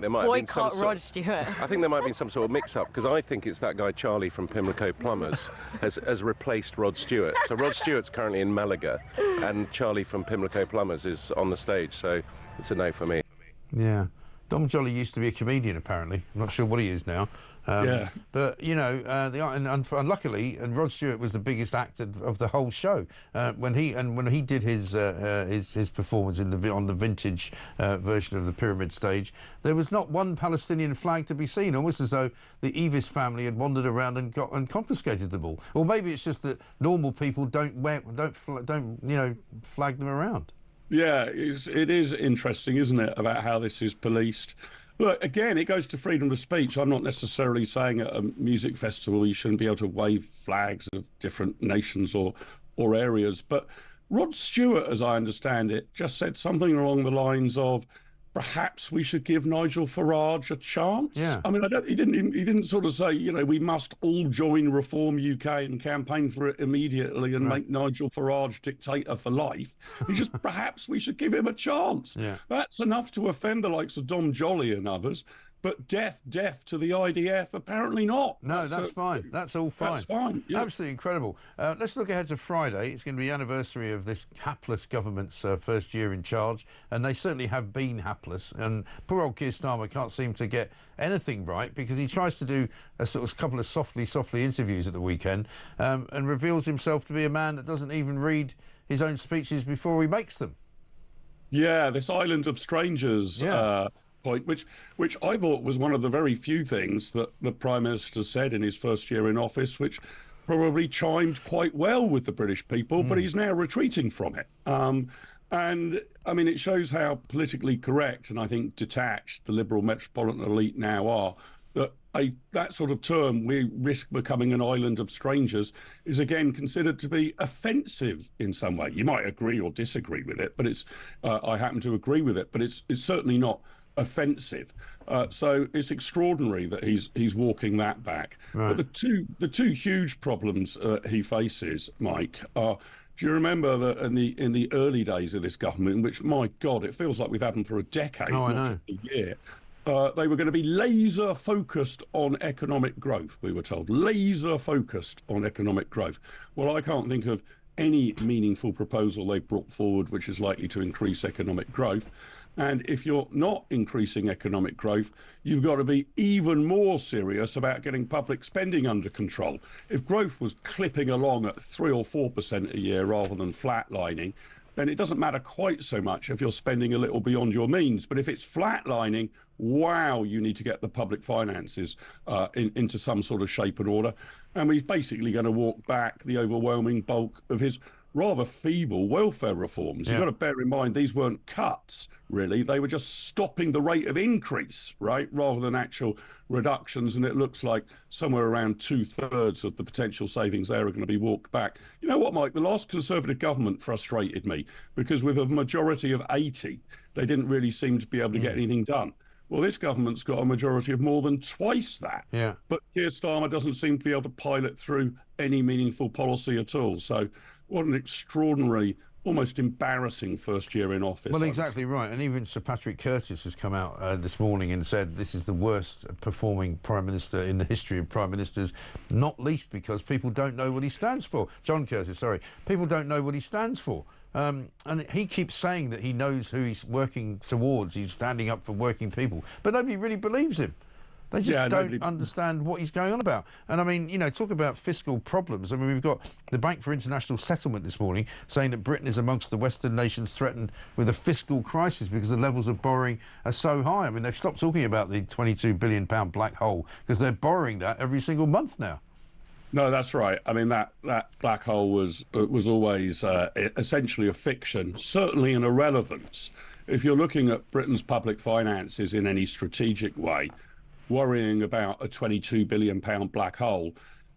there might have been some boycott Rod Stewart. I think there might have been some sort of mix-up, because I think it's that guy Charlie from Pimlico Plumbers has replaced Rod Stewart. So Rod Stewart's currently in Malaga, and Charlie from Pimlico Plumbers is on the stage. So it's a no for me. Yeah. Dom Jolly used to be a comedian, apparently. I'm not sure what he is now. Yeah. But, you know, unluckily, and Rod Stewart was the biggest actor of the whole show. When he did his performance on the vintage version of the Pyramid Stage, there was not one Palestinian flag to be seen, almost as though the Evis family had wandered around and confiscated them all. Or maybe it's just that normal people don't flag them around. Yeah, it is interesting, isn't it, about how this is policed. Look, again, it goes to freedom of speech. I'm not necessarily saying at a music festival you shouldn't be able to wave flags of different nations or areas. But Rod Stewart, as I understand it, just said something along the lines of, perhaps we should give Nigel Farage a chance. Yeah. I mean, he didn't sort of say, you know, we must all join Reform UK and campaign for it immediately and make Nigel Farage dictator for life. He just, perhaps we should give him a chance. Yeah. That's enough to offend the likes of Dom Jolly and others. But deaf to the IDF, apparently not. No, that's fine. That's all fine. That's fine. Yeah. Absolutely incredible. Let's look ahead to Friday. It's going to be the anniversary of this hapless government's first year in charge, and they certainly have been hapless. And poor old Keir Starmer can't seem to get anything right because he tries to do a sort of couple of softly interviews at the weekend and reveals himself to be a man that doesn't even read his own speeches before he makes them. Yeah, this island of strangers. Yeah. Point, which I thought was one of the very few things that the Prime Minister said in his first year in office, which probably chimed quite well with the British people, but he's now retreating from it. And, I mean, it shows how politically correct and I think detached the Liberal metropolitan elite now are, that that sort of term, we risk becoming an island of strangers, is again considered to be offensive in some way. You might agree or disagree with it, but I happen to agree with it, but it's certainly not offensive. So it's extraordinary that he's walking that back. Right. But the two huge problems he faces, Mike, are, do you remember that in the early days of this government, which, my God, it feels like we've had them for a decade, I know. not a year, they were going to be laser focused on economic growth, we were told. Laser focused on economic growth. Well, I can't think of any meaningful proposal they've brought forward which is likely to increase economic growth. And if you're not increasing economic growth, you've got to be even more serious about getting public spending under control. If growth was clipping along at 3 or 4% a year rather than flatlining, then it doesn't matter quite so much if you're spending a little beyond your means. But if it's flatlining, wow, you need to get the public finances into some sort of shape and order. And he's basically going to walk back the overwhelming bulk of his rather feeble welfare reforms. Yeah. You've got to bear in mind these weren't cuts, really. They were just stopping the rate of increase, right, rather than actual reductions. And it looks like somewhere around 2/3 of the potential savings there are going to be walked back. You know what, Mike? The last Conservative government frustrated me because with a majority of 80, they didn't really seem to be able to get anything done. Well, this government's got a majority of more than twice that. Yeah. But Keir Starmer doesn't seem to be able to pilot through any meaningful policy at all. So what an extraordinary, almost embarrassing first year in office. Well, exactly right. And even Sir Patrick Curtis has come out this morning and said this is the worst performing Prime Minister in the history of Prime Ministers, not least because people don't know what he stands for. John Curtis, sorry. People don't know what he stands for. And he keeps saying that he knows who he's working towards. He's standing up for working people. But nobody really believes him. They just don't understand what he's going on about. And I mean, you know, talk about fiscal problems. I mean, we've got the Bank for International Settlement this morning saying that Britain is amongst the Western nations threatened with a fiscal crisis because the levels of borrowing are so high. I mean, they've stopped talking about the £22 billion black hole because they're borrowing that every single month now. No, that's right. I mean, that black hole was always essentially a fiction, certainly an irrelevance. If you're looking at Britain's public finances in any strategic way, worrying about a £22 billion black hole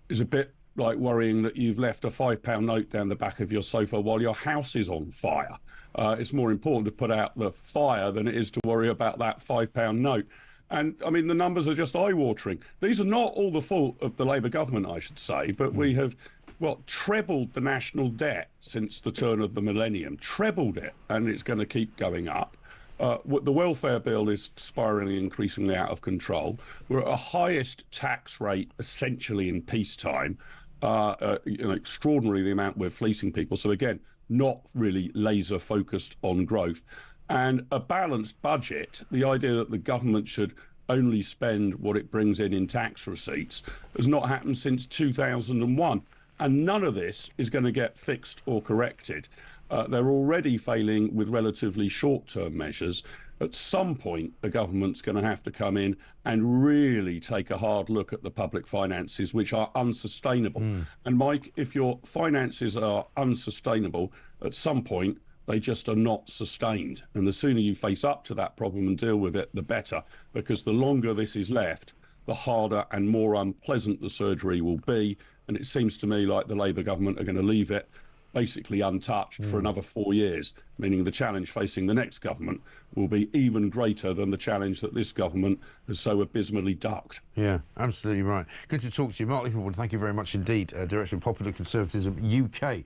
is a bit like worrying that you've left a £5 note down the back of your sofa while your house is on fire. It's more important to put out the fire than it is to worry about that £5 note. And, I mean, the numbers are just eye-watering. These are not all the fault of the Labour government, I should say, but we have, well, trebled the national debt since the turn of the millennium, trebled it, and it's going to keep going up. The welfare bill is spiralling increasingly out of control. We're at a highest tax rate essentially in peacetime. Extraordinary the amount we're fleecing people. So again, not really laser focused on growth. And a balanced budget, the idea that the government should only spend what it brings in tax receipts, has not happened since 2001. And none of this is going to get fixed or corrected. They're already failing with relatively short-term measures. At some point, the government's going to have to come in and really take a hard look at the public finances, which are unsustainable. And Mike, if your finances are unsustainable, at some point, they just are not sustained. And the sooner you face up to that problem and deal with it, the better, because the longer this is left, the harder and more unpleasant the surgery will be. And it seems to me like the Labour government are going to leave it basically untouched for another 4 years, meaning the challenge facing the next government will be even greater than the challenge that this government has so abysmally ducked. Yeah, absolutely right. Good to talk to you. Mark Liverpool, thank you very much indeed. Director of Popular Conservatism UK.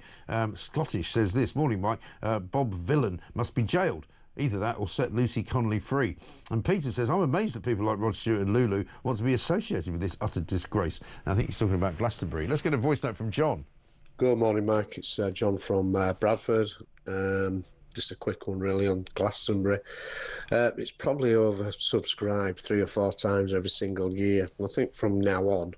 Scottish says this, morning Mike, Bob Villan must be jailed. Either that or set Lucy Connolly free. And Peter says, I'm amazed that people like Rod Stewart and Lulu want to be associated with this utter disgrace. And I think he's talking about Glastonbury. Let's get a voice note from John. Good morning, Mike. It's John from Bradford. Just a quick one, really, on Glastonbury. It's probably oversubscribed 3 or 4 times every single year. I think from now on,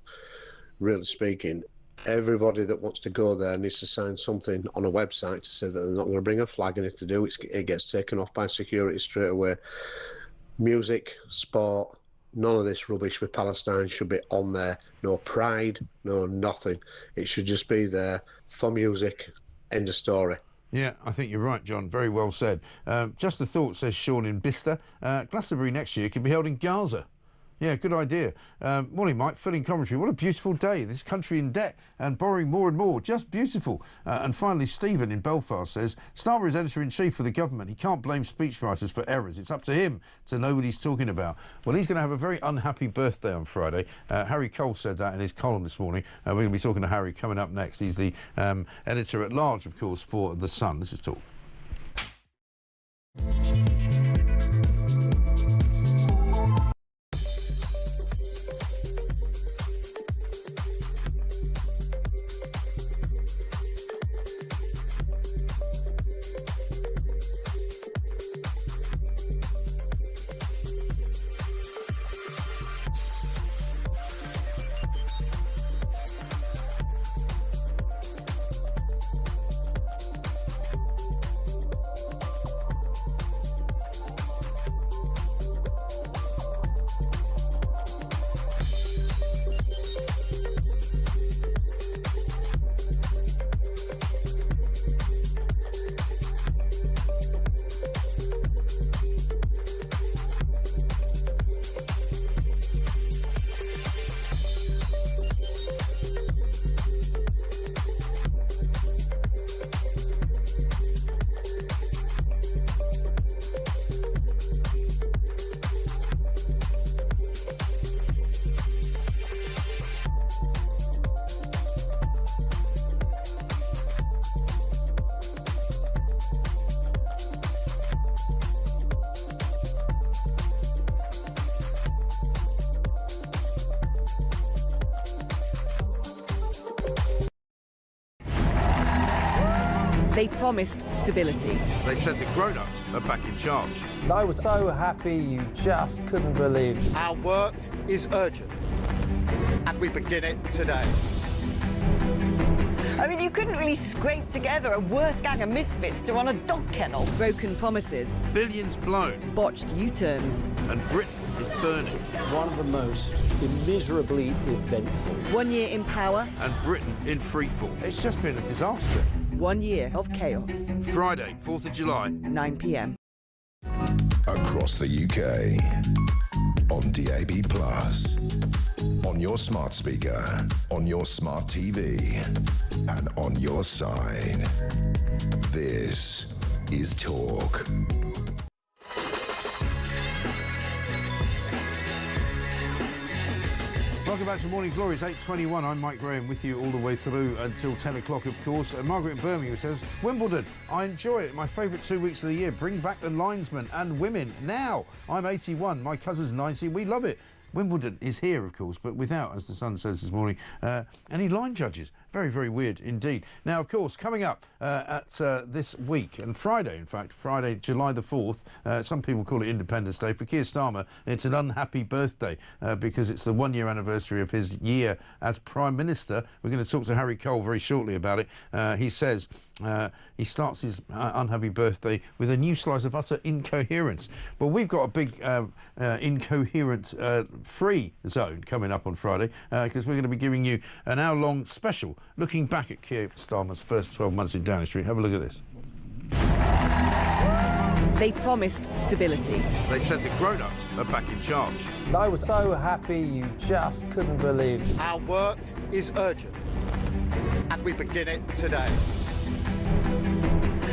really speaking, everybody that wants to go there needs to sign something on a website to say that they're not going to bring a flag, and if they do, it gets taken off by security straight away. Music, sport, none of this rubbish with Palestine should be on there. No pride, no nothing. It should just be there for music. End of story. Yeah, I think you're right, John. Very well said. Just a thought, says Sean in Bicester. Glastonbury next year could be held in Gaza. Yeah, good idea. Morning, Mike. Filling commentary. What a beautiful day. This country in debt and borrowing more and more. Just beautiful. And finally, Stephen in Belfast says, Starmer is editor-in-chief for the government. He can't blame speechwriters for errors. It's up to him to know what he's talking about. Well, he's going to have a very unhappy birthday on Friday. Harry Cole said that in his column this morning. We're going to be talking to Harry coming up next. He's the editor-at-large, of course, for The Sun. This is Talk. They promised stability. They said the grown-ups are back in charge. I was so happy you just couldn't believe it. Our work is urgent, and we begin it today. I mean, you couldn't really scrape together a worse gang of misfits to run a dog kennel. Broken promises. Billions blown. Botched U-turns. And Britain is burning. One of the most immeasurably eventful. 1 year in power. And Britain in freefall. It's just been a disaster. 1 year of chaos. Friday, 4th of July. 9 p.m. Across the UK. On DAB+. On your smart speaker. On your smart TV. And on your side. This is Talk. Welcome back to Morning Glory. It's 8:21. I'm Mike Graham with you all the way through until 10 o'clock, of course. Margaret in Birmingham says, Wimbledon, I enjoy it. My favourite 2 weeks of the year. Bring back the linesmen and women now. I'm 81. My cousin's 90. We love it. Wimbledon is here, of course, but without, as the Sun says this morning, any line judges. Very, very weird indeed. Now, of course, coming up at this week, and Friday, in fact, Friday, July the 4th, some people call it Independence Day. For Keir Starmer, it's an unhappy birthday because it's the one-year anniversary of his year as Prime Minister. We're going to talk to Harry Cole very shortly about it. He says he starts his unhappy birthday with a new slice of utter incoherence. Well, we've got a big incoherent free zone coming up on Friday because we're going to be giving you an hour-long special looking back at Keir Starmer's first 12 months in Downing Street. Have a look at this. They promised stability. They said the grown-ups are back in charge. I was so happy you just couldn't believe it. Our work is urgent, and we begin it today.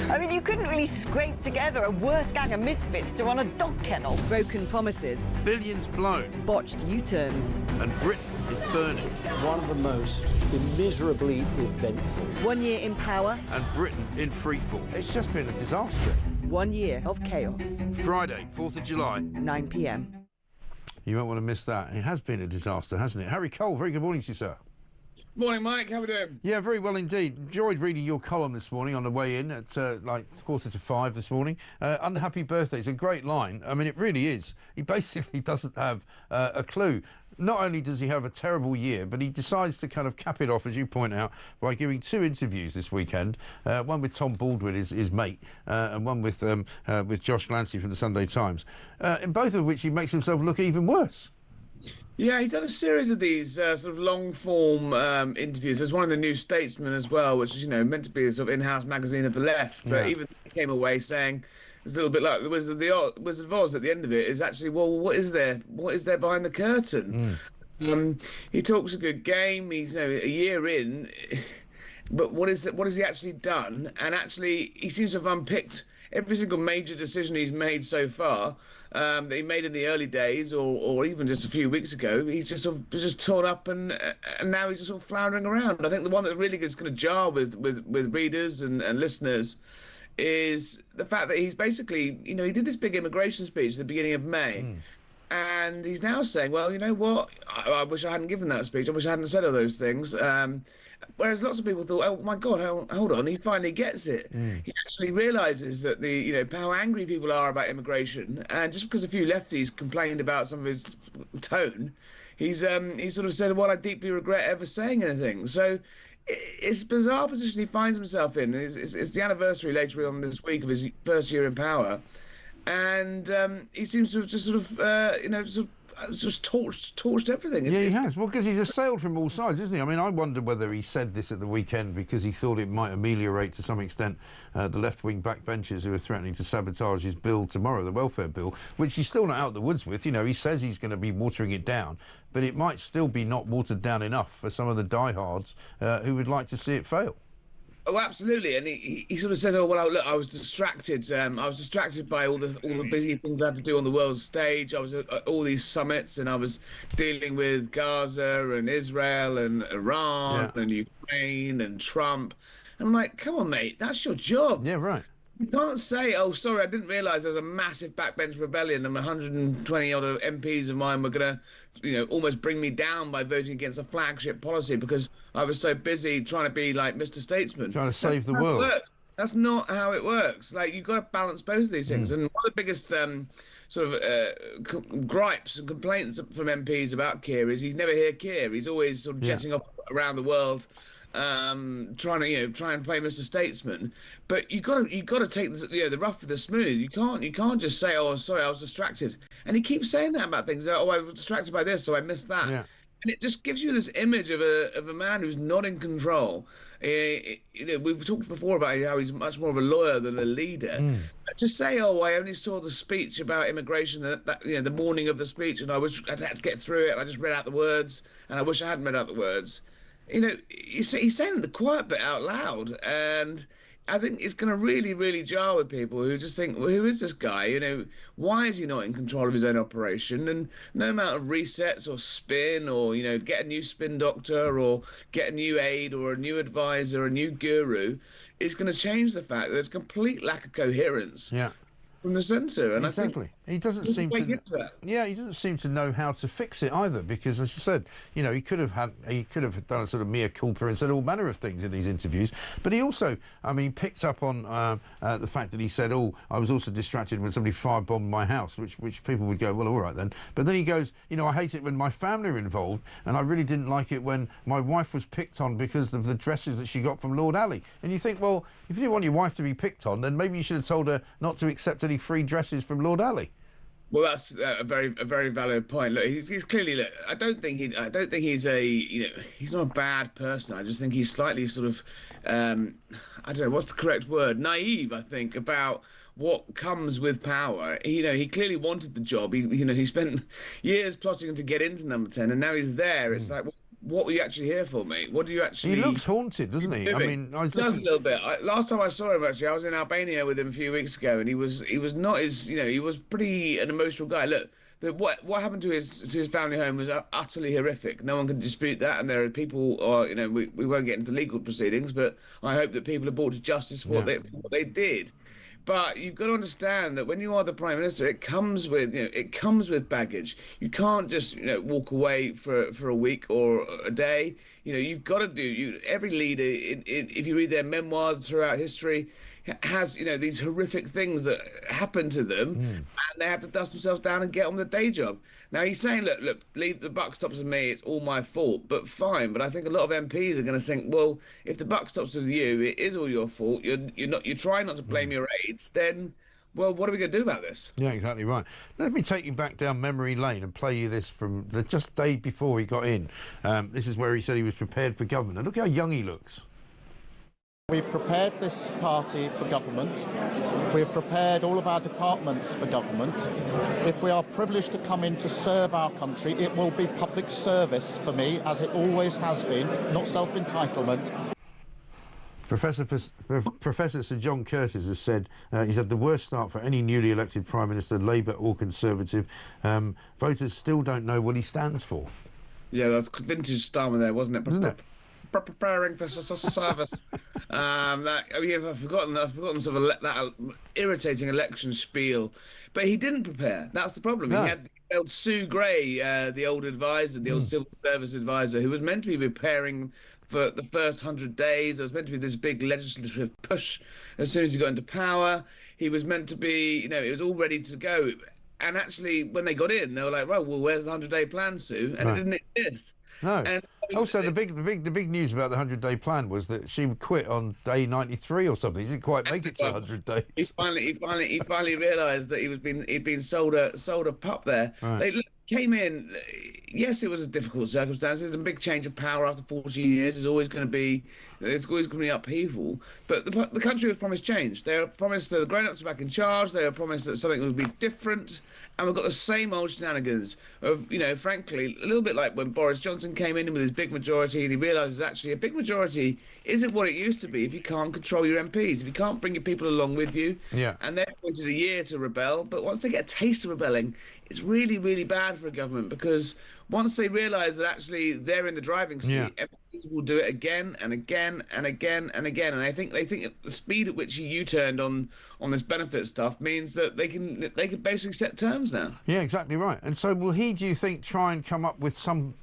I mean, you couldn't really scrape together a worse gang of misfits to run a dog kennel. Broken promises. Billions blown. Botched U-turns. And Britain is burning. One of the most immeasurably eventful. 1 year in power. And Britain in freefall. It's just been a disaster. 1 year of chaos. Friday, 4th of July. 9 p.m. You won't want to miss that. It has been a disaster, hasn't it? Harry Cole, very good morning to you, sir. Morning, Mike. How are we doing? Yeah, very well indeed. Enjoyed reading your column this morning on the way in at like 4:45 this morning. Unhappy birthday is a great line. I mean, it really is. He basically doesn't have a clue. Not only does he have a terrible year, but he decides to kind of cap it off, as you point out, by giving 2 interviews this weekend. One with Tom Baldwin, his mate, and one with Josh Glancy from the Sunday Times. In both of which he makes himself look even worse. Yeah, he's done a series of these sort of long-form interviews. There's one in the New Statesman as well, which is, you know, meant to be a sort of in-house magazine of the left. But even he came away saying it's a little bit like the Wizard of Oz at the end of it is actually, well, what is there? What is there behind the curtain? He talks a good game. He's, you know, a year in, but what has he actually done? And actually, he seems to have unpicked every single major decision he's made so far, that he made in the early days or even just a few weeks ago. He's just sort of just torn up and now he's just sort of floundering around. I think the one that really is going to jar with readers and listeners is the fact that he's basically, you know, he did this big immigration speech at the beginning of May. And he's now saying, well, you know what, I wish I hadn't given that speech. I wish I hadn't said all those things. Whereas lots of people thought, oh my God, hold on, he finally gets it. He actually realises that how angry people are about immigration, and just because a few lefties complained about some of his tone, he sort of said, well, I deeply regret ever saying anything. So it's a bizarre position he finds himself in. It's the anniversary later on this week of his first year in power, and he seems to have just sort of just torched everything. Yeah, he has. Well, because he's assailed from all sides, isn't he? I mean, I wonder whether he said this at the weekend because he thought it might ameliorate to some extent the left-wing backbenchers who are threatening to sabotage his bill tomorrow, the welfare bill, which he's still not out of the woods with. You know, he says he's going to be watering it down, but it might still be not watered down enough for some of the diehards who would like to see it fail. Oh, absolutely, and he sort of says, "Oh well, look, I was distracted. I was distracted by all the busy things I had to do on the world stage. I was at all these summits, and I was dealing with Gaza and Israel and Iran and Ukraine and Trump. And I'm like, come on, mate, that's your job. Yeah, right. You can't say, oh, sorry, I didn't realise there was a massive backbench rebellion and 120 odd MPs of mine were going to, you know, almost bring me down by voting against a flagship policy because I was so busy trying to be like Mr. Statesman. Trying to save the world. That's not how it works. Like, you've got to balance both of these things. And one of the biggest gripes and complaints from MPs about Keir is he's never hear Keir. He's always sort of jetting off around the world, trying to play Mr. Statesman. But you got to take the rough with the smooth. You can't just say, oh, sorry, I was distracted. And he keeps saying that about things. Oh, I was distracted by this, so I missed that. Yeah. And it just gives you this image of a man who's not in control. We've talked before about how he's much more of a lawyer than a leader. To say, oh, I only saw the speech about immigration the morning of the speech, and I had to get through it, and I just read out the words, and I wish I hadn't read out the words. You know, he's saying the quiet bit out loud, and I think it's going to really, really jar with people who just think, well, who is this guy? You know, why is he not in control of his own operation? And no amount of resets or spin or, you know, get a new spin doctor or get a new aide or a new advisor, a new guru is going to change the fact that there's complete lack of coherence. Yeah. from the centre. And exactly. He doesn't seem to. Yeah, he doesn't seem to know how to fix it either. Because, as you said, you know, he could have done a sort of mea culpa and said all manner of things in these interviews. But he also, I mean, picked up on the fact that he said, "Oh, I was also distracted when somebody firebombed my house," which people would go, "Well, all right then." But then he goes, "You know, I hate it when my family are involved, and I really didn't like it when my wife was picked on because of the dresses that she got from Lord Ali." And you think, well, if you didn't want your wife to be picked on, then maybe you should have told her not to accept any free dresses from Lord Ali. Well, that's a very valid point. Look, he's clearly. Look, I don't think he's a. You know, he's not a bad person. I just think he's slightly sort of. I don't know what's the correct word. Naive, I think, about what comes with power. You know, he clearly wanted the job. He spent years plotting to get into number 10, and now he's there. It's like, what were you actually here for, mate? What do you actually... He looks haunted, doesn't he? Doing? I mean, he does a little bit. Last time I saw him, actually, I was in Albania with him a few weeks ago, and he was not as, you know, he was pretty an emotional guy. Look, what happened to his family home was utterly horrific. No one can dispute that, and there are people, or you know, we won't get into legal proceedings, but I hope that people are brought to justice for what they did. But you've got to understand that when you are the Prime Minister, it comes with baggage. You can't just walk away for a week or a day. You know, you've got to do. Every leader, if you read their memoirs throughout history, has these horrific things that happen to them, and they have to dust themselves down and get on with the day job. Now he's saying, look, leave the buck stops with me. It's all my fault. But fine. But I think a lot of MPs are going to think, well, if the buck stops with you, it is all your fault. You're trying not to blame your aides. Then, well, what are we going to do about this? Yeah, exactly right. Let me take you back down memory lane and play you this from the just day before he got in. This is where he said he was prepared for government. And look how young he looks. We've prepared this party for government. We've prepared all of our departments for government. If we are privileged to come in to serve our country, it will be public service for me, as it always has been, not self-entitlement. Professor Sir John Curtis has said he's had the worst start for any newly elected Prime Minister, Labour or Conservative. Voters still don't know what he stands for. Yeah, that's vintage Starmer there, wasn't it? Isn't it? Preparing for service. I've forgotten sort of that irritating election spiel, but he didn't prepare. That's the problem. No. He had Sue Gray, the old advisor, the old civil service advisor, who was meant to be preparing for the first 100 days. There was meant to be this big legislative push as soon as he got into power. He was meant to be, it was all ready to go. And actually, when they got in, they were like, well, where's the 100-day plan, Sue? And it didn't exist. No. And also, the big news about the 100-day plan was that she would quit on day 93 or something. He didn't quite make it to 100 days. He finally realised that he'd been sold a pup there. Right. They came in. Yes, it was a difficult circumstances. A big change of power after 14 years is always going to be. It's always going to be upheaval. But the country was promised change. They were promised that the grown-ups were back in charge. They were promised that something would be different. And we've got the same old shenanigans of, frankly, a little bit like when Boris Johnson came in with his big majority and he realises actually a big majority isn't what it used to be if you can't control your MPs, if you can't bring your people along with you. Yeah. And they've wanted a year to rebel, but once they get a taste of rebelling, it's really, really bad for a government because once they realise that actually they're in the driving seat, MPs will do it again and again and again and again. And I think they think the speed at which he U-turned on this benefit stuff means that they can basically set terms now. Yeah, exactly right. And so will he, do you think, try and come up with some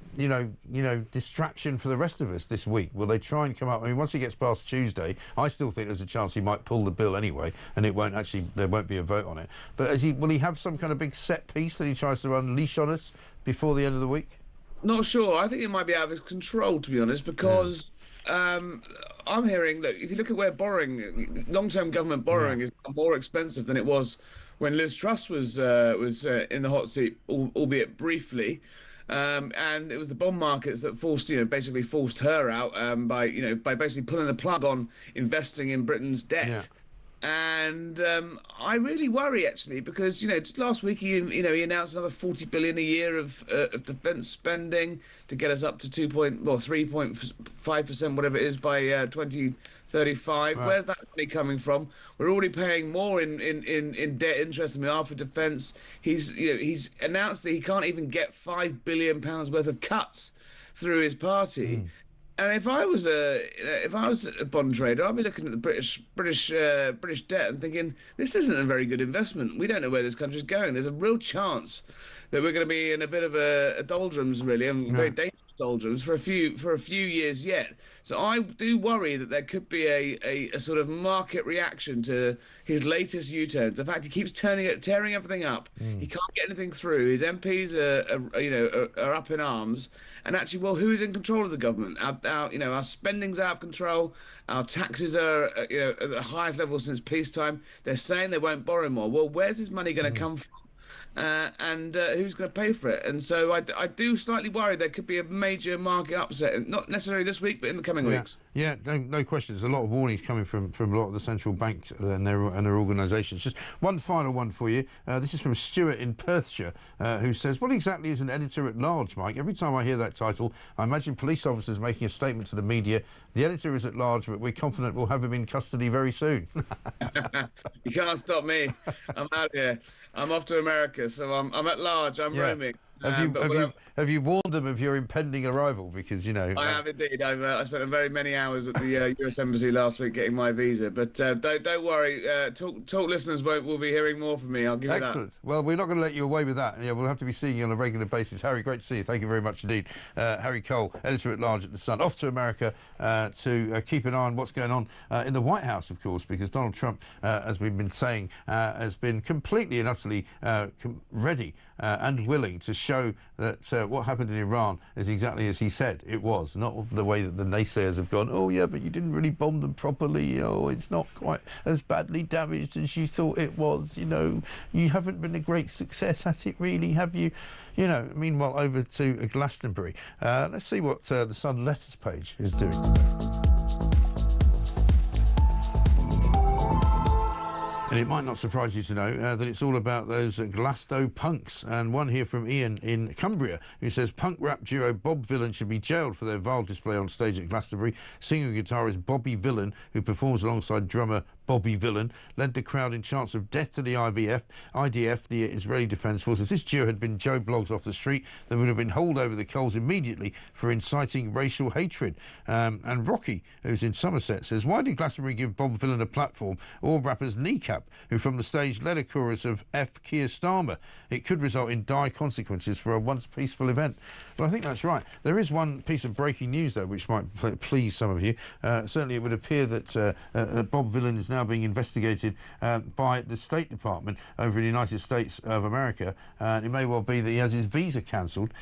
distraction for the rest of us this week? Will they try and come up? I mean, once he gets past Tuesday, I still think there's a chance he might pull the bill anyway, and there won't be a vote on it. But will he have some kind of big set piece that he tries to unleash on us before the end of the week? Not sure. I think it might be out of his control, to be honest, because I'm hearing, look, if you look at where borrowing, long-term government borrowing is more expensive than it was when Liz Truss was in the hot seat, albeit briefly. And it was the bond markets that basically forced her out by basically pulling the plug on investing in Britain's debt. Yeah. And I really worry actually because just last week he announced another 40 billion a year of defence spending to get us up to 3.5%, whatever it is, by 2035. Right. Where's that money coming from? We're already paying more in debt interest than we are for defence. He's announced that he can't even get £5 billion worth of cuts through his party. And if I was a bond trader, I'd be looking at the British debt and thinking, this isn't a very good investment. We don't know where this country's going. There's a real chance that we're going to be in a bit of a doldrums, really, and very dangerous doldrums for a few years yet. So I do worry that there could be a sort of market reaction to his latest U-turns. The fact he keeps tearing everything up. He can't get anything through. His MPs are up in arms. And actually, well, who is in control of the government? Our spending's out of control. Our taxes are at the highest level since peacetime. They're saying they won't borrow more. Well, where's this money going to come from? And who's going to pay for it? And so I do slightly worry there could be a major market upset, not necessarily this week, but in the coming weeks. Yeah, no question. There's a lot of warnings coming from a lot of the central banks and their organisations. Just one final one for you. This is from Stuart in Perthshire, who says, "What exactly is an editor-at-large, Mike? Every time I hear that title, I imagine police officers making a statement to the media. The editor is at large, but we're confident we'll have him in custody very soon." You can't stop me. I'm out here. I'm off to America, so I'm at large. I'm roaming. Have you warned them of your impending arrival? Because I have indeed. I spent very many hours at the U.S. Embassy last week getting my visa. But don't worry. Talk listeners will be hearing more from me. I'll give you that. Excellent. Well, we're not going to let you away with that. Yeah, we'll have to be seeing you on a regular basis. Harry, great to see you. Thank you very much indeed. Harry Cole, editor at large at The Sun, off to America to keep an eye on what's going on in the White House, of course, because Donald Trump, as we've been saying, has been completely and utterly ready and willing to show that what happened in Iran is exactly as he said it was, not the way that the naysayers have gone, oh yeah, but you didn't really bomb them properly, it's not quite as badly damaged as you thought it was, you haven't been a great success at it really, have you? Meanwhile, over to Glastonbury. Let's see what the Sun letters page is doing today. And it might not surprise you to know that it's all about those Glasgow punks. And one here from Ian in Cumbria, who says punk rap duo Bob Vylan should be jailed for their vile display on stage at Glastonbury. Singer and guitarist Bobby Vylan, who performs alongside drummer Bobby Vylan, led the crowd in chants of death to the IDF, the Israeli Defence Force. If this duo had been Joe Bloggs off the street, they would have been hauled over the coals immediately for inciting racial hatred. And Rocky, who's in Somerset, says, why did Glastonbury give Bob Vylan a platform, or rappers Kneecap, who from the stage led a chorus of F. Keir Starmer? It could result in dire consequences for a once peaceful event. Well, I think that's right. There is one piece of breaking news, though, which might please some of you. Certainly it would appear that Bob Vylan is now being investigated by the State Department over in the United States of America. It may well be that he has his visa cancelled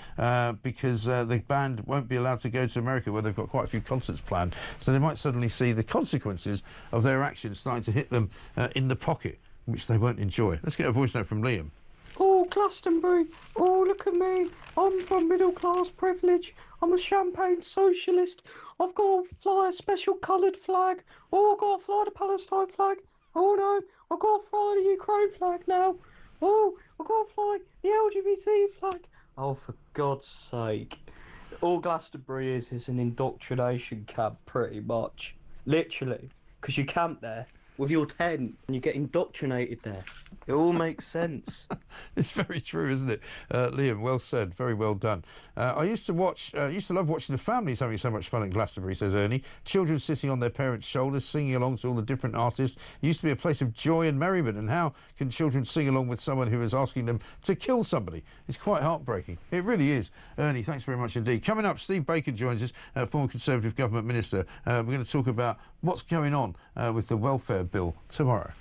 because the band won't be allowed to go to America, where they've got quite a few concerts planned. So they might suddenly see the consequences of their actions starting to hit them in the pocket, which they won't enjoy. Let's get a voice note from Liam. Oh, Glastonbury. Oh, look at me. I'm from middle-class privilege. I'm a champagne socialist. I've got to fly a special coloured flag. Oh, I've got to fly the Palestine flag. Oh, no, I've got to fly the Ukraine flag now. Oh, I've got to fly the LGBT flag. Oh, for God's sake. All Glastonbury is an indoctrination camp, pretty much. Literally. Because you camp there with your tent and you get indoctrinated there. It all makes sense. It's very true, isn't it? Liam, well said. Very well done. I used to love watching the families having so much fun at Glastonbury, says Ernie. Children sitting on their parents' shoulders, singing along to all the different artists. It used to be a place of joy and merriment. And how can children sing along with someone who is asking them to kill somebody? It's quite heartbreaking. It really is. Ernie, thanks very much indeed. Coming up, Steve Bacon joins us, former Conservative Government Minister. We're going to talk about what's going on with the welfare bill tomorrow.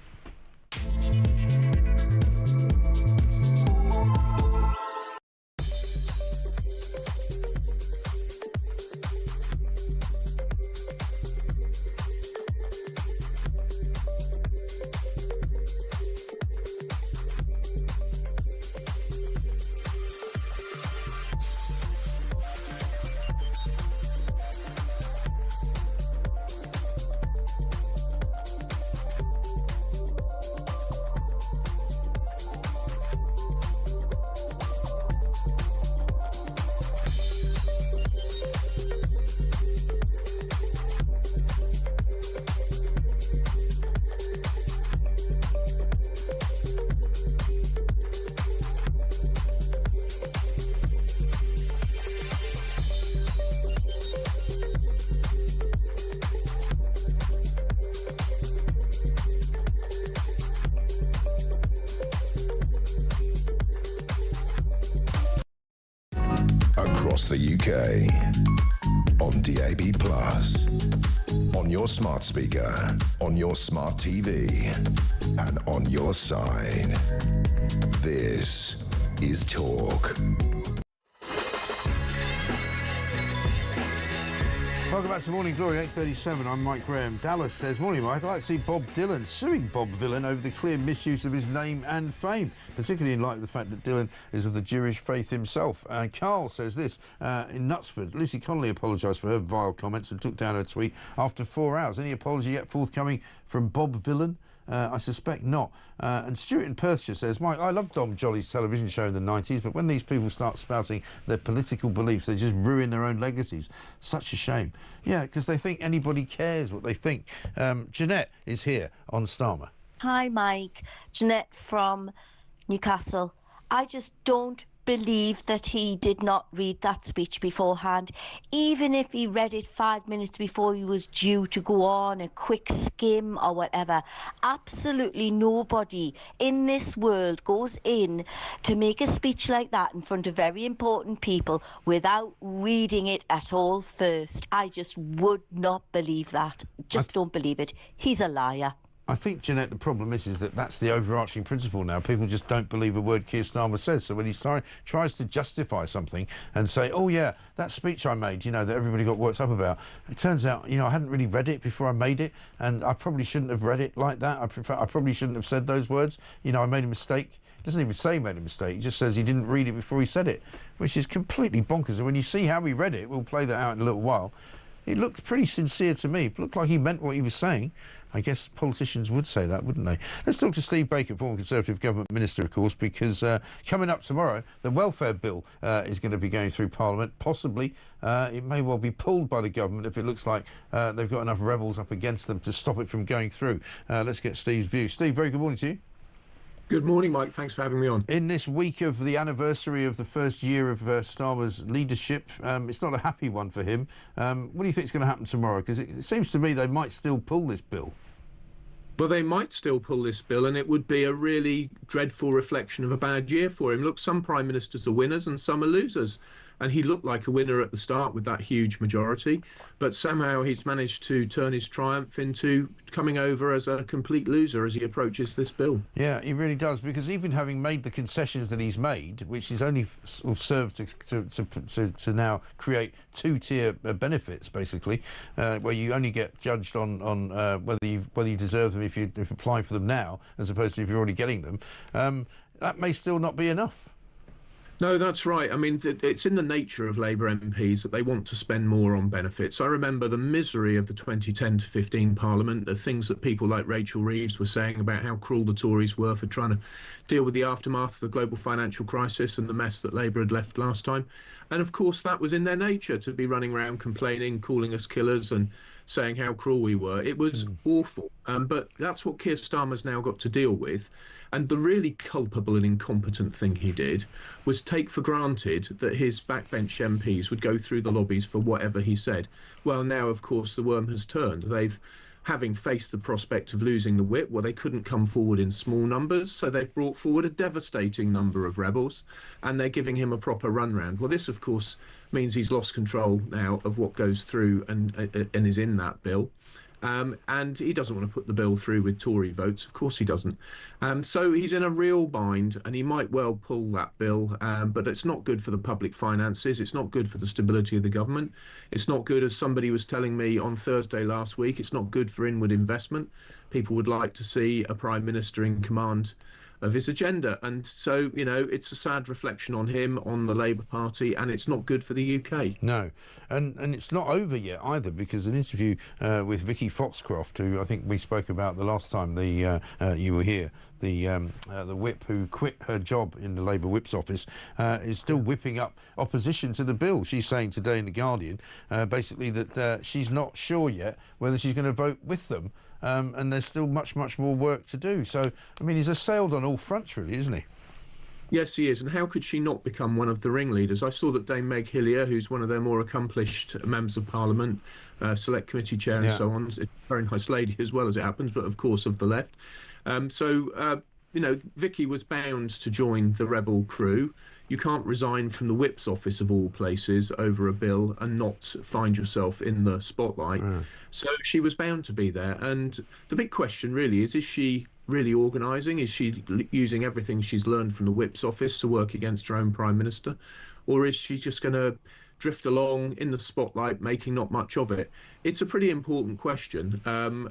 the UK. On DAB+, on your smart speaker, on your smart TV, and on your side. This is Talk. Welcome back to Morning Glory, 8:37. I'm Mike Graham. Dallas says, morning, Mike. I'd like to see Bob Dylan suing Bob Villain over the clear misuse of his name and fame, particularly in light of the fact that Dylan is of the Jewish faith himself. And Carl says this, in Knutsford, Lucy Connolly apologised for her vile comments and took down her tweet after 4 hours. Any apology yet forthcoming from Bob Villain? I suspect not. And Stuart in Perthshire says, Mike, I loved Dom Jolly's television show in the 90s, but when these people start spouting their political beliefs, they just ruin their own legacies. Such a shame. Yeah, because they think anybody cares what they think. Jeanette is here on Starmer. Hi, Mike. Jeanette from Newcastle. I just don't believe that he did not read that speech beforehand. Even if he read it 5 minutes before he was due to go on a quick skim or whatever, absolutely nobody in this world goes in to make a speech like that in front of very important people without reading it at all first. I just would not believe that. Just don't believe it. He's a liar. I think, Jeanette, the problem is that that's the overarching principle now. People just don't believe a word Keir Starmer says. So when he tries to justify something and say, oh, yeah, that speech I made, you know, that everybody got worked up about, it turns out, you know, I hadn't really read it before I made it, and I probably shouldn't have read it like that. I probably shouldn't have said those words. You know, I made a mistake. It doesn't even say he made a mistake. It just says he didn't read it before he said it, which is completely bonkers. And when you see how he read it, we'll play that out in a little while, it looked pretty sincere to me. It looked like he meant what he was saying. I guess politicians would say that, wouldn't they? Let's talk to Steve Baker, former Conservative Government Minister, of course, because coming up tomorrow, the welfare bill is going to be going through Parliament. Possibly, it may well be pulled by the government if it looks like they've got enough rebels up against them to stop it from going through. Let's get Steve's view. Steve, very good morning to you. Good morning, Mike. Thanks for having me on. In this week of the anniversary of the first year of Starmer's leadership, it's not a happy one for him. What do you think is going to happen tomorrow? Because it seems to me they might still pull this bill. Well, they might still pull this bill, and it would be a really dreadful reflection of a bad year for him. Look, some prime ministers are winners and some are losers. And he looked like a winner at the start with that huge majority, but somehow he's managed to turn his triumph into coming over as a complete loser as he approaches this bill. Yeah, he really does, because even having made the concessions that he's made, which is only sort of served to now create two-tier benefits, basically, where you only get judged on whether you deserve them if you apply for them now, as opposed to if you're already getting them, that may still not be enough. No, that's right. I mean, it's in the nature of Labour MPs that they want to spend more on benefits. I remember the misery of the 2010 to 15 Parliament, the things that people like Rachel Reeves were saying about how cruel the Tories were for trying to deal with the aftermath of the global financial crisis and the mess that Labour had left last time. And of course, that was in their nature, to be running around complaining, calling us killers and saying how cruel we were. It was awful. But that's what Keir Starmer's now got to deal with. And the really culpable and incompetent thing he did was take for granted that his backbench MPs would go through the lobbies for whatever he said. Well, now, of course, the worm has turned. Having faced the prospect of losing the whip, well, they couldn't come forward in small numbers, so they've brought forward a devastating number of rebels, and they're giving him a proper run round. Well, this, of course, means he's lost control now of what goes through and is in that bill. And he doesn't want to put the bill through with Tory votes. Of course he doesn't. So he's in a real bind, and he might well pull that bill, but it's not good for the public finances. It's not good for the stability of the government. It's not good, as somebody was telling me on Thursday last week, it's not good for inward investment. People would like to see a Prime Minister in command of his agenda. And so, you know, it's a sad reflection on him, on the Labour Party, and it's not good for the UK. No. And it's not over yet either, because an interview with Vicky Foxcroft, who I think we spoke about the last time you were here, the whip who quit her job in the Labour whip's office, is still whipping up opposition to the bill. She's saying today in The Guardian, basically that she's not sure yet whether she's going to vote with them. And there's still much more work to do. So, I mean, he's assailed on all fronts, really, isn't he? Yes, he is. And how could she not become one of the ringleaders? I saw that Dame Meg Hillier, who's one of their more accomplished members of Parliament, Select Committee Chair and so on, a very nice lady as well, as it happens, but of course of the left. You know, Vicky was bound to join the rebel crew. You can't resign from the whip's office of all places over a bill and not find yourself in the spotlight. So she was bound to be there. And the big question really is she really organising? Is she using everything she's learned from the whip's office to work against her own prime minister? Or is she just going to drift along in the spotlight, making not much of it? It's a pretty important question.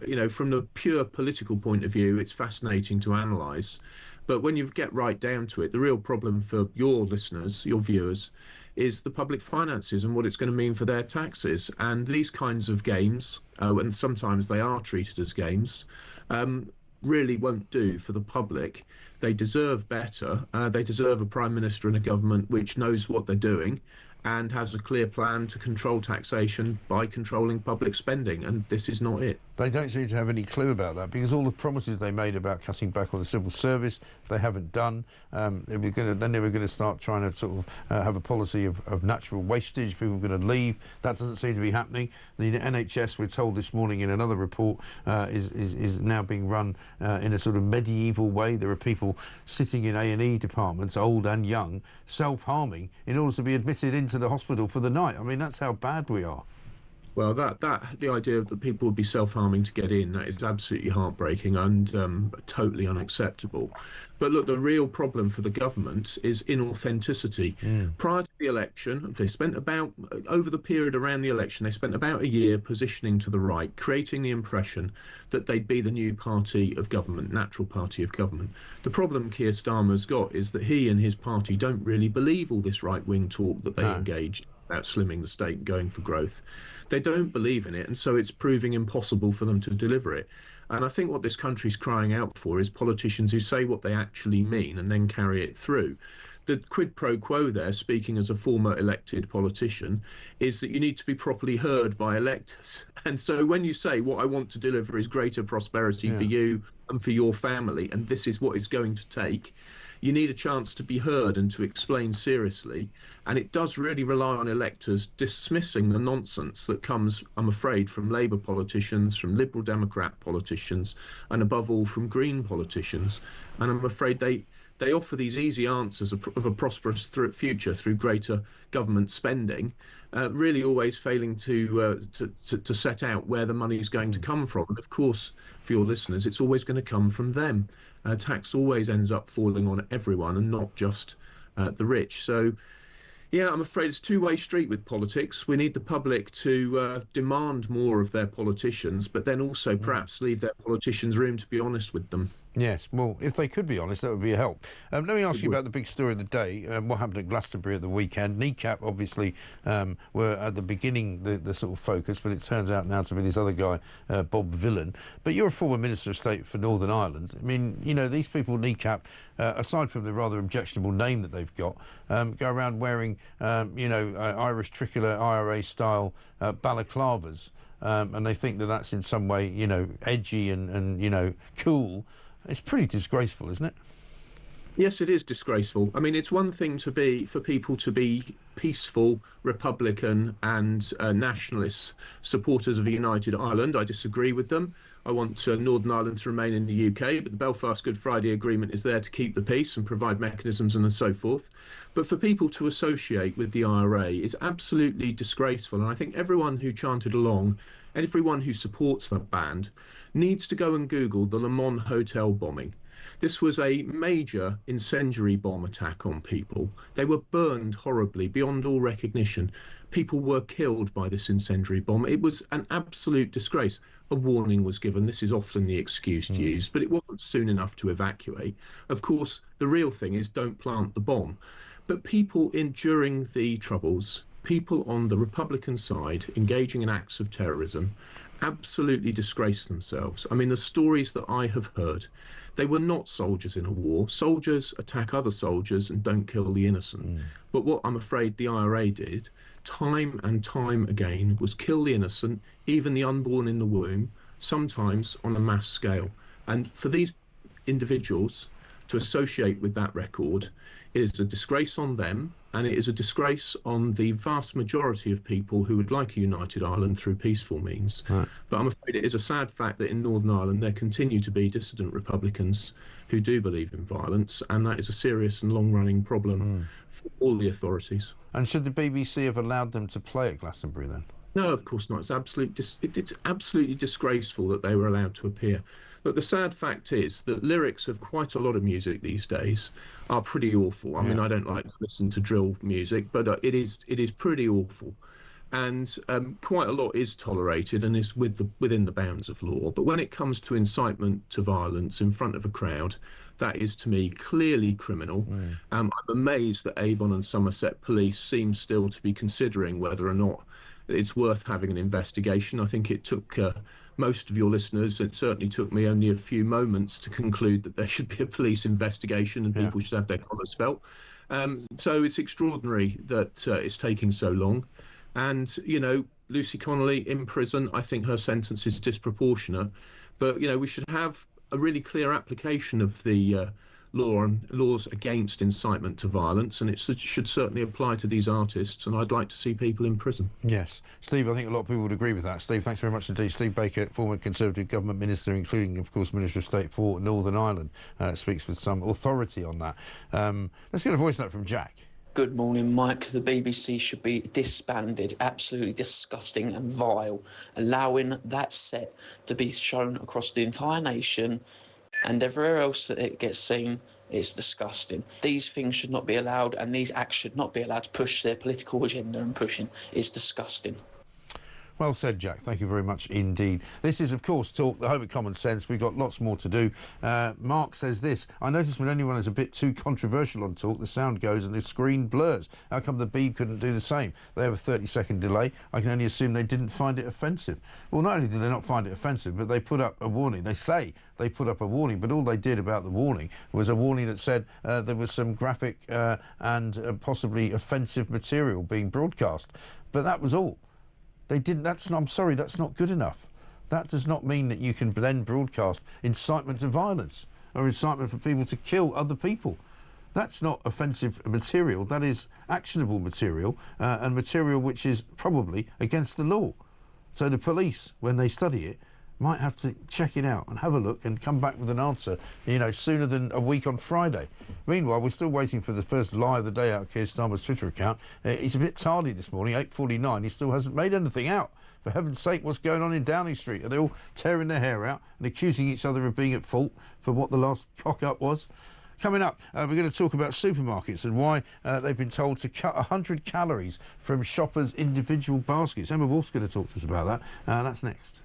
You know, from the pure political point of view, it's fascinating to analyse. But when you get right down to it, the real problem for your listeners, your viewers, is the public finances and what it's going to mean for their taxes. And these kinds of games, and sometimes they are treated as games, really won't do for the public. They deserve better. They deserve a prime minister and a government which knows what they're doing and has a clear plan to control taxation by controlling public spending, and this is not it. They don't seem to have any clue about that, because all the promises they made about cutting back on the civil service, they haven't done. Then they were going to start trying to sort of have a policy of natural wastage. People are going to leave. That doesn't seem to be happening. The NHS, we're told this morning in another report, is now being run in a sort of medieval way. There are people sitting in A&E departments, old and young, self-harming in order to be admitted into the hospital for the night. I mean, that's how bad we are. Well, the idea that people would be self-harming to get in, that is absolutely heartbreaking and totally unacceptable. But look, the real problem for the government is inauthenticity. Prior to the election, they spent over the period around the election, they spent about a year positioning to the right, creating the impression that they'd be the new party of government, natural party of government. The problem Keir Starmer's got is that he and his party don't really believe all this right-wing talk that they engaged about slimming the state and going for growth. They don't believe in it, and so it's proving impossible for them to deliver it. And I think what this country's crying out for is politicians who say what they actually mean and then carry it through. The quid pro quo there, speaking as a former elected politician, is that you need to be properly heard by electors. And so when you say what I want to deliver is greater prosperity for you and for your family, and this is what it's going to take, you need a chance to be heard and to explain seriously. And it does really rely on electors dismissing the nonsense that comes, I'm afraid, from Labour politicians, from Liberal Democrat politicians, and above all from Green politicians. And I'm afraid they offer these easy answers of a prosperous future through greater government spending, really always failing to set out where the money is going to come from. And of course, for your listeners, it's always going to come from them. Tax always ends up falling on everyone and not just the rich. So, yeah, I'm afraid it's a two-way street with politics. We need the public to demand more of their politicians, but then also perhaps leave their politicians room to be honest with them. Yes, well, if they could be honest, that would be a help. Let me ask you about the big story of the day, what happened at Glastonbury at the weekend. Kneecap, obviously, were at the beginning the sort of focus, but it turns out now to be this other guy, Bob Villan. But you're a former Minister of State for Northern Ireland. I mean, you know, these people, Kneecap, aside from the rather objectionable name that they've got, go around wearing, Irish tricolor IRA-style balaclavas, and they think that that's in some way, edgy and cool. It's pretty disgraceful, isn't it? Yes, it is disgraceful. I mean, it's one thing for people to be peaceful, Republican and nationalist supporters of a united Ireland. I disagree with them. I want Northern Ireland to remain in the UK, but the Belfast Good Friday Agreement is there to keep the peace and provide mechanisms and so forth. But for people to associate with the IRA is absolutely disgraceful. And I think everyone who chanted along, and everyone who supports that band, needs to go and Google the Le Mans hotel bombing. This was a major incendiary bomb attack on people. They were burned horribly, beyond all recognition. People were killed by this incendiary bomb. It was an absolute disgrace. A warning was given. This is often the excuse used, but it wasn't soon enough to evacuate. Of course, the real thing is don't plant the bomb. But people during the Troubles, people on the Republican side engaging in acts of terrorism, absolutely disgraced themselves. I mean, the stories that I have heard, they were not soldiers in a war. Soldiers attack other soldiers and don't kill the innocent. But what I'm afraid the IRA did, time and time again, was kill the innocent, even the unborn in the womb, sometimes on a mass scale. And for these individuals, to associate with that record is a disgrace on them, and it is a disgrace on the vast majority of people who would like a united Ireland through peaceful means. Right. But I'm afraid it is a sad fact that in Northern Ireland there continue to be dissident Republicans who do believe in violence, and that is a serious and long-running problem for all the authorities. And should the BBC have allowed them to play at Glastonbury then? No, of course not. It's absolutely disgraceful that they were allowed to appear. But the sad fact is that lyrics of quite a lot of music these days are pretty awful. I mean, I don't like to listen to drill music, but it is pretty awful. And quite a lot is tolerated and is within the bounds of law. But when it comes to incitement to violence in front of a crowd, that is, to me, clearly criminal. I'm amazed that Avon and Somerset Police seem still to be considering whether or not it's worth having an investigation. I think it took most of your listeners, it certainly took me only a few moments to conclude that there should be a police investigation and people should have their collars felt. So it's extraordinary that it's taking so long. And, you know, Lucy Connolly in prison, I think her sentence is disproportionate. But, you know, we should have a really clear application of the law and laws against incitement to violence, and it should certainly apply to these artists, and I'd like to see people in prison. Yes. Steve, I think a lot of people would agree with that. Steve, thanks very much indeed. Steve Baker, former Conservative Government Minister, including, of course, Minister of State for Northern Ireland, speaks with some authority on that. Let's get a voice note from Jack. Good morning, Mike. The BBC should be disbanded. Absolutely disgusting and vile. Allowing that set to be shown across the entire nation and everywhere else that it gets seen, it's disgusting. These things should not be allowed, and these acts should not be allowed to push their political agenda and pushing. It's disgusting. Well said, Jack. Thank you very much indeed. This is, of course, Talk, the home of common sense. We've got lots more to do. Mark says this: I notice when anyone is a bit too controversial on Talk, the sound goes and the screen blurs. How come the Beeb couldn't do the same? They have a 30-second delay. I can only assume they didn't find it offensive. Well, not only did they not find it offensive, but they put up a warning. They say they put up a warning, but all they did about the warning was a warning that said there was some graphic and possibly offensive material being broadcast. But that was all. They didn't. I'm sorry, that's not good enough. That does not mean that you can then broadcast incitement to violence or incitement for people to kill other people. That's not offensive material. That is actionable material and material which is probably against the law. So the police, when they study it, might have to check it out and have a look and come back with an answer, you know, sooner than a week on Friday. Meanwhile, we're still waiting for the first lie of the day out of Keir Starmer's Twitter account. He's a bit tardy this morning, 8:49. He still hasn't made anything out. For heaven's sake, what's going on in Downing Street? Are they all tearing their hair out and accusing each other of being at fault for what the last cock-up was? Coming up, we're going to talk about supermarkets and why they've been told to cut 100 calories from shoppers' individual baskets. Emma Wolf's going to talk to us about that. That's next.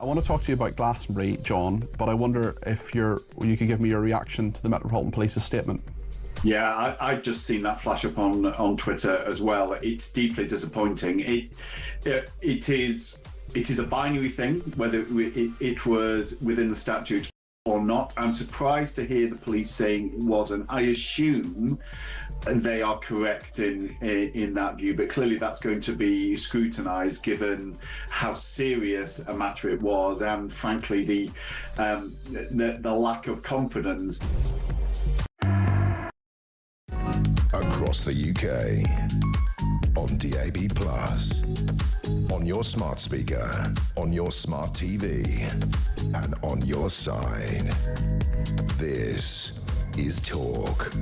I want to talk to you about Glastonbury, John, but I wonder if you could give me your reaction to the Metropolitan Police's statement. Yeah, I've just seen that flash up on Twitter as well. It's deeply disappointing. It is a binary thing, whether it was within the statute or not. I'm surprised to hear the police saying it wasn't. I assume they are correct in that view, but clearly that's going to be scrutinised given how serious a matter it was, and frankly the lack of confidence. Across the UK, on DAB+, on your smart speaker, on your smart TV, and on your side. This is Talk.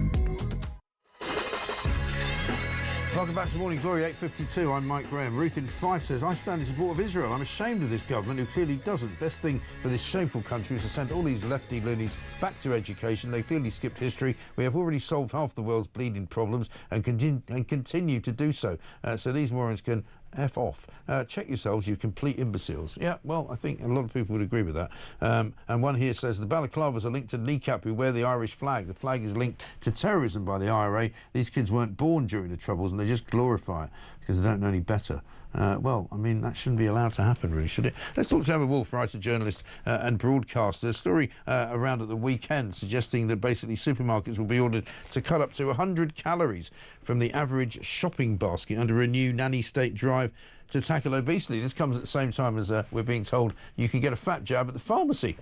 Welcome back to Morning Glory, 8:52. I'm Mike Graham. Ruth in Fife says, I stand in support of Israel. I'm ashamed of this government who clearly doesn't. Best thing for this shameful country is to send all these lefty loonies back to education. They clearly skipped history. We have already solved half the world's bleeding problems and continue to do so. So these morons can F off. Check yourselves, you complete imbeciles. Yeah, well, I think a lot of people would agree with that. And one here says, the balaclavas are linked to kneecap who wear the Irish flag. The flag is linked to terrorism by the IRA. These kids weren't born during the Troubles and they just glorify it because they don't know any better. Well, I mean, that shouldn't be allowed to happen, really, should it? Let's talk to Emma Wolf, writer, journalist and broadcaster. A story around at the weekend suggesting that basically supermarkets will be ordered to cut up to 100 calories from the average shopping basket under a new Nanny state drive to tackle obesity. This comes at the same time as we're being told you can get a fat jab at the pharmacy.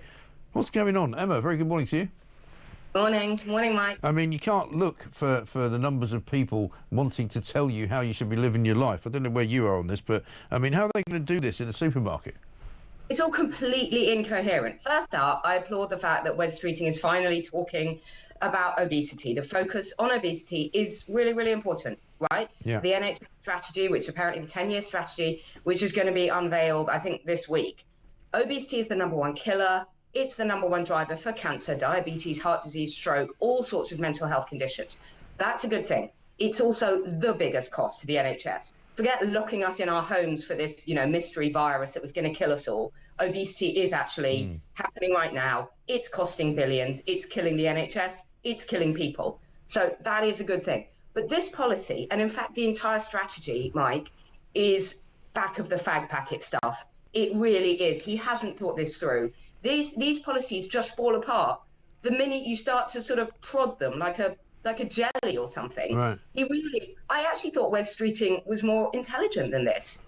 What's going on? Emma, very good morning to you. Morning. Morning, Mike. I mean, you can't look for the numbers of people wanting to tell you how you should be living your life. I don't know where you are on this, but, I mean, how are they going to do this in a supermarket? It's all completely incoherent. First up, I applaud the fact that Wes Streeting is finally talking about obesity. The focus on obesity is really, really important, right? Yeah. The NHS strategy, which apparently the 10-year strategy, which is going to be unveiled, I think, this week. Obesity is the #1 killer. It's the #1 driver for cancer, diabetes, heart disease, stroke, all sorts of mental health conditions. That's a good thing. It's also the biggest cost to the NHS. Forget locking us in our homes for this, mystery virus that was going to kill us all. Obesity is actually happening right now. It's costing billions. It's killing the NHS. It's killing people. So that is a good thing. But this policy, and in fact the entire strategy, Mike, is back of the fag packet stuff. It really is. He hasn't thought this through. These policies just fall apart the minute you start to sort of prod them like a jelly or something. Right. I actually thought Wes Streeting was more intelligent than this.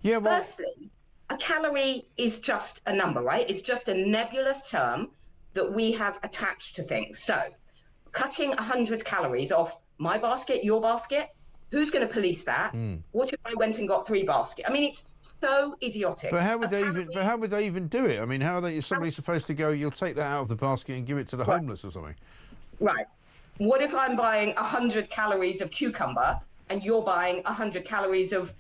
Yeah, well, firstly, a calorie is just a number, right? It's just a nebulous term that we have attached to things. So cutting 100 calories off my basket, your basket, who's going to police that? What if I went and got 3 baskets? I mean, it's so idiotic. But how would they even do it? I mean, how are they? Is somebody supposed to go? You'll take that out of the basket and give it to the homeless or something? Right. What if I'm buying 100 calories of cucumber and you're buying 100 calories of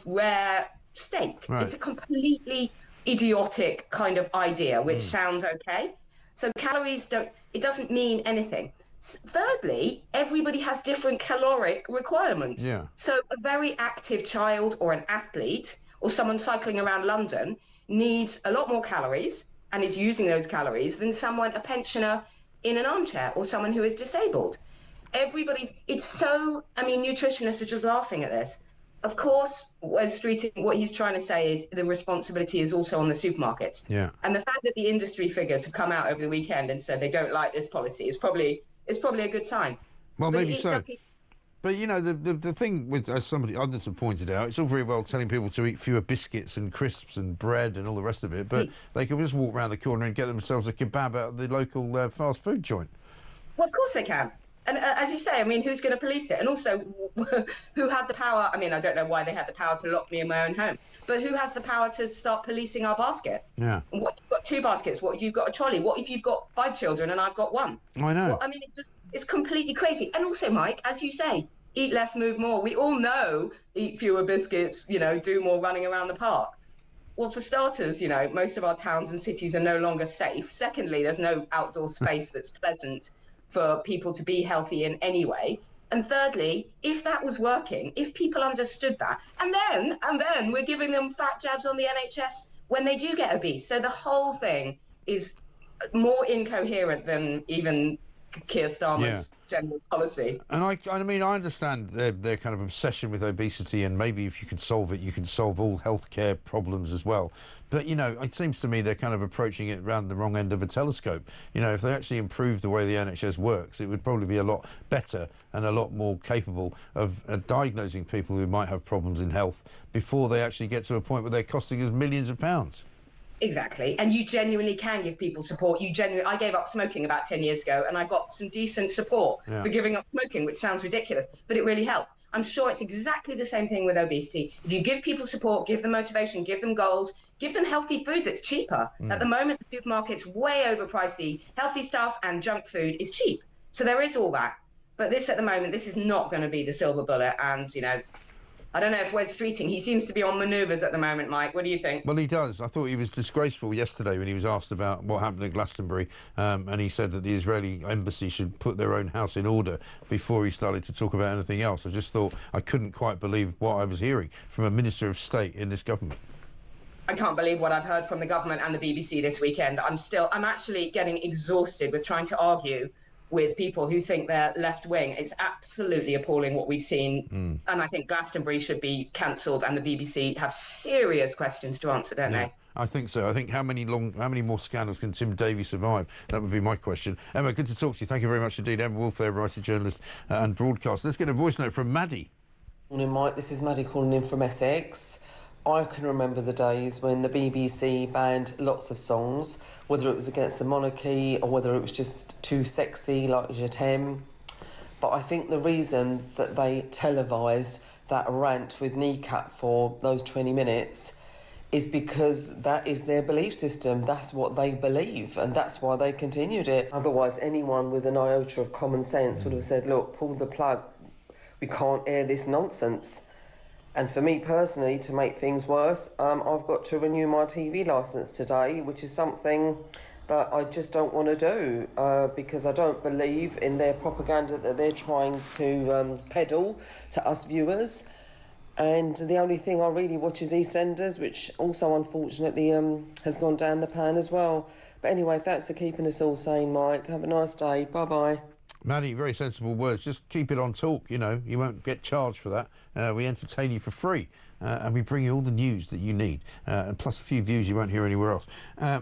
rare steak? Right. It's a completely idiotic kind of idea, which sounds okay. So calories doesn't mean anything. Thirdly, everybody has different caloric requirements. Yeah. So a very active child or an athlete or someone cycling around London needs a lot more calories and is using those calories than a pensioner in an armchair or someone who is disabled. Nutritionists are just laughing at this. Of course, Wes Streeting, what he's trying to say is the responsibility is also on the supermarkets. Yeah. And the fact that the industry figures have come out over the weekend and said they don't like this policy is probably a good sign. Well, maybe so. But, the thing with, as others have pointed out, it's all very well telling people to eat fewer biscuits and crisps and bread and all the rest of it, but they can just walk around the corner and get themselves a kebab out of the local fast food joint. Well, of course they can. And as you say, I mean, who's going to police it? And also, who had the power? I mean, I don't know why they had the power to lock me in my own home, but who has the power to start policing our basket? Yeah. What if you've got 2 baskets? What if you've got a trolley? What if you've got 5 children and I've got 1? I know. Well, I mean, it's completely crazy. And also, Mike, as you say, eat less, move more. We all know eat fewer biscuits, do more running around the park. Well, for starters, most of our towns and cities are no longer safe. Secondly, there's no outdoor space that's pleasant for people to be healthy in any way. And thirdly, if that was working, if people understood that, and then we're giving them fat jabs on the NHS when they do get obese. So the whole thing is more incoherent than even Keir Starmer's general policy. And I mean, I understand their kind of obsession with obesity, and maybe if you can solve it, you can solve all healthcare problems as well. But, you know, it seems to me they're kind of approaching it around the wrong end of a telescope. You know, if they actually improved the way the NHS works, it would probably be a lot better and a lot more capable of diagnosing people who might have problems in health before they actually get to a point where they're costing us millions of pounds. Exactly. And you genuinely can give people support. I gave up smoking about 10 years ago, and I got some decent support for giving up smoking, which sounds ridiculous, but it really helped. I'm sure it's exactly the same thing with obesity. If you give people support, give them motivation, give them goals, give them healthy food that's cheaper. At the moment, the supermarket's way overpriced. The healthy stuff and junk food is cheap. So there is all that. But this, at the moment, this is not going to be the silver bullet. And, you know, I don't know if Wes Streeting, he seems to be on manoeuvres at the moment, Mike. What do you think? Well, he does. I thought he was disgraceful yesterday when he was asked about what happened at Glastonbury, and he said that the Israeli embassy should put their own house in order before he started to talk about anything else. I just thought I couldn't quite believe what I was hearing from a Minister of State in this government. I can't believe what I've heard from the government and the BBC this weekend. I'm actually getting exhausted with trying to argue with people who think they're left-wing. It's absolutely appalling what we've seen. And I think Glastonbury should be cancelled, and the BBC have serious questions to answer, don't they? I think so. I think how many more scandals can Tim Davies survive? That would be my question. Emma, good to talk to you. Thank you very much indeed. Emma Wolf, there, writer, journalist and broadcaster. Let's get a voice note from Maddie. Morning, Mike. This is Maddie calling in from Essex. I can remember the days when the BBC banned lots of songs, whether it was against the monarchy or whether it was just too sexy, like Je t'aime. But I think the reason that they televised that rant with Kneecap for those 20 minutes is because that is their belief system. That's what they believe, and that's why they continued it. Otherwise, anyone with an iota of common sense would have said, look, pull the plug. We can't air this nonsense. And for me personally, to make things worse, I've got to renew my TV licence today, which is something that I just don't want to do because I don't believe in their propaganda that they're trying to peddle to us viewers. And the only thing I really watch is EastEnders, which also unfortunately has gone down the pan as well. But anyway, thanks for keeping us all sane, Mike. Have a nice day. Bye-bye. Maddie, very sensible words. Just keep it on talk, you know. You won't get charged for that. We entertain you for free. And we bring you all the news that you need, and plus a few views you won't hear anywhere else.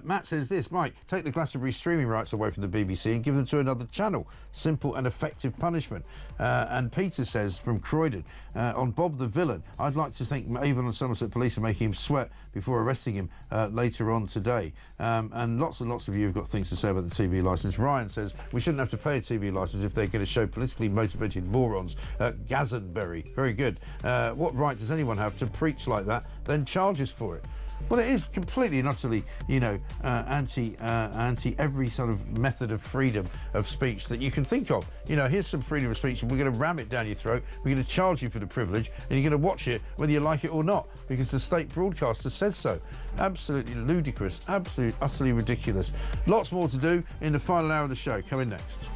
Matt says this, Mike, take the Glastonbury streaming rights away from the BBC and give them to another channel. Simple and effective punishment. And Peter says, from Croydon, on Bob the Villain, I'd like to think Avon and Somerset Police are making him sweat before arresting him later on today. And lots of you have got things to say about the TV licence. Ryan says, we shouldn't have to pay a TV licence if they're going to show politically motivated morons at Glastonbury. Very good. What right does anyone have to preach like that, then charges for it? Well, it is completely and utterly, you know, anti every sort of method of freedom of speech that you can think of. You know, here's some freedom of speech and we're going to ram it down your throat. We're going to charge you for the privilege and you're going to watch it whether you like it or not because the state broadcaster says so. Absolutely ludicrous, utterly ridiculous. Lots more to do in the final hour of the show. Coming next.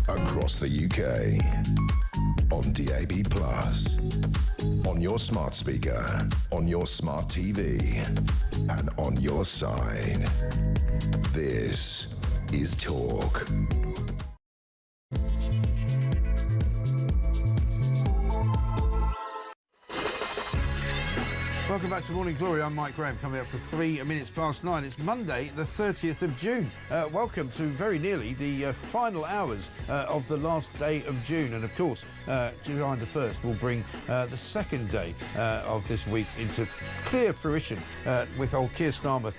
across the UK. On DAB+, on your smart speaker, on your smart TV, and on your side. This is Talk. Welcome back to Morning Glory. I'm Mike Graham, coming up to 3 minutes past 9. It's Monday, the 30th of June. Welcome to very nearly the final hours of the last day of June. And of course, July the 1st will bring the second day of this week into clear fruition with old Keir Starmer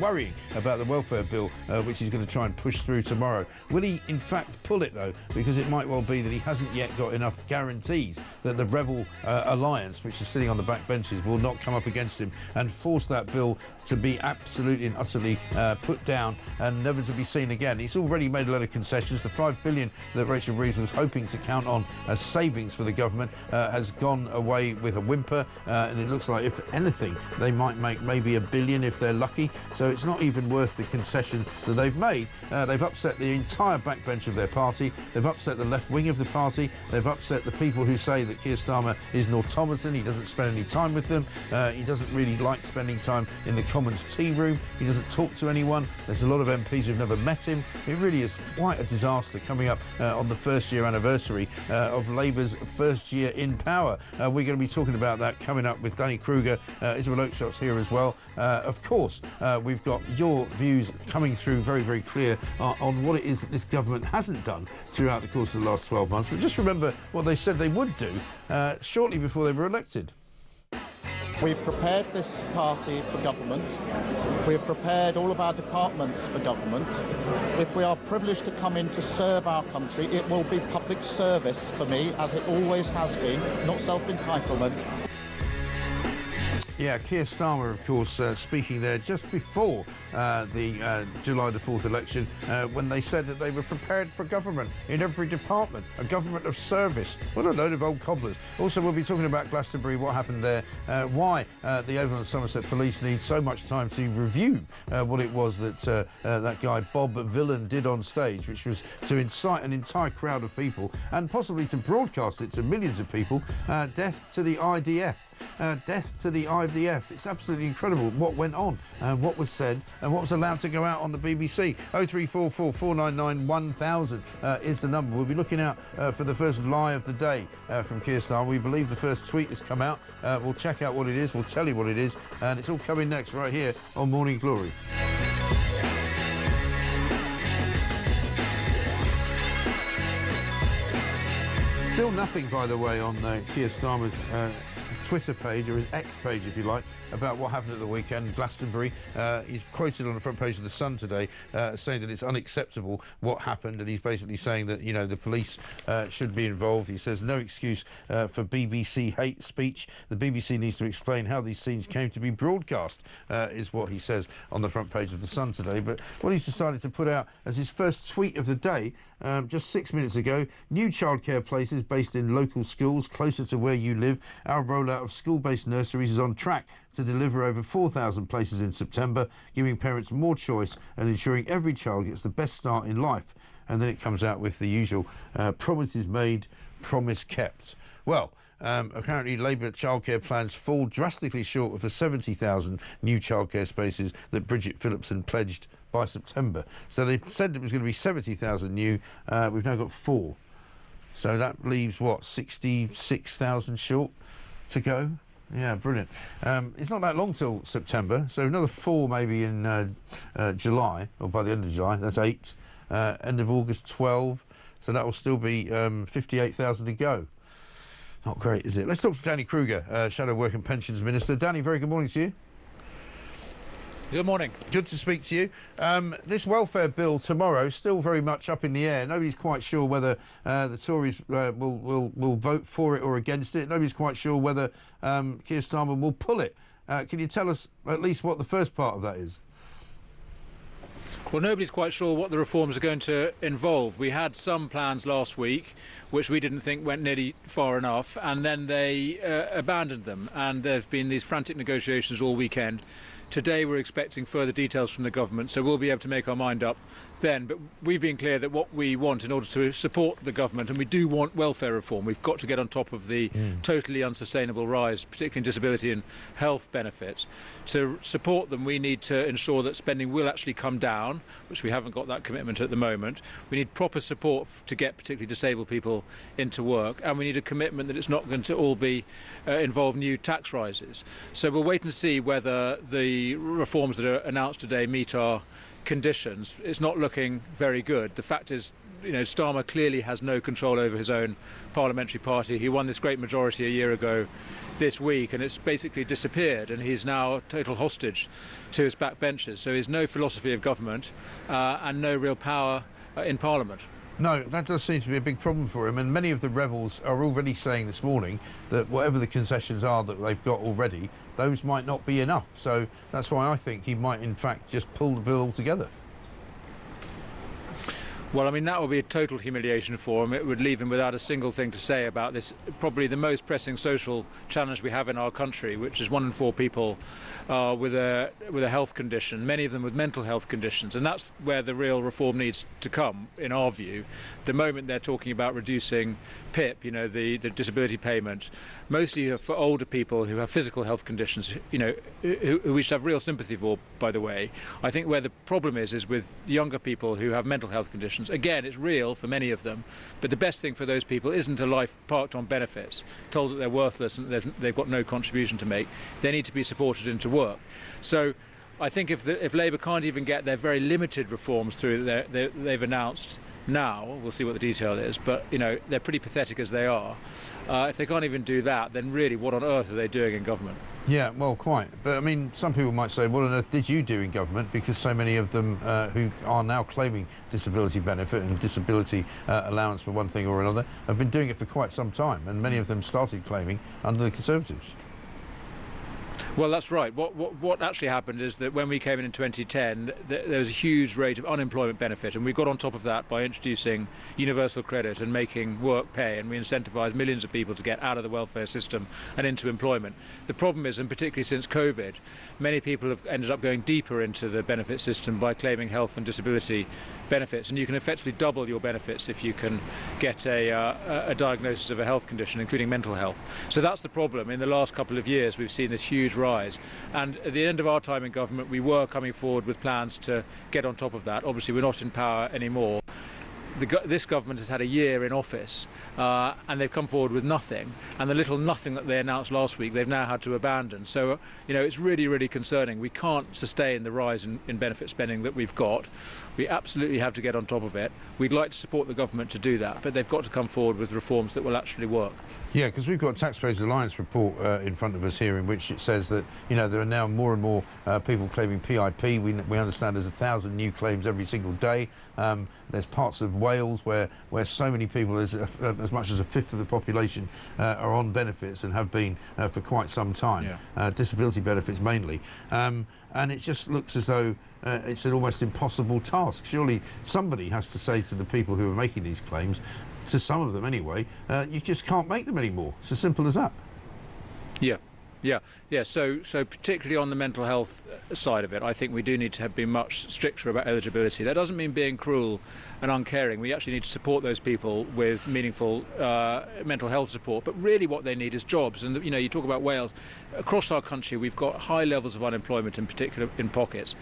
worrying about the welfare bill, which he's going to try and push through tomorrow. Will he, in fact, pull it, though? Because it might well be that he hasn't yet got enough guarantees that the Rebel alliance, which is sitting on the back benches, will not come up against him and force that bill to be absolutely and utterly put down and never to be seen again. He's already made a lot of concessions. The $5 billion that Rachel Reeves was hoping to count on as savings for the government has gone away with a whimper, and it looks like, if anything, they might make maybe $1 billion if they're lucky. So it's not even worth the concession that they've made. They've upset the entire backbench of their party. They've upset the left wing of the party. They've upset the people who say that Keir Starmer is an automaton. He doesn't spend any time with them. He doesn't really like spending time in the Commons tea room. He doesn't talk to anyone. There's a lot of MPs who've never met him. It really is quite a disaster coming up on the first-year anniversary of Labour's first year in power. We're going to be talking about that coming up with Danny Kruger. Isabel Oakeshot's here as well. Of course, we've got your views coming through very, very clear on what it is that this government hasn't done throughout the course of the last 12 months. But just remember what they said they would do shortly before they were elected. We've prepared this party for government. We've prepared all of our departments for government. If we are privileged to come in to serve our country, it will be public service for me, as it always has been, not self-entitlement. Yeah, Keir Starmer, of course, speaking there just before the July the 4th election, when they said that they were prepared for government in every department, a government of service. What a load of old cobblers. Also, we'll be talking about Glastonbury, what happened there, why the Oval and Somerset Police need so much time to review what it was that that guy Bob Villan did on stage, which was to incite an entire crowd of people and possibly to broadcast it to millions of people. Death to the IDF. Death to the IDF. It's absolutely incredible what went on and what was said and what was allowed to go out on the BBC. 0344 499 1000 is the number. We'll be looking out for the first lie of the day from Keir Starmer. We believe the first tweet has come out. We'll check out what it is. We'll tell you what it is. And it's all coming next right here on Morning Glory. Still nothing, by the way, on Keir Starmer's Twitter page, or his X page, if you like, about what happened at the weekend, Glastonbury. He's quoted on the front page of The Sun today saying that it's unacceptable what happened, and he's basically saying that, you know, the police should be involved. He says no excuse for BBC hate speech. The BBC needs to explain how these scenes came to be broadcast, is what he says on the front page of The Sun today. But what he's decided to put out as his first tweet of the day, just 6 minutes ago: new childcare places based in local schools closer to where you live. Our rollout of school-based nurseries is on track to deliver over 4,000 places in September, giving parents more choice and ensuring every child gets the best start in life. And then it comes out with the usual promises made, promise kept. Well, apparently Labour childcare plans fall drastically short of the 70,000 new childcare spaces that Bridget Phillipson pledged by September. So they said it was going to be 70,000 new. We've now got 4. So that leaves, what, 66,000 short to go? Yeah, brilliant. It's not that long till September, so another 4 maybe in July, or by the end of July. That's 8. End of August, 12. So that will still be 58,000 to go. Not great, is it? Let's talk to Danny Kruger, Shadow Work and Pensions Minister. Danny, very good morning to you. Good morning. Good to speak to you. This welfare bill tomorrow still very much up in the air. Nobody's quite sure whether the Tories will vote for it or against it. Nobody's quite sure whether Keir Starmer will pull it. Can you tell us at least what the first part of that is? Well, nobody's quite sure what the reforms are going to involve. We had some plans last week which we didn't think went nearly far enough, and then they abandoned them, and there have been these frantic negotiations all weekend. Today we're expecting further details from the government, so we'll be able to make our mind up then, but we've been clear that what we want in order to support the government, and we do want welfare reform, we've got to get on top of the totally unsustainable rise, particularly in disability and health benefits. To support them, we need to ensure that spending will actually come down, which we haven't got that commitment at the moment. We need proper support to get particularly disabled people into work, and we need a commitment that it's not going to all be involve new tax rises. So we'll wait and see whether the reforms that are announced today meet our conditions. It's not looking very good. The fact is, Starmer clearly has no control over his own parliamentary party. He won this great majority a year ago this week, and it's basically disappeared, and he's now a total hostage to his backbenchers. So he's no philosophy of government and no real power in Parliament. No, that does seem to be a big problem for him, and many of the rebels are already saying this morning that whatever the concessions are that they've got already, those might not be enough. So that's why I think he might in fact just pull the bill altogether. Well, I mean, that would be a total humiliation for him. It would leave him without a single thing to say about this, probably the most pressing social challenge we have in our country, which is 1 in 4 people with a health condition, many of them with mental health conditions. And that's where the real reform needs to come, in our view. The moment they're talking about reducing PIP, the disability payment, mostly for older people who have physical health conditions, who we should have real sympathy for, by the way. I think where the problem is with younger people who have mental health conditions. Again, it's real for many of them, but the best thing for those people isn't a life parked on benefits, told that they're worthless and they've got no contribution to make. They need to be supported into work. So I think if Labour can't even get their very limited reforms through that they've announced now, we'll see what the detail is, but they're pretty pathetic as they are. If they can't even do that, then really what on earth are they doing in government? Yeah, well, quite. But I mean, some people might say, what on earth did you do in government? Because so many of them who are now claiming disability benefit and disability allowance for one thing or another have been doing it for quite some time, and many of them started claiming under the Conservatives. Well, that's right. What actually happened is that when we came in 2010, there was a huge rate of unemployment benefit, and we got on top of that by introducing universal credit and making work pay, and we incentivised millions of people to get out of the welfare system and into employment. The problem is, and particularly since COVID, many people have ended up going deeper into the benefit system by claiming health and disability benefits, and you can effectively double your benefits if you can get a diagnosis of a health condition, including mental health. So that's the problem. In the last couple of years, we've seen this huge rise, and at the end of our time in government, we were coming forward with plans to get on top of that. Obviously, we're not in power anymore. This government has had a year in office, and they've come forward with nothing, and the little nothing that they announced last week they've now had to abandon. So it's really, really concerning. We can't sustain the rise in benefit spending that we've got. We absolutely have to get on top of it. We'd like to support the government to do that, but they've got to come forward with reforms that will actually work. Yeah, because we've got Taxpayers Alliance report in front of us here, in which it says that there are now more and more people claiming PIP. We understand there's 1,000 new claims every single day. There's parts of Wales where so many people, as much as a fifth of the population, are on benefits and have been for quite some time. Yeah. Disability benefits mainly. And it just looks as though it's an almost impossible task. Surely somebody has to say to the people who are making these claims, to some of them anyway, you just can't make them anymore. It's as simple as that. Yeah. So particularly on the mental health side of it, I think we do need to be much stricter about eligibility. That doesn't mean being cruel and uncaring. We actually need to support those people with meaningful mental health support. But really what they need is jobs. And, you talk about Wales. Across our country, we've got high levels of unemployment, in particular in pockets.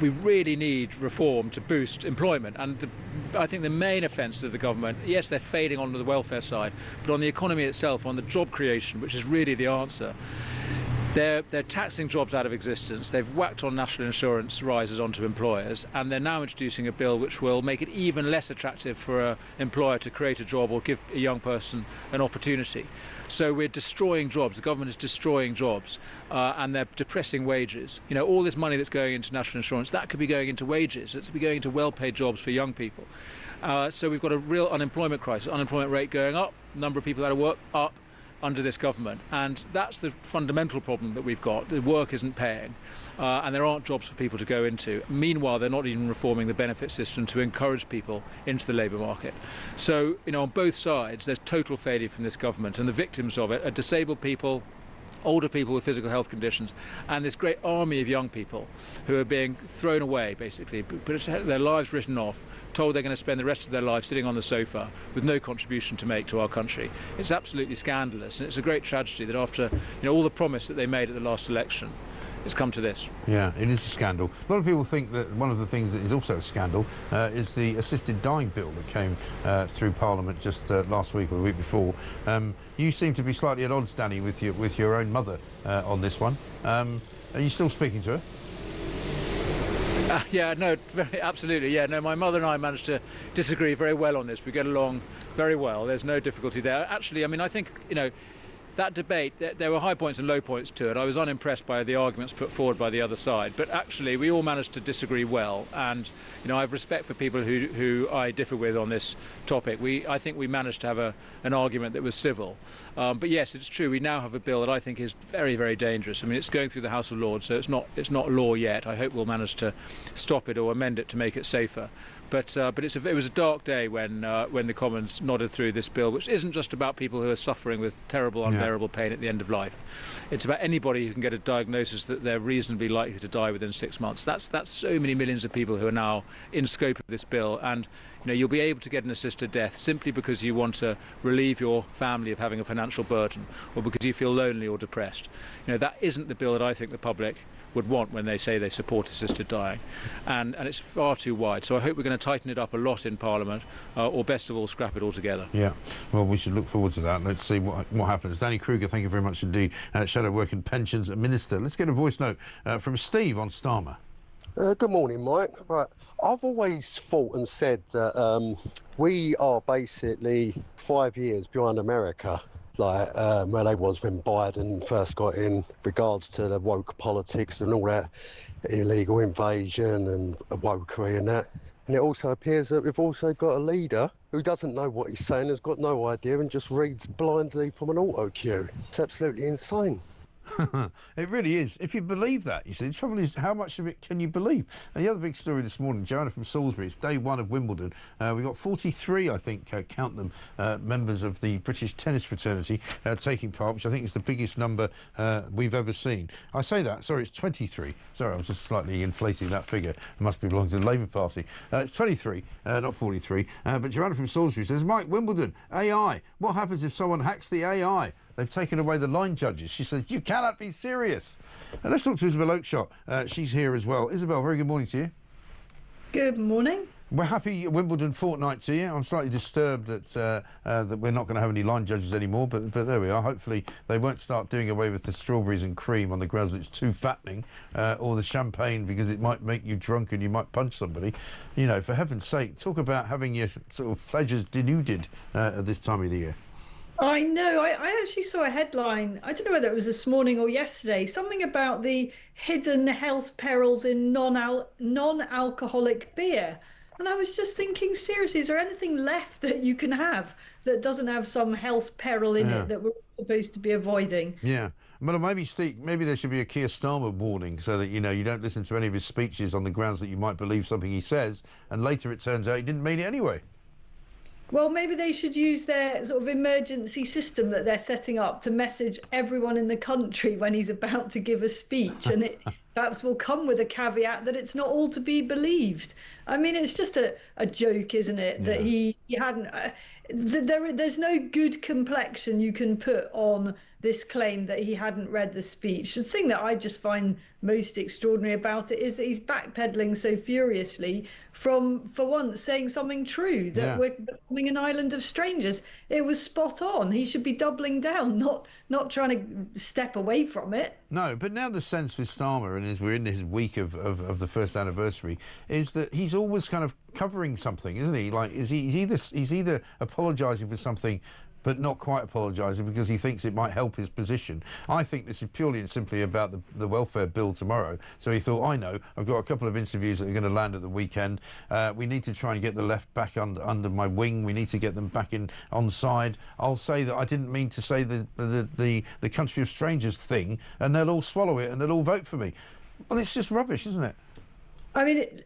We really need reform to boost employment, and I think the main offence of the government, yes, they're failing on the welfare side, but on the economy itself, on the job creation, which is really the answer. They're taxing jobs out of existence. They've whacked on national insurance rises onto employers, and they're now introducing a bill which will make it even less attractive for an employer to create a job or give a young person an opportunity. So we're destroying jobs. The government is destroying jobs, and they're depressing wages. All this money that's going into national insurance, that could be going into wages. It could be going into well-paid jobs for young people. So we've got a real unemployment crisis. Unemployment rate going up, number of people out of work up, under this government, and that's the fundamental problem that we've got. The work isn't paying, and there aren't jobs for people to go into. Meanwhile, they're not even reforming the benefit system to encourage people into the labour market. So, on both sides, there's total failure from this government, and the victims of it are disabled people, older people with physical health conditions, and this great army of young people who are being thrown away, basically, their lives written off, told they're going to spend the rest of their life sitting on the sofa with no contribution to make to our country. It's absolutely scandalous, and it's a great tragedy that after all the promise that they made at the last election, it's come to this. Yeah, it is a scandal. A lot of people think that one of the things that is also a scandal is the assisted dying bill that came through Parliament just last week or the week before. You seem to be slightly at odds, Danny, with your own mother on this one. Are you still speaking to her? Yeah, no, absolutely. Yeah, no, my mother and I managed to disagree very well on this. We get along very well. There's no difficulty there. Actually, I mean, I think, that debate, there were high points and low points to it. I was unimpressed by the arguments put forward by the other side, but actually we all managed to disagree well, and I have respect for people who I differ with on this topic. I think we managed to have an argument that was civil. But yes, it's true, we now have a bill that I think is very, very dangerous. I mean, it's going through the House of Lords, so it's not law yet. I hope we'll manage to stop it or amend it to make it safer. But it was a dark day when the Commons nodded through this bill, which isn't just about people who are suffering with terrible, unbearable pain at the end of life. It's about anybody who can get a diagnosis that they're reasonably likely to die within 6 months. That's so many millions of people who are now in scope of this bill, and you'll be able to get an assisted death simply because you want to relieve your family of having a financial burden, or because you feel lonely or depressed. That isn't the bill that I think the public would want when they say they support assisted dying, and it's far too wide. So I hope we're going to tighten it up a lot in Parliament, or best of all, scrap it altogether. Yeah, well, we should look forward to that. Let's see what happens. Danny Kruger, thank you very much indeed. Shadow Work and Pensions Minister. Let's get a voice note from Steve on Starmer. Good morning, Mike. Right, I've always thought and said that we are basically 5 years behind America, like where they was when Biden first got in regards to the woke politics and all that illegal invasion and wokery and that. And it also appears that we've also got a leader who doesn't know what he's saying, has got no idea, and just reads blindly from an auto cue. It's absolutely insane. It really is. If you believe that, you see, the trouble is, how much of it can you believe? And the other big story this morning, Joanna from Salisbury, it's day one of Wimbledon. We've got 43, I think, count them, members of the British tennis fraternity taking part, which I think is the biggest number we've ever seen. I say that, sorry, it's 23. Sorry, I was just slightly inflating that figure. It must be belonging to the Labour Party. It's 23, not 43. But Joanna from Salisbury says, Mike, Wimbledon, AI. What happens if someone hacks the AI? They've taken away the line judges. She says, you cannot be serious. Let's talk to Isabel Oakeshott. She's here as well. Isabel, very good morning to you. Good morning. We're happy Wimbledon fortnight to you. I'm slightly disturbed that we're not going to have any line judges anymore, but there we are. Hopefully they won't start doing away with the strawberries and cream on the grounds that it's too fattening, or the champagne because it might make you drunk and you might punch somebody. For heaven's sake, talk about having your sort of pleasures denuded at this time of the year. I know. I actually saw a headline, I don't know whether it was this morning or yesterday, something about the hidden health perils in non-alcoholic beer. And I was just thinking, seriously, is there anything left that you can have that doesn't have some health peril in it that we're supposed to be avoiding? Yeah. Well, maybe, Steve, maybe there should be a Keir Starmer warning so that, you don't listen to any of his speeches on the grounds that you might believe something he says, and later it turns out he didn't mean it anyway. Well, maybe they should use their sort of emergency system that they're setting up to message everyone in the country when he's about to give a speech, and it perhaps will come with a caveat that it's not all to be believed. I mean, it's just a joke, isn't it, that he hadn't... there's no good complexion you can put on this claim that he hadn't read the speech. The thing that I just find most extraordinary about it is that he's backpedaling so furiously from, for once, saying something true, that we're becoming an island of strangers. It was spot on. He should be doubling down, not trying to step away from it. No, but now the sense with Starmer, and as we're in this week of the first anniversary, is that he's always kind of covering something, isn't he? Like, he's either apologising for something but not quite apologising because he thinks it might help his position. I think this is purely and simply about the welfare bill tomorrow. So he thought, I know, I've got a couple of interviews that are going to land at the weekend. We need to try and get the left back under my wing. We need to get them back on side. I'll say that I didn't mean to say the country of strangers thing, and they'll all swallow it and they'll all vote for me. Well, it's just rubbish, isn't it? I mean,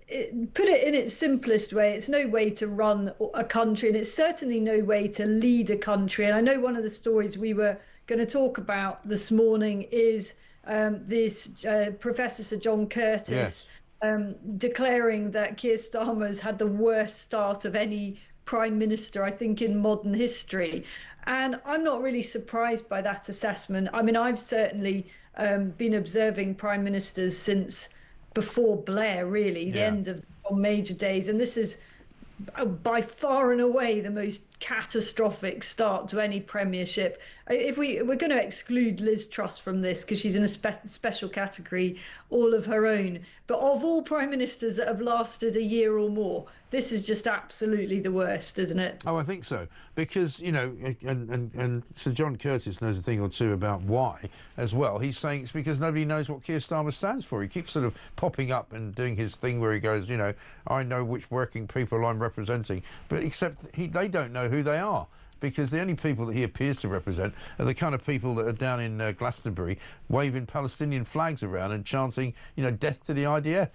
put it in its simplest way, it's no way to run a country, and it's certainly no way to lead a country. And I know one of the stories we were going to talk about this morning is this Professor Sir John Curtis Yes. declaring that Keir Starmer's had the worst start of any prime minister, I think, in modern history. And I'm not really surprised by that assessment. I mean, I've certainly been observing prime ministers since before Blair, really, the end of major days. And this is by far and away the most catastrophic start to any premiership. If we're going to exclude Liz Truss from this because she's in a special category all of her own, but of all prime ministers that have lasted a year or more, this is just absolutely the worst, isn't it? Oh, I think so, because, you know, and Sir John Curtis knows a thing or two about why as well. He's saying it's because nobody knows what Keir Starmer stands for. He keeps sort of popping up and doing his thing where he goes, you know, I know which working people I'm representing, but except they don't know who they are, because the only people that he appears to represent are the kind of people that are down in Glastonbury waving Palestinian flags around and chanting, you know, death to the IDF.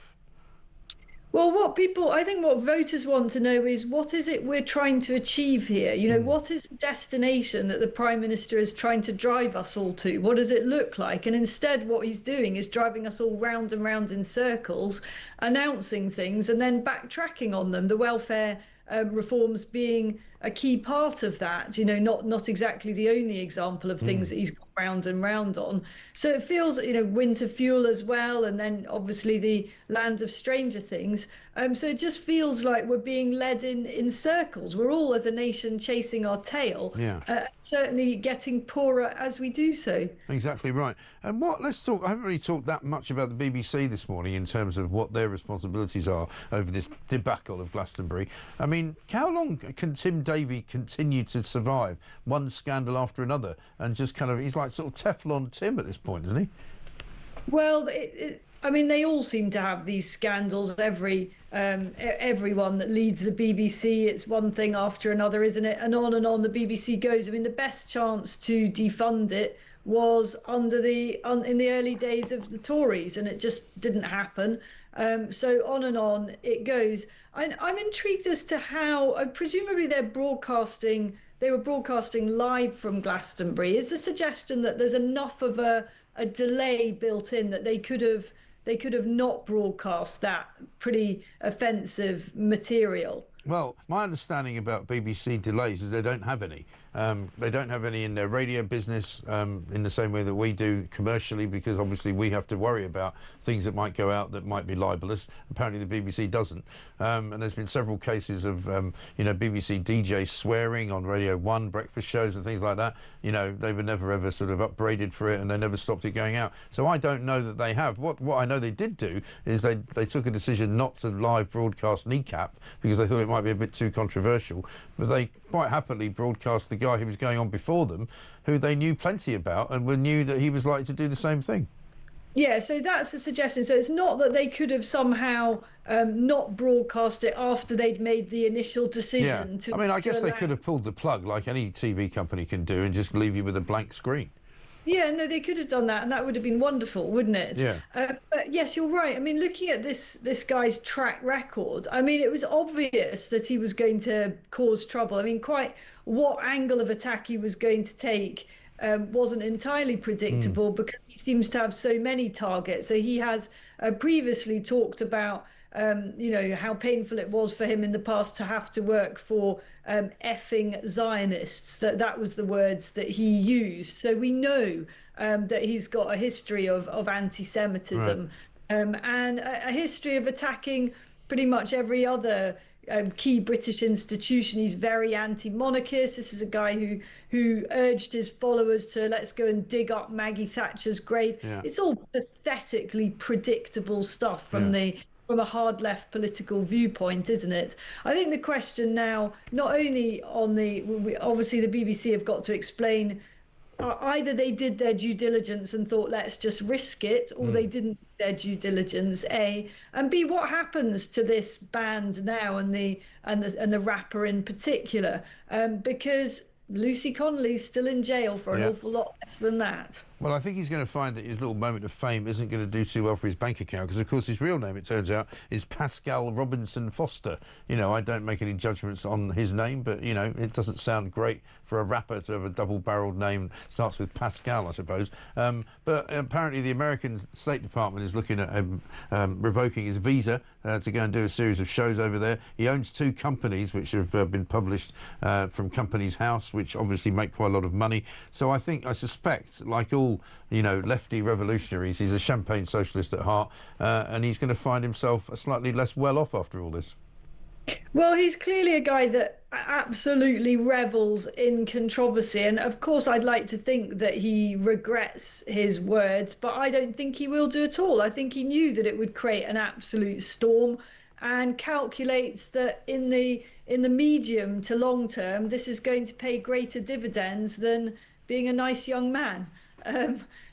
Well, I think what voters want to know is, what is it we're trying to achieve here? You know, what is the destination that the Prime Minister is trying to drive us all to? What does it look like? And instead, what he's doing is driving us all round and round in circles, announcing things and then backtracking on them. The welfare reforms being a key part of that, you know, not exactly the only example of things that he's gone round and round on. So it feels, you know, winter fuel as well, and then obviously the land of stranger things. So it just feels like we're being led in circles. We're all, as a nation, chasing our tail, certainly getting poorer as we do so. Exactly right. And let's talk, I haven't really talked that much about the BBC this morning in terms of what their responsibilities are over this debacle of Glastonbury. I mean, how long can Tim Davie continue to survive one scandal after another and just kind of, he's like sort of Teflon Tim at this point, isn't he? Well, I mean, they all seem to have these scandals. Everyone that leads the BBC, it's one thing after another, isn't it? And on the BBC goes. I mean, the best chance to defund it was in the early days of the Tories, and it just didn't happen. So on it goes. I'm intrigued as to how, presumably they were broadcasting live from Glastonbury. Is the suggestion that there's enough of a delay built in that they could have not broadcast that pretty offensive material? Well, my understanding about BBC delays is they don't have any. They don't have any in their radio business in the same way that we do commercially, because obviously we have to worry about things that might go out that might be libelous. Apparently the BBC doesn't. And there's been several cases of, you know, BBC DJs swearing on Radio 1, breakfast shows and things like that. You know, they were never ever sort of upbraided for it, and they never stopped it going out. So I don't know that they have. What I know they did do is they took a decision not to live broadcast Kneecap because they thought it might be a bit too controversial, but they quite happily broadcast the guy who was going on before them, who they knew plenty about and knew that he was likely to do the same thing. Yeah, so that's the suggestion. So it's not that they could have somehow not broadcast it after they'd made the initial decision. I mean, I guess they could have pulled the plug like any TV company can do and just leave you with a blank screen. Yeah, no, they could have done that, and that would have been wonderful, wouldn't it? Yeah. But yes, you're right. I mean, looking at this guy's track record, I mean, it was obvious that he was going to cause trouble. I mean, quite what angle of attack he was going to take wasn't entirely predictable because he seems to have so many targets. So he has previously talked about you know, how painful it was for him in the past to have to work for effing Zionists. That was the words that he used. So we know that he's got a history of anti-Semitism, and a history of attacking pretty much every other key British institution. He's very anti-monarchist. This is a guy who urged his followers to let's go and dig up Maggie Thatcher's grave. It's all pathetically predictable stuff from a hard left political viewpoint, isn't it? I think the question now, not only on obviously the BBC have got to explain either they did their due diligence and thought let's just risk it, or they didn't do their due diligence, A, and B, what happens to this band now and the rapper in particular, because Lucy Connolly's still in jail for an awful lot less than that. Well, I think he's going to find that his little moment of fame isn't going to do too well for his bank account because, of course, his real name, it turns out, is Pascal Robinson Foster. You know, I don't make any judgments on his name, but, you know, it doesn't sound great for a rapper to have a double-barrelled name. Starts with Pascal, I suppose. But apparently the American State Department is looking at revoking his visa to go and do a series of shows over there. He owns 2 companies which have been published from Companies House, which obviously make quite a lot of money. So I suspect, like all, you know, lefty revolutionaries, he's a champagne socialist at heart, and he's going to find himself slightly less well off after all this. Well, he's clearly a guy that absolutely revels in controversy. And of course, I'd like to think that he regrets his words, but I don't think he will do at all. I think he knew that it would create an absolute storm and calculates that in the medium to long term, this is going to pay greater dividends than being a nice young man.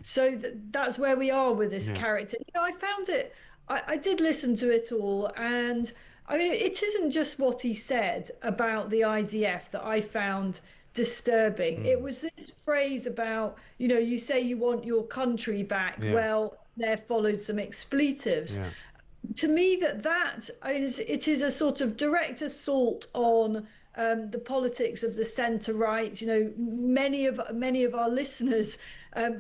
So that's where we are with this character. You know, I found it, I did listen to it all, and I mean, it isn't just what he said about the IDF that I found disturbing. It was this phrase about, you know, you say you want your country back. Well, there followed some expletives. To me, it is a sort of direct assault on the politics of the centre-right. You know, many of our listeners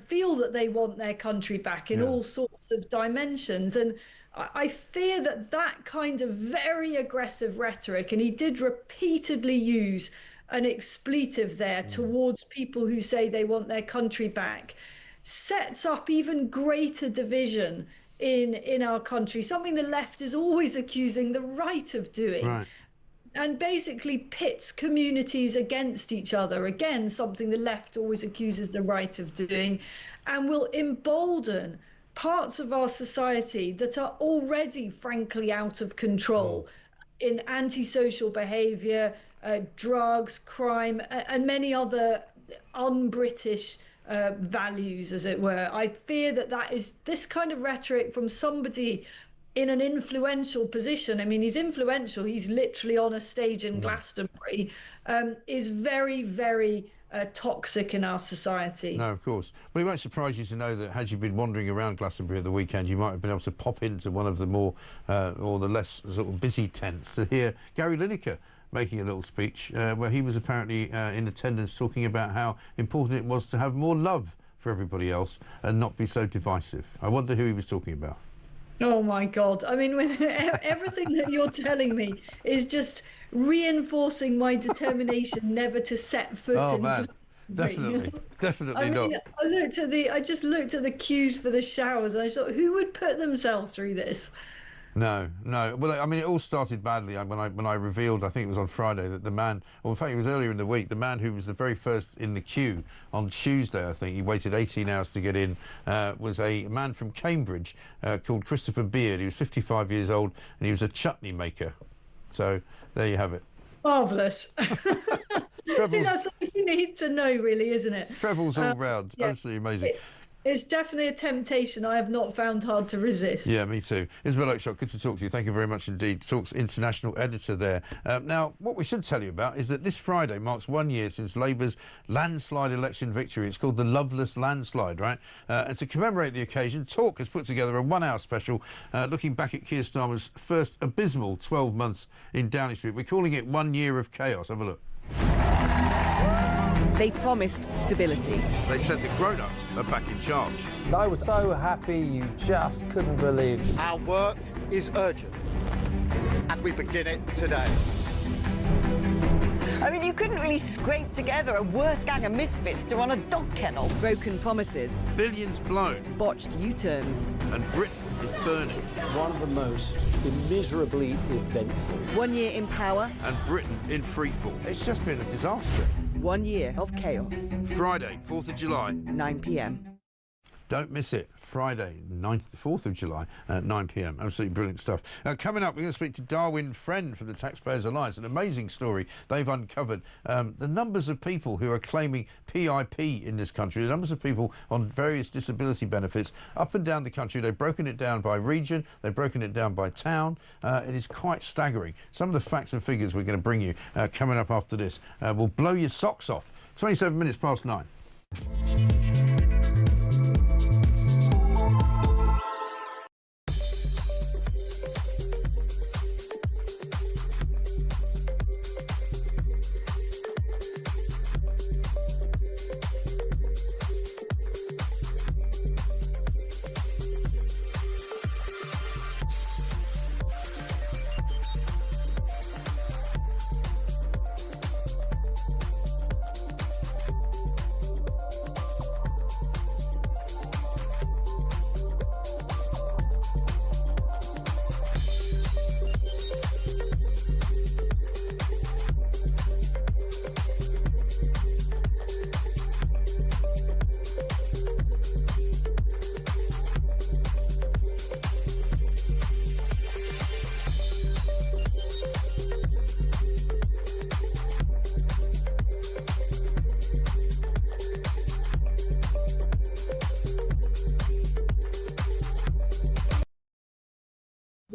feel that they want their country back in all sorts of dimensions, and I fear that kind of very aggressive rhetoric, and he did repeatedly use an expletive there towards people who say they want their country back, sets up even greater division in our country, something the left is always accusing the right of doing. And basically pits communities against each other. Again, something the left always accuses the right of doing, and will embolden parts of our society that are already, frankly, out of control in antisocial behaviour, drugs, crime, and many other un-British values, as it were. I fear that is this kind of rhetoric from somebody in an influential position. I mean, he's influential. He's literally on a stage in Glastonbury. Is very, very toxic in our society. No, of course. Well, it won't surprise you to know that had you been wandering around Glastonbury at the weekend, you might have been able to pop into one of the more or the less sort of busy tents to hear Gary Lineker making a little speech where he was apparently in attendance talking about how important it was to have more love for everybody else and not be so divisive. I wonder who he was talking about. Oh my God. I mean, when everything that you're telling me is just reinforcing my determination never to set foot in. Man, definitely I not. I just looked at the queues for the showers and I thought, who would put themselves through this? No. Well, I mean, it all started badly when I revealed, I think it was on Friday, that the man, or in fact it was earlier in the week, the man who was the very first in the queue on Tuesday, I think, he waited 18 hours to get in, was a man from Cambridge called Christopher Beard. He was 55 years old and he was a chutney maker. So there you have it. Marvellous. That's all you need to know, really, isn't it? Trebles all round. Yeah. Absolutely amazing. It's definitely a temptation I have not found hard to resist. Yeah, me too. Isabel Oakeshott, good to talk to you. Thank you very much indeed. Talk's international editor there. Now, what we should tell you about is that this Friday marks 1 year since Labour's landslide election victory. It's called the Loveless Landslide, right? And to commemorate the occasion, Talk has put together a 1 hour special looking back at Keir Starmer's first abysmal 12 months in Downing Street. We're calling it 1 year of chaos. Have a look. They promised stability. They said the grown-ups are back in charge. I was so happy you just couldn't believe it. Our work is urgent, and we begin it today. I mean, you couldn't really scrape together a worse gang of misfits to run a dog kennel. Broken promises. Billions blown. Botched U-turns. And Britain is burning. One of the most immeasurably eventful. 1 year in power. And Britain in freefall. It's just been a disaster. 1 year of chaos. Friday, 4th of July. 9 p.m. Don't miss it. Friday, 4th of July at 9 p.m. Absolutely brilliant stuff. Coming up, we're going to speak to Darwin Friend from the Taxpayers Alliance. An amazing story they've uncovered. The numbers of people who are claiming PIP in this country, the numbers of people on various disability benefits up and down the country. They've broken it down by region. They've broken it down by town. It is quite staggering. Some of the facts and figures we're going to bring you coming up after this will blow your socks off. 27 minutes past 9.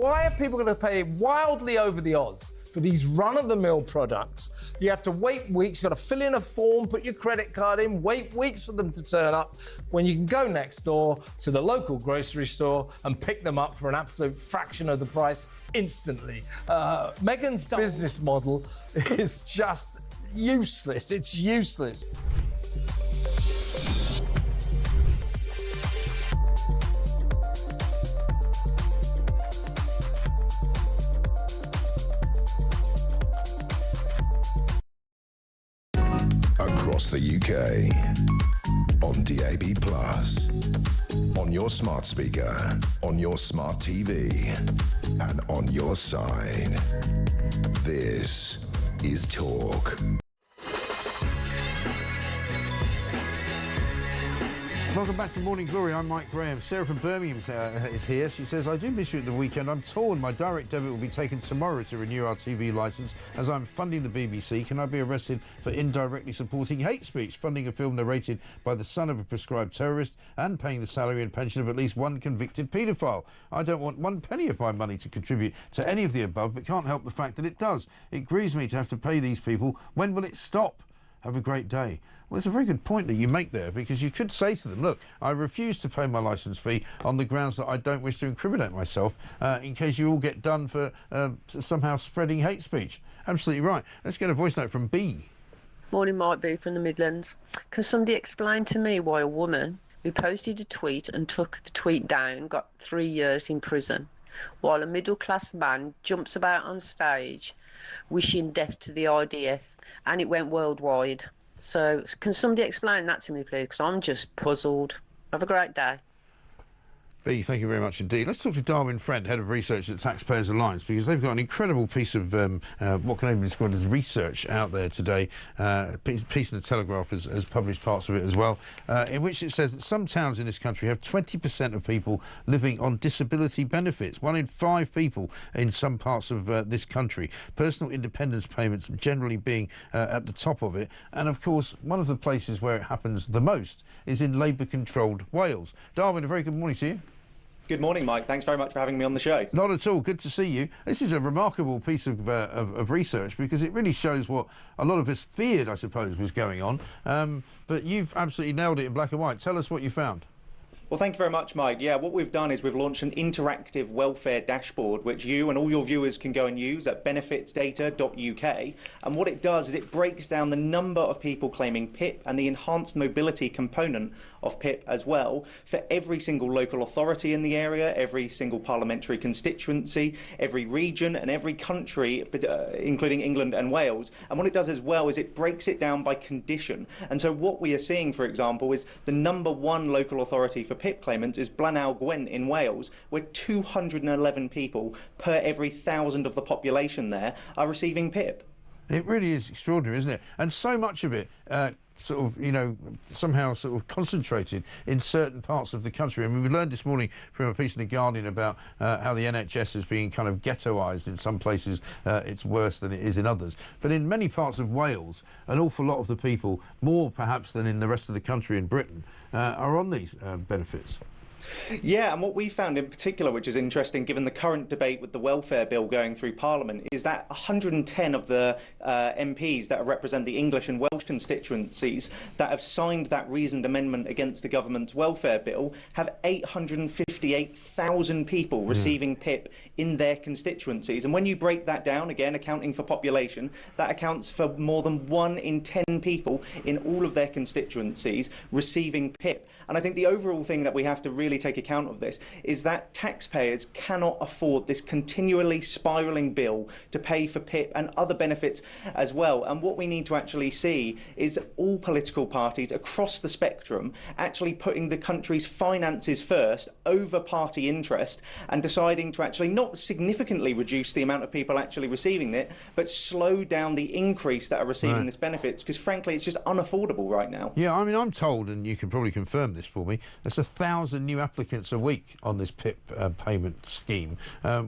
Why are people going to pay wildly over the odds for these run-of-the-mill products? You have to wait weeks, you've got to fill in a form, put your credit card in, wait weeks for them to turn up, when you can go next door to the local grocery store and pick them up for an absolute fraction of the price instantly. Meghan's business model is just useless. It's useless. Across the UK, on DAB+, on your smart speaker, on your smart TV, and on your side. This is Talk. Welcome back to Morning Glory. I'm Mike Graham. Sarah from Birmingham is here. She says, I do miss you at the weekend. I'm torn. My direct debit will be taken tomorrow to renew our TV licence. As I'm funding the BBC, can I be arrested for indirectly supporting hate speech, funding a film narrated by the son of a prescribed terrorist and paying the salary and pension of at least one convicted paedophile? I don't want one penny of my money to contribute to any of the above, but can't help the fact that it does. It grieves me to have to pay these people. When will it stop? Have a great day. Well, it's a very good point that you make there, because you could say to them, look, I refuse to pay my licence fee on the grounds that I don't wish to incriminate myself in case you all get done for somehow spreading hate speech. Absolutely right. Let's get a voice note from B. Morning, Mike B from the Midlands. Can somebody explain to me why a woman who posted a tweet and took the tweet down got 3 years in prison, while a middle-class man jumps about on stage wishing death to the IDF, and it went worldwide? So can somebody explain that to me, please? Because I'm just puzzled. Have a great day. B, thank you very mumuch indeed. Let's talk to Darwin Friend, Head of Research at Taxpayers Alliance, because they've got an incredible piece of what can only be described as research out there today. Piece in the Telegraph has published parts of it as well, in which it says that some towns in this country have 20% of people living on disability benefits. 1 in 5 people in some parts of this country. Personal independence payments generally being at the top of it. And, of course, one of the places where it happens the most is in Labour-controlled Wales. Darwin, a very good morning to you. Good morning, Mike. Thanks very much for having me on the show. Not at all. Good to see you. This is a remarkable piece of research, because it really shows what a lot of us feared, I suppose, was going on. But you've absolutely nailed it in black and white. Tell us what you found. Well, thank you very much, Mike. Yeah, what we've done is we've launched an interactive welfare dashboard, which you and all your viewers can go and use at benefitsdata.uk. And what it does is it breaks down the number of people claiming PIP and the enhanced mobility component of PIP as well for every single local authority in the area, every single parliamentary constituency, every region and every country, including England and Wales. And what it does as well is it breaks it down by condition. And so what we are seeing, for example, is the #1 local authority for PIP claimants is Blaenau Gwent in Wales, where 211 people per every 1,000 of the population there are receiving PIP. It really is extraordinary, isn't it? And so much of it sort of, you know, somehow sort of concentrated in certain parts of the country. I mean, we learned this morning from a piece in The Guardian about how the NHS is being kind of ghettoised. In some places it's worse than it is in others. But in many parts of Wales, an awful lot of the people, more perhaps than in the rest of the country in Britain, are on these benefits. Yeah, and what we found in particular, which is interesting given the current debate with the welfare bill going through Parliament, is that 110 of the MPs that represent the English and Welsh constituencies that have signed that reasoned amendment against the government's welfare bill have 858,000 people receiving PIP in their constituencies. And when you break that down, again, accounting for population, that accounts for more than 1 in 10 people in all of their constituencies receiving PIP. And I think the overall thing that we have to really take account of this is that taxpayers cannot afford this continually spiralling bill to pay for PIP and other benefits as well. And what we need to actually see is all political parties across the spectrum actually putting the country's finances first over party interest and deciding to actually not significantly reduce the amount of people actually receiving it, but slow down the increase that are receiving this benefits, because frankly it's just unaffordable right now. Yeah, I mean, I'm told, and you can probably confirm this for me, there's 1,000 new applicants a week on this PIP payment scheme,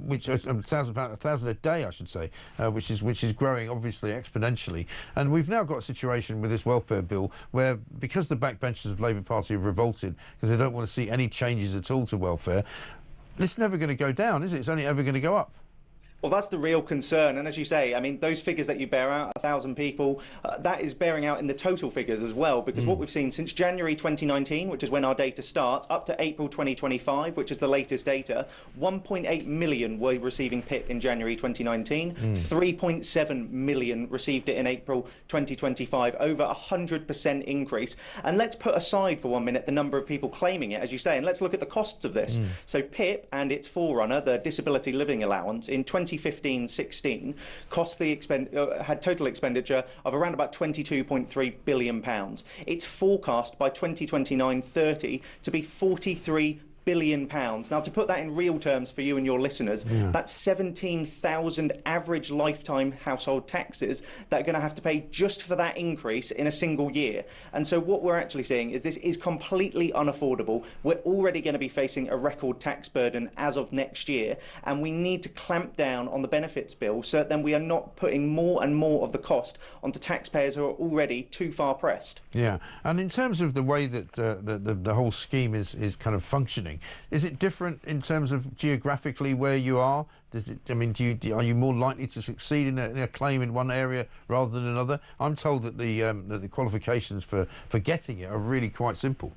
which is £1,000 a day, I should say, which is growing obviously exponentially. And we've now got a situation with this welfare bill where, because the backbenchers of the Labour Party have revolted because they don't want to see any changes at all to welfare, This is never going to go down, is it? It's only ever going to go up. Well, that's the real concern. And as you say, I mean, those figures that you bear out, 1,000 people, that is bearing out in the total figures as well, because what we've seen since January 2019, which is when our data starts, up to April 2025, which is the latest data, 1.8 million were receiving PIP in January 2019, 3.7 million received it in April 2025, over 100% increase. And let's put aside for 1 minute the number of people claiming it, as you say, and let's look at the costs of this. So PIP and its forerunner, the Disability Living Allowance, in 2015-16 had total expenditure of around about £22.3 billion. It's forecast by 2029-30 to be £43 billion. Now, to put that in real terms for you and your listeners, that's 17,000 average lifetime household taxes that are going to have to pay just for that increase in a single year. And so what we're actually seeing is this is completely unaffordable. We're already going to be facing a record tax burden as of next year, and we need to clamp down on the benefits bill so that then we are not putting more and more of the cost onto taxpayers who are already too far pressed. Yeah, and in terms of the way that the whole scheme is kind of functioning, is it different in terms of geographically where you are? Does it? I mean, are you more likely to succeed in a claim in one area rather than another? I'm told that the qualifications for getting it are really quite simple.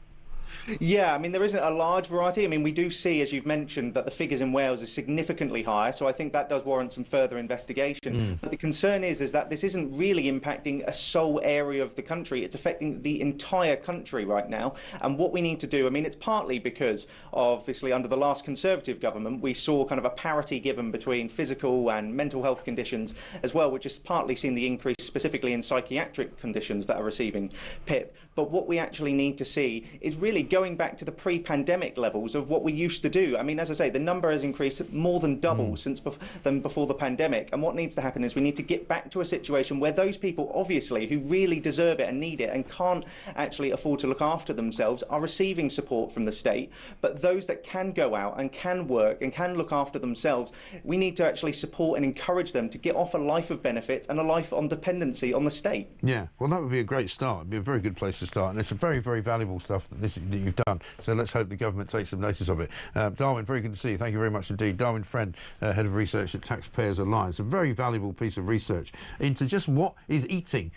Yeah, I mean, there isn't a large variety. I mean, we do see, as you've mentioned, that the figures in Wales are significantly higher, so I think that does warrant some further investigation. But the concern is that this isn't really impacting a sole area of the country. It's affecting the entire country right now. And what we need to do, I mean, it's partly because, obviously, under the last Conservative government, we saw kind of a parity given between physical and mental health conditions as well, which has partly seen the increase specifically in psychiatric conditions that are receiving PIP. But what we actually need to see is really going back to the pre-pandemic levels of what we used to do. I mean, as I say, the number has increased more than double since before the pandemic. And what needs to happen is we need to get back to a situation where those people, obviously, who really deserve it and need it and can't actually afford to look after themselves are receiving support from the state. But those that can go out and can work and can look after themselves, we need to actually support and encourage them to get off a life of benefit and a life on dependency on the state. Yeah, well, that would be a great start. It'd be a very good place to start. And it's a very, very valuable stuff that you've done. So let's hope the government takes some notice of it. Darwin, very good to see you. Thank you very much indeed. Darwin Friend, Head of Research at Taxpayers Alliance. A very valuable piece of research into just what is eating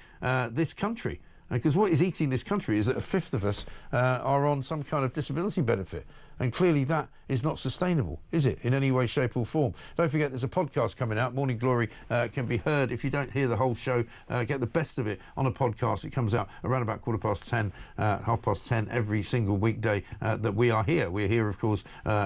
this country. Because what is eating this country is that a fifth of us are on some kind of disability benefit. And clearly that is not sustainable, is it, in any way, shape or form? Don't forget there's a podcast coming out. Morning Glory can be heard. If you don't hear the whole show, get the best of it on a podcast. It comes out around about 10:15, 10:30 every single weekday that we are here. We're here, of course,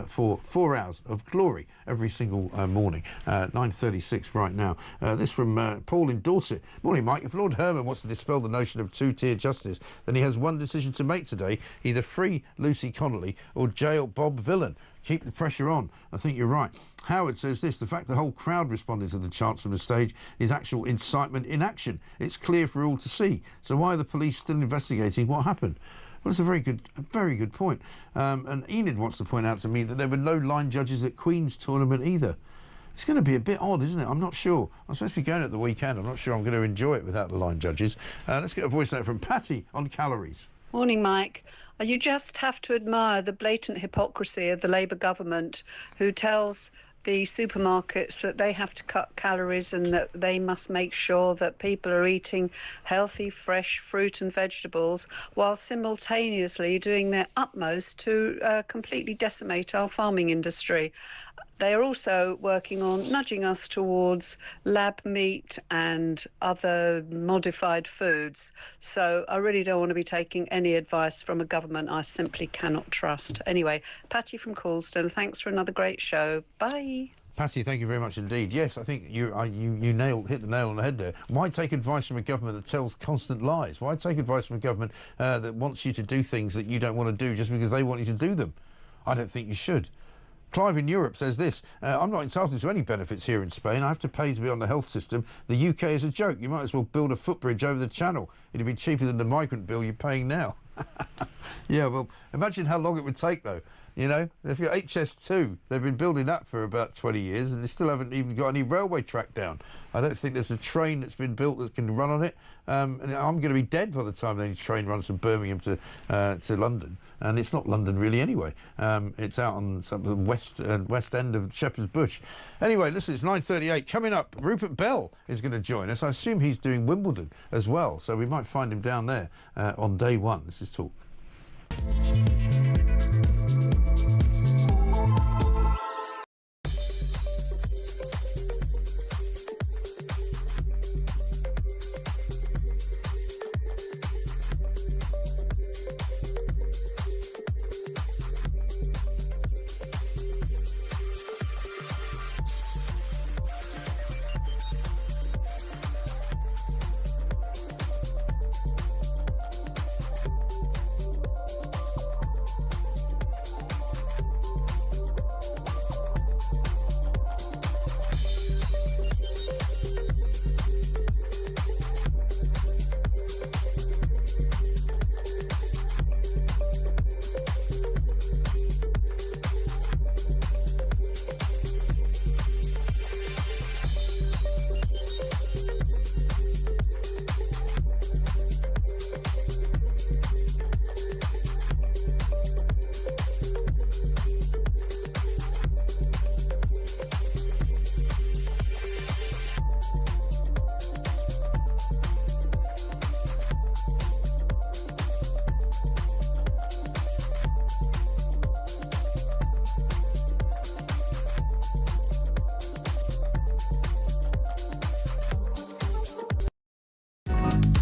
for 4 hours of glory every single morning. 9:36 right now. This from Paul in Dorset. Morning, Mike. If Lord Herman wants to dispel the notion of two-tier justice, then he has one decision to make today. Either free Lucy Connolly or jail Bob Villan. Keep the pressure on. I think you're right. Howard says this: the fact the whole crowd responded to the chants from the stage is actual incitement in action. It's clear for all to see. So why are the police still investigating what happened? Well, it's a very good point. And Enid wants to point out to me that there were no line judges at Queen's tournament either. It's going to be a bit odd, isn't it? I'm not sure. I'm supposed to be going at the weekend. I'm not sure I'm going to enjoy it without the line judges. Let's get a voice note from Patty on calories. Morning, Mike. You just have to admire the blatant hypocrisy of the Labour government, who tells the supermarkets that they have to cut calories and that they must make sure that people are eating healthy, fresh fruit and vegetables, while simultaneously doing their utmost to completely decimate our farming industry. They are also working on nudging us towards lab meat and other modified foods. So I really don't want to be taking any advice from a government I simply cannot trust. Anyway, Patty from Coulston, thanks for another great show. Bye. Patty, thank you very much indeed. Yes, I think you hit the nail on the head there. Why take advice from a government that tells constant lies? Why take advice from a government that wants you to do things that you don't want to do just because they want you to do them? I don't think you should. Clive in Europe says this: I'm not entitled to any benefits here in Spain. I have to pay to be on the health system. The UK is a joke. You might as well build a footbridge over the channel. It'd be cheaper than the migrant bill you're paying now. Yeah, well, imagine how long it would take, though. You know, if you're HS2, they've been building that for about 20 years and they still haven't even got any railway track down. I don't think there's a train that's been built that can run on it. And I'm going to be dead by the time any train runs from Birmingham to London. And it's not London really anyway. It's out on the west end of Shepherd's Bush. Anyway, listen, it's 9:38. Coming up, Rupert Bell is going to join us. I assume he's doing Wimbledon as well, so we might find him down there on day one. This is Talk.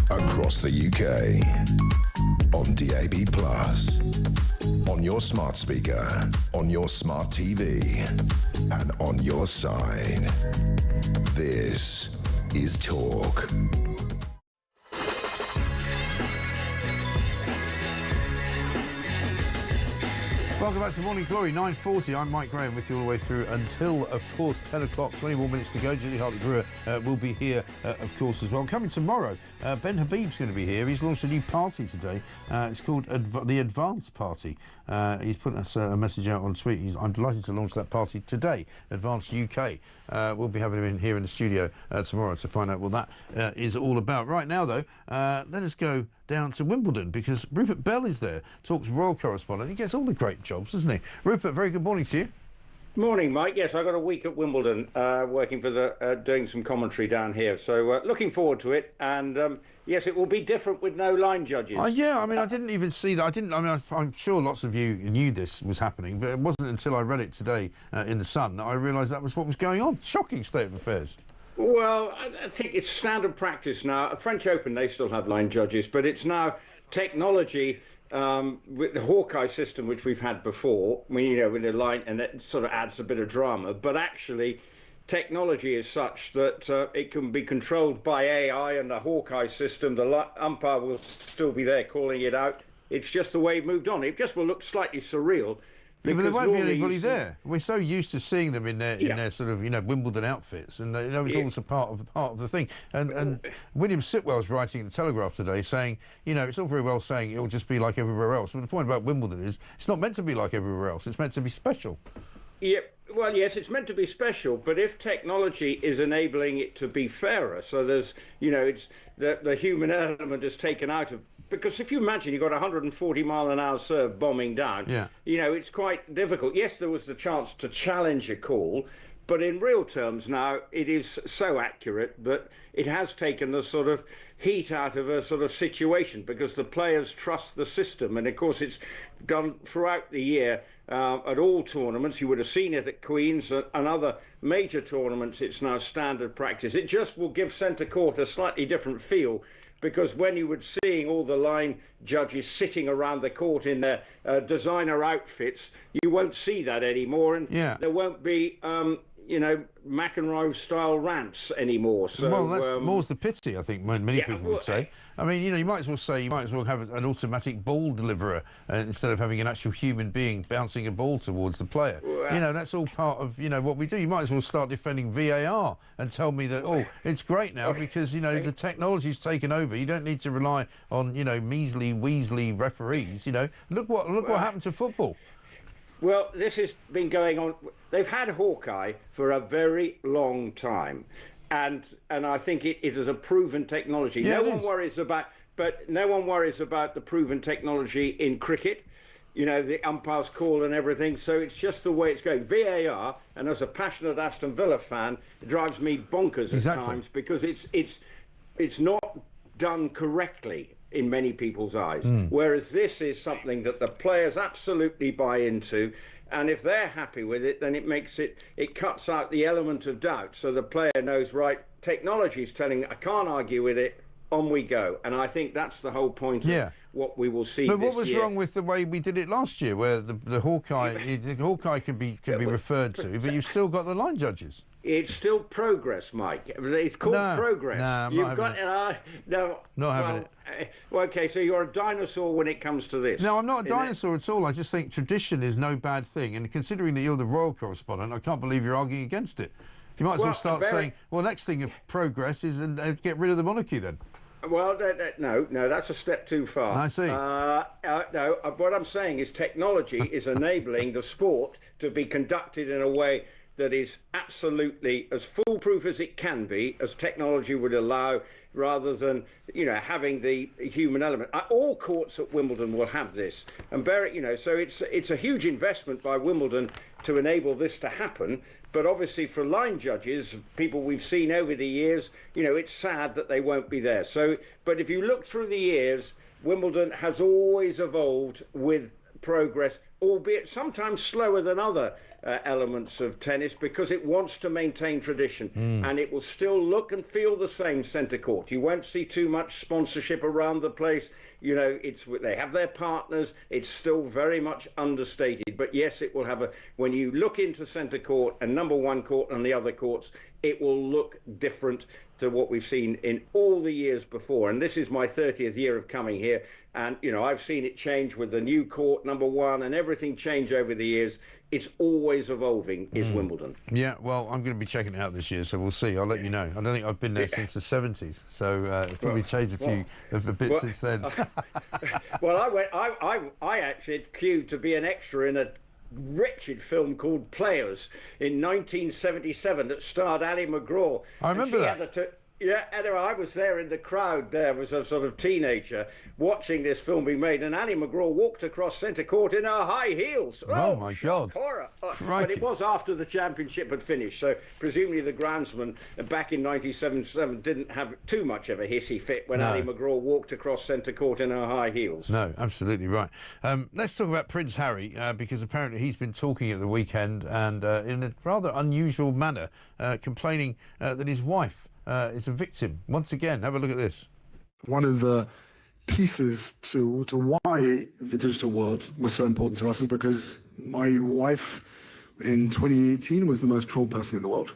Across the UK, on DAB+, on your smart speaker, on your smart TV, and on your side. This is Talk. Welcome back to Morning Glory, 9:40. I'm Mike Graham with you all the way through until, of course, 10 o'clock. 20 more minutes to go. Julie Hartley-Brewer will be here, of course, as well. Coming tomorrow, Ben Habib's going to be here. He's launched a new party today. It's called the Advance Party. He's put us a message out on Twitter. I'm delighted to launch that party today, Advance UK. We'll be having him in here in the studio tomorrow to find out what that is all about. Right now, though, let us go down to Wimbledon because Rupert Bell is there, Talk's royal correspondent. He gets all the great jobs, doesn't he? Rupert, very good morning to you. Morning, Mike. Yes, I got a week at Wimbledon working for the doing some commentary down here. So looking forward to it. And yes, it will be different with no line judges. Yeah, I mean, I didn't even see that. I'm sure lots of you knew this was happening, but it wasn't until I read it today in The Sun that I realised that was what was going on. Shocking state of affairs. Well, I think it's standard practice now. At French Open, they still have line judges, but it's now technology with the Hawkeye system, which we've had before, with the line, and it sort of adds a bit of drama. But actually, technology is such that it can be controlled by AI, and the Hawkeye system, the umpire will still be there calling it out. It's just the way it moved on. It just will look slightly surreal. Yeah, but there won't be anybody there. We're so used to seeing them in their sort of Wimbledon outfits, and it's always part of the thing. And William Sitwell's writing in the Telegraph today saying, it's all very well saying it'll just be like everywhere else, but the point about Wimbledon is it's not meant to be like everywhere else. It's meant to be special. Yeah, well, yes, it's meant to be special, but if technology is enabling it to be fairer, so there's, it's the human element is taken out of. Because if you imagine you've got a 140-mile-an-hour serve bombing down, it's quite difficult. Yes, there was the chance to challenge a call, but in real terms now, it is so accurate that it has taken the sort of heat out of a sort of situation because the players trust the system. And, of course, it's done throughout the year at all tournaments. You would have seen it at Queen's and other major tournaments. It's now standard practice. It just will give centre court a slightly different feel, because when you were seeing all the line judges sitting around the court in their designer outfits, you won't see that anymore, and there won't be, McEnroe-style rants anymore. So, well, that's more's the pity, I think, many people would say. I mean, you might as well have an automatic ball deliverer instead of having an actual human being bouncing a ball towards the player. That's all part of, what we do. You might as well start defending VAR and tell me that, it's great now because, the technology's taken over. You don't need to rely on, measly, weaselly referees, Look what happened to football. Well, this has been going on. They've had Hawkeye for a very long time, and I think it is a proven technology. Yeah, no one worries about the proven technology in cricket. The umpire's call and everything. So it's just the way it's going. VAR, and as a passionate Aston Villa fan, it drives me bonkers at times because it's not done correctly in many people's eyes, whereas this is something that the players absolutely buy into, and if they're happy with it, then it cuts out the element of doubt, so the player knows, right, technology's telling, I can't argue with it, on we go. And I think that's the whole point of what we will see. But what was year. wrong with the way we did it last year, where the Hawkeye can be referred to, but you've still got the line judges? It's still progress, Mike. It's called progress. Not having it. Okay, so you're a dinosaur when it comes to this. No, I'm not a dinosaur at all. I just think tradition is no bad thing. And considering that you're the royal correspondent, I can't believe you're arguing against it. You might as well start saying, well, next thing of progress is get rid of the monarchy then. Well, no, that's a step too far. I see. No, what I'm saying is technology is enabling the sport to be conducted in a way that is absolutely as foolproof as it can be, as technology would allow, rather than having the human element. All courts at Wimbledon will have this, and so it's a huge investment by Wimbledon to enable this to happen. But obviously, for line judges, people we've seen over the years, it's sad that they won't be there. So, but if you look through the years, Wimbledon has always evolved with progress, albeit sometimes slower than other elements of tennis, because it wants to maintain tradition, and it will still look and feel the same centre court. You won't see too much sponsorship around the place. They have their partners. It's still very much understated, but yes, it will have when you look into centre court and number one court and the other courts, it will look different to what we've seen in all the years before. And this is my 30th year of coming here, and I've seen it change with the new court, number one, and everything change over the years. It's always evolving, is Wimbledon. Yeah, well, I'm going to be checking it out this year, so we'll see. I'll let you know. I don't think I've been there since the 70s, so it's probably changed a bit since then. Well, I actually queued to be an extra in a wretched film called Players in 1977 that starred Ali McGraw. I remember that. Anyway, I was there in the crowd there, was a sort of teenager watching this film being made, and Ali McGraw walked across centre court in her high heels. Oh my God. Horror. But it was after the championship had finished, so presumably the groundsman back in 1977 didn't have too much of a hissy fit when Ali McGraw walked across centre court in her high heels. No, absolutely right. Let's talk about Prince Harry, because apparently he's been talking at the weekend and in a rather unusual manner, complaining that his wife is a victim. Once again, have a look at this. One of the pieces to why the digital world was so important to us is because my wife in 2018 was the most trolled person in the world.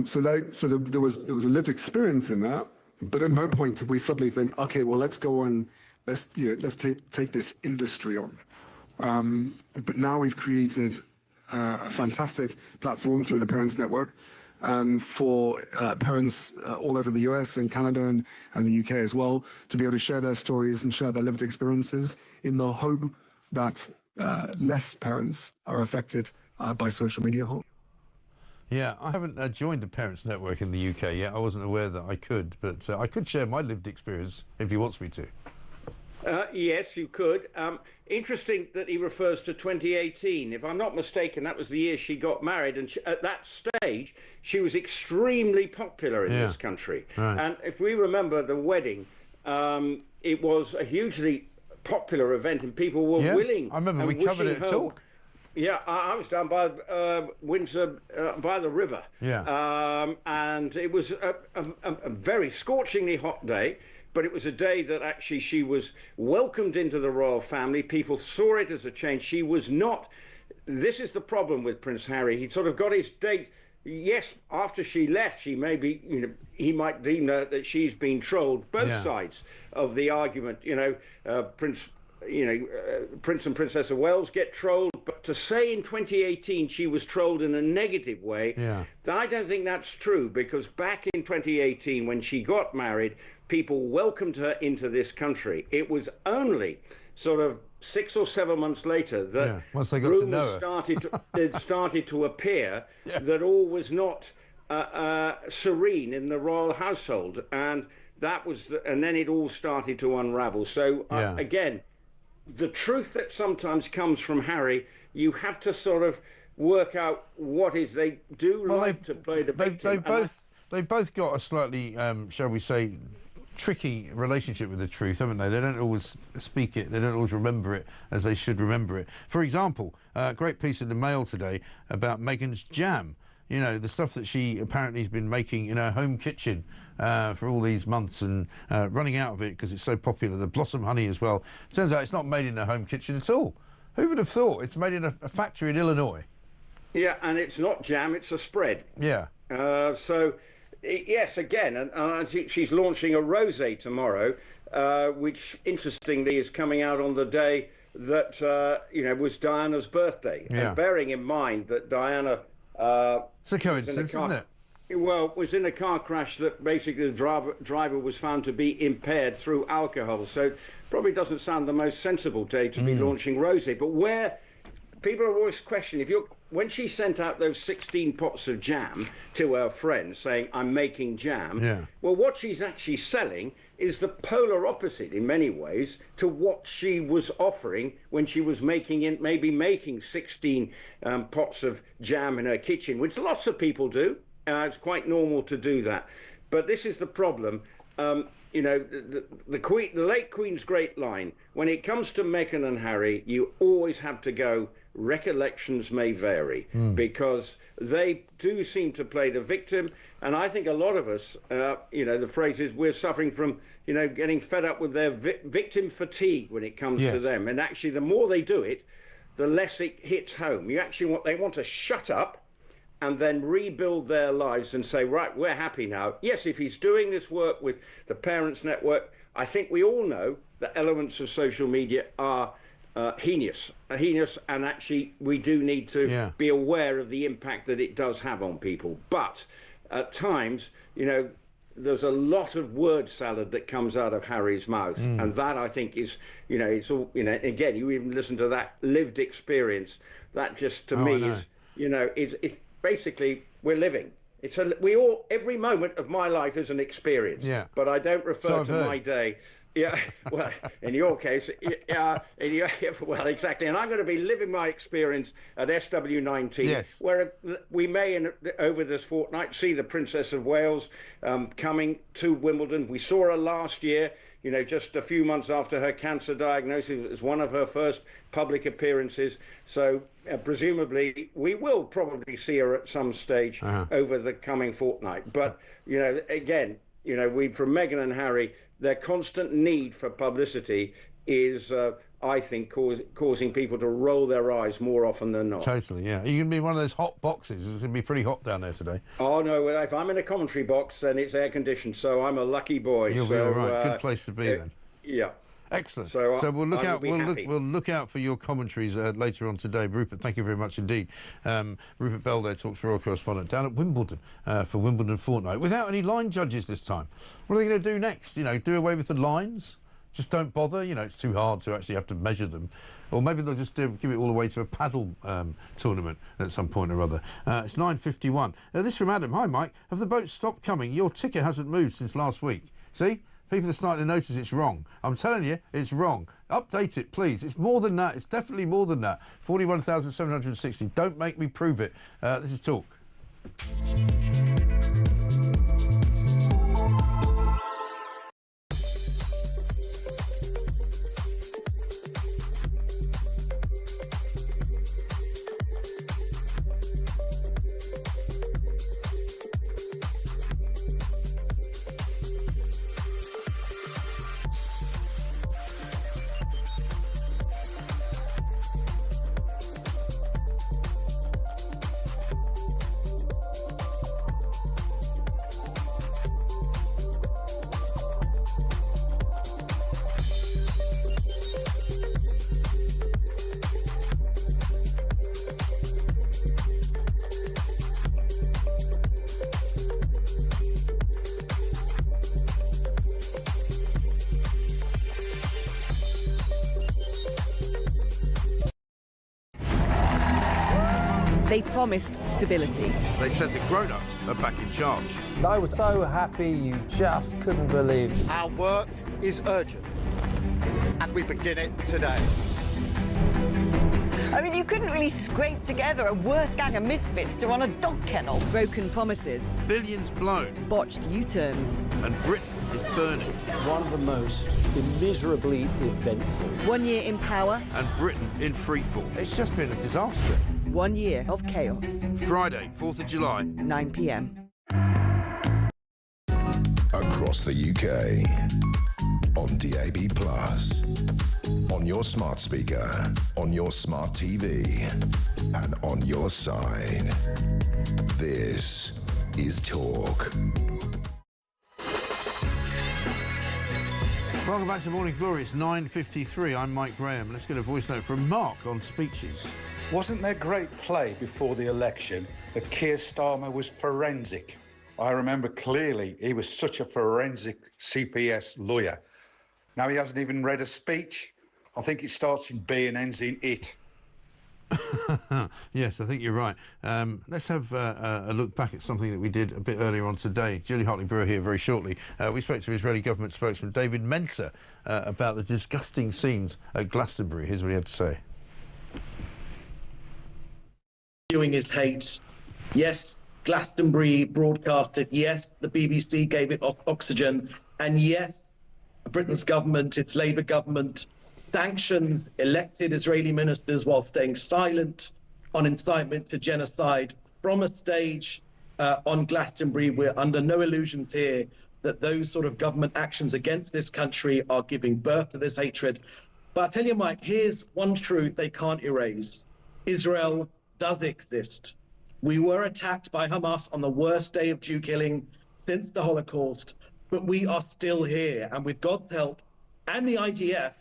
So there was a lived experience in that, but at no point did we suddenly think, okay, well, let's go on, let's take this industry on. But now we've created a fantastic platform through the Parents Network, for parents all over the US and Canada and the UK as well, to be able to share their stories and share their lived experiences in the hope that less parents are affected by social media harm. Yeah, I haven't joined the Parents Network in the UK yet. I wasn't aware that I could, but I could share my lived experience if he wants me to. Yes, you could. Interesting that he refers to 2018. If I'm not mistaken, that was the year she got married, and at that stage, she was extremely popular in this country. Right. And if we remember the wedding, it was a hugely popular event, and people were willing. I remember we covered it at Talk. Yeah, I was down by Windsor, by the river. Yeah. And it was a very scorchingly hot day. But it was a day that actually she was welcomed into the royal family. People saw it as a change. She was not this is the problem with Prince Harry. He sort of got his date. Yes, after she left, she may be, he might deem that she's been trolled. Both sides of the argument, Prince and Princess of Wales get trolled, but to say in 2018 she was trolled in a negative way, I don't think that's true, because back in 2018 when she got married, people welcomed her into this country. It was only sort of 6 or 7 months later that once they got to know her. started to appear that all was not serene in the royal household, and that was and then it all started to unravel. So again, the truth that sometimes comes from Harry, you have to sort of work out what is they do to play the victim. They've both got a slightly, shall we say, tricky relationship with the truth, haven't they? They don't always speak it, they don't always remember it as they should remember it. For example, a great piece in the Mail today about Meghan's jam. The stuff that she apparently has been making in her home kitchen for all these months and running out of it because it's so popular. The Blossom honey as well. Turns out it's not made in her home kitchen at all. Who would have thought? It's made in a factory in Illinois. Yeah, and it's not jam, it's a spread. Yeah. Yes, again, and she's launching a rosé tomorrow, which interestingly is coming out on the day that was Diana's birthday. Yeah. And bearing in mind that Diana, it's a coincidence, isn't it? Well, was in a car crash that basically the driver was found to be impaired through alcohol. So probably doesn't sound the most sensible day to be launching rosé. But where people are always questioning, when she sent out those 16 pots of jam to her friends saying, I'm making jam, well, what she's actually selling is the polar opposite in many ways to what she was offering when she was making 16 pots of jam in her kitchen, which lots of people do. It's quite normal to do that. But this is the problem. The late Queen's great line, when it comes to Meghan and Harry, you always have to go, recollections may vary, because they do seem to play the victim. And I think a lot of us, the phrase is we're suffering from, getting fed up with their victim fatigue when it comes to them. And actually, the more they do it, the less it hits home. They want to shut up and then rebuild their lives and say, right, we're happy now. Yes, if he's doing this work with the Parents Network, I think we all know that elements of social media are heinous, and actually we do need to be aware of the impact that it does have on people. But at times, there's a lot of word salad that comes out of Harry's mouth, and that I think is, it's all, again, you even listen to that lived experience. That just to me is, it's basically we're living. Every moment of my life is an experience. Yeah. But I don't refer to my day. Yeah, well, in your case, well, exactly. And I'm going to be living my experience at SW19, where we may, over this fortnight, see the Princess of Wales coming to Wimbledon. We saw her last year, just a few months after her cancer diagnosis. It was one of her first public appearances. So presumably we will probably see her at some stage over the coming fortnight. But, again, from Meghan and Harry, their constant need for publicity is, I think, causing people to roll their eyes more often than not. Totally, yeah. Are you going to be in one of those hot boxes? It's going to be pretty hot down there today. Oh, no, if I'm in a commentary box, then it's air-conditioned, so I'm a lucky boy. You'll be all right. Good place to be, then. Yeah. Excellent. So we'll look out. We'll look out for your commentaries later on today, Rupert. Thank you very much indeed. Rupert Belday, talks royal correspondent down at Wimbledon for Wimbledon Fortnight, without any line judges this time. What are they going to do next? Do away with the lines? Just don't bother. It's too hard to actually have to measure them. Or maybe they'll just give it all away to a paddle tournament at some point or other. It's 9:51. This from Adam. Hi, Mike. Have the boats stopped coming? Your ticket hasn't moved since last week. See? People are starting to notice it's wrong. I'm telling you, it's wrong. Update it, please. It's more than that. It's definitely more than that. 41,760. Don't make me prove it. This is Talk. They promised stability. They said the grown-ups are back in charge. I was so happy you just couldn't believe it. Our work is urgent, and we begin it today. I mean, you couldn't really scrape together a worse gang of misfits to run a dog kennel. Broken promises. Billions blown. Botched U-turns. And Britain is burning. One of the most immeasurably eventful. 1 year in power. And Britain in freefall. It's just been a disaster. 1 year of chaos. Friday, 4th of July. 9 p.m. Across the UK. On DAB+. On your smart speaker. On your smart TV. And on your side. This is Talk. Welcome back to Morning Glory. It's 9:53. I'm Mike Graham. Let's get a voice note from Mark on speeches. Wasn't there great play before the election that Keir Starmer was forensic? I remember clearly he was such a forensic CPS lawyer. Now he hasn't even read a speech. I think it starts in B and ends in it. Yes, I think you're right. Let's have a look back at something that we did a bit earlier on today. Julie Hartley-Brewer here very shortly. We spoke to Israeli government spokesman David Menser about the disgusting scenes at Glastonbury. Here's what he had to say. Viewing is hate. Yes, Glastonbury broadcast it. Yes, the BBC gave it oxygen. And yes, Britain's government, its Labour government, sanctions elected Israeli ministers while staying silent on incitement to genocide from a stage on Glastonbury. We're under no illusions here that those sort of government actions against this country are giving birth to this hatred. But I tell you, Mike, here's one truth they can't erase. Israel does exist. We were attacked by Hamas on the worst day of Jew killing since the Holocaust, but we are still here. And with God's help and the IDF,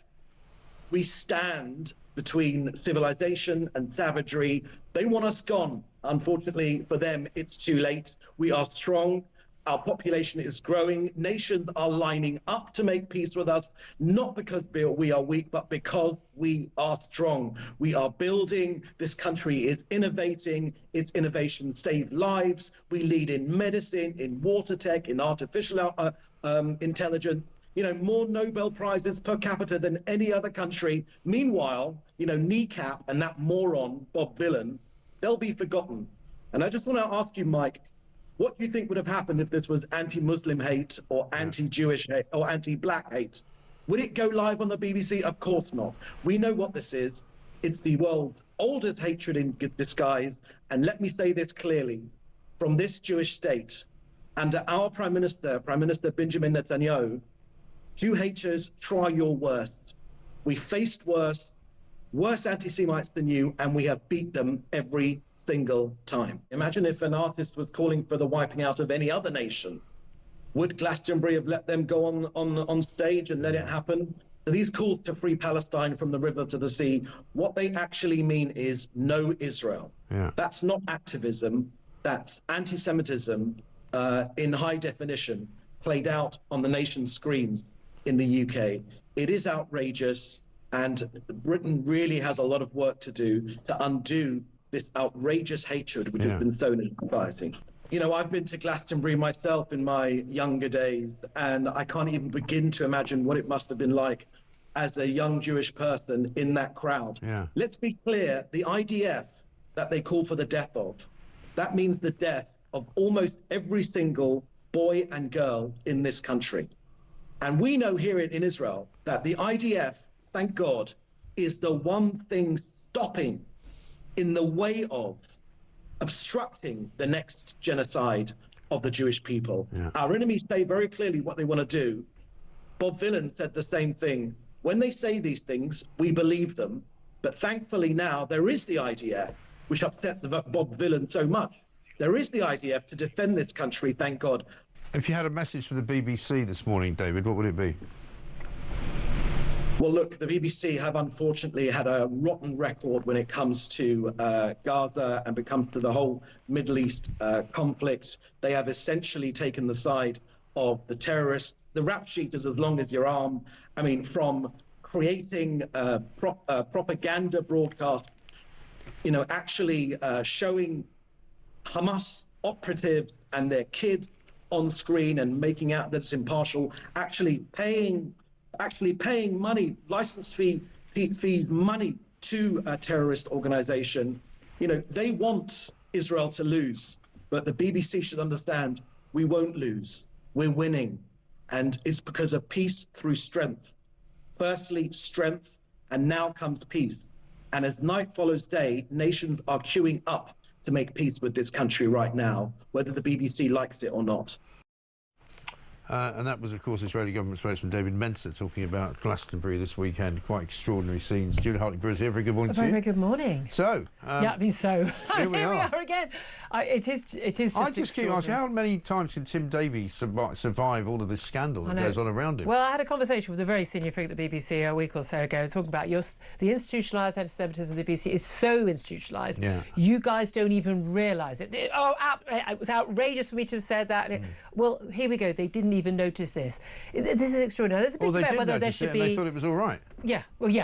we stand between civilization and savagery. They want us gone. Unfortunately for them, it's too late. We are strong. Our population is growing. Nations are lining up to make peace with us, not because we are weak, but because we are strong. We are building. This country is innovating. Its innovations save lives. We lead in medicine, in water tech, in artificial intelligence. You know, more Nobel Prizes per capita than any other country. Meanwhile, you know, Kneecap and that moron, Bob Dylan, they'll be forgotten. And I just want to ask you, Mike, what do you think would have happened if this was anti-Muslim hate or anti-Jewish hate or anti-black hate? Would it go live on the BBC? Of course not. We know what this is. It's the world's oldest hatred in disguise. And let me say this clearly, from this Jewish state, under our Prime Minister Benjamin Netanyahu, Jew haters, try your worst. We faced worse anti-Semites than you, and we have beat them every single time. Imagine if an artist was calling for the wiping out of any other nation. Would Glastonbury have let them go on stage and let it happen? So these calls to free Palestine from the river to the sea, what they actually mean is no Israel. Yeah. That's not activism, that's anti-Semitism in high definition, played out on the nation's screens in the UK. It is outrageous, and Britain really has a lot of work to do to undo this outrageous hatred which has been sown in society. You know, I've been to Glastonbury myself in my younger days, and I can't even begin to imagine what it must have been like as a young Jewish person in that crowd. Yeah. Let's be clear, the IDF that they call for the death of, that means the death of almost every single boy and girl in this country. And we know here in Israel that the IDF, thank God, is the one thing stopping in the way of obstructing the next genocide of the Jewish people. Yeah. Our enemies say very clearly what they want to do. Bob Dylan said the same thing. When they say these things, we believe them. But thankfully now there is the IDF, which upsets Bob Dylan so much. There is the IDF to defend this country, thank God. If you had a message for the BBC this morning, David, what would it be? Well, look, the BBC have unfortunately had a rotten record when it comes to Gaza and when it comes to the whole Middle East conflict. They have essentially taken the side of the terrorists. The rap sheet is as long as your arm. I mean, from creating propaganda broadcasts actually showing Hamas operatives and their kids on screen and making out that it's impartial, actually paying money, license fees, money to a terrorist organization. They want Israel to lose, but the BBC should understand we won't lose. We're winning. And it's because of peace through strength. Firstly, strength, and now comes peace. And as night follows day, nations are queuing up to make peace with this country right now, whether the BBC likes it or not. And that was, of course, Israeli government spokesman David Menser talking about Glastonbury this weekend. Quite extraordinary scenes. Julie Hartley-Brewis here. Very good morning to you. Very good morning. So, here we are again. It is just I just keep asking, how many times can Tim Davies survive all of this scandal that goes on around him? Well, I had a conversation with a very senior figure at the BBC a week or so ago talking about the institutionalised anti-Semitism of the BBC is so institutionalised. Yeah. You guys don't even realise it. It was outrageous for me to have said that. Well, here we go. They didn't even notice this. This is extraordinary. There's a big debate whether there should be... They thought it was all right. Yeah, well, yeah,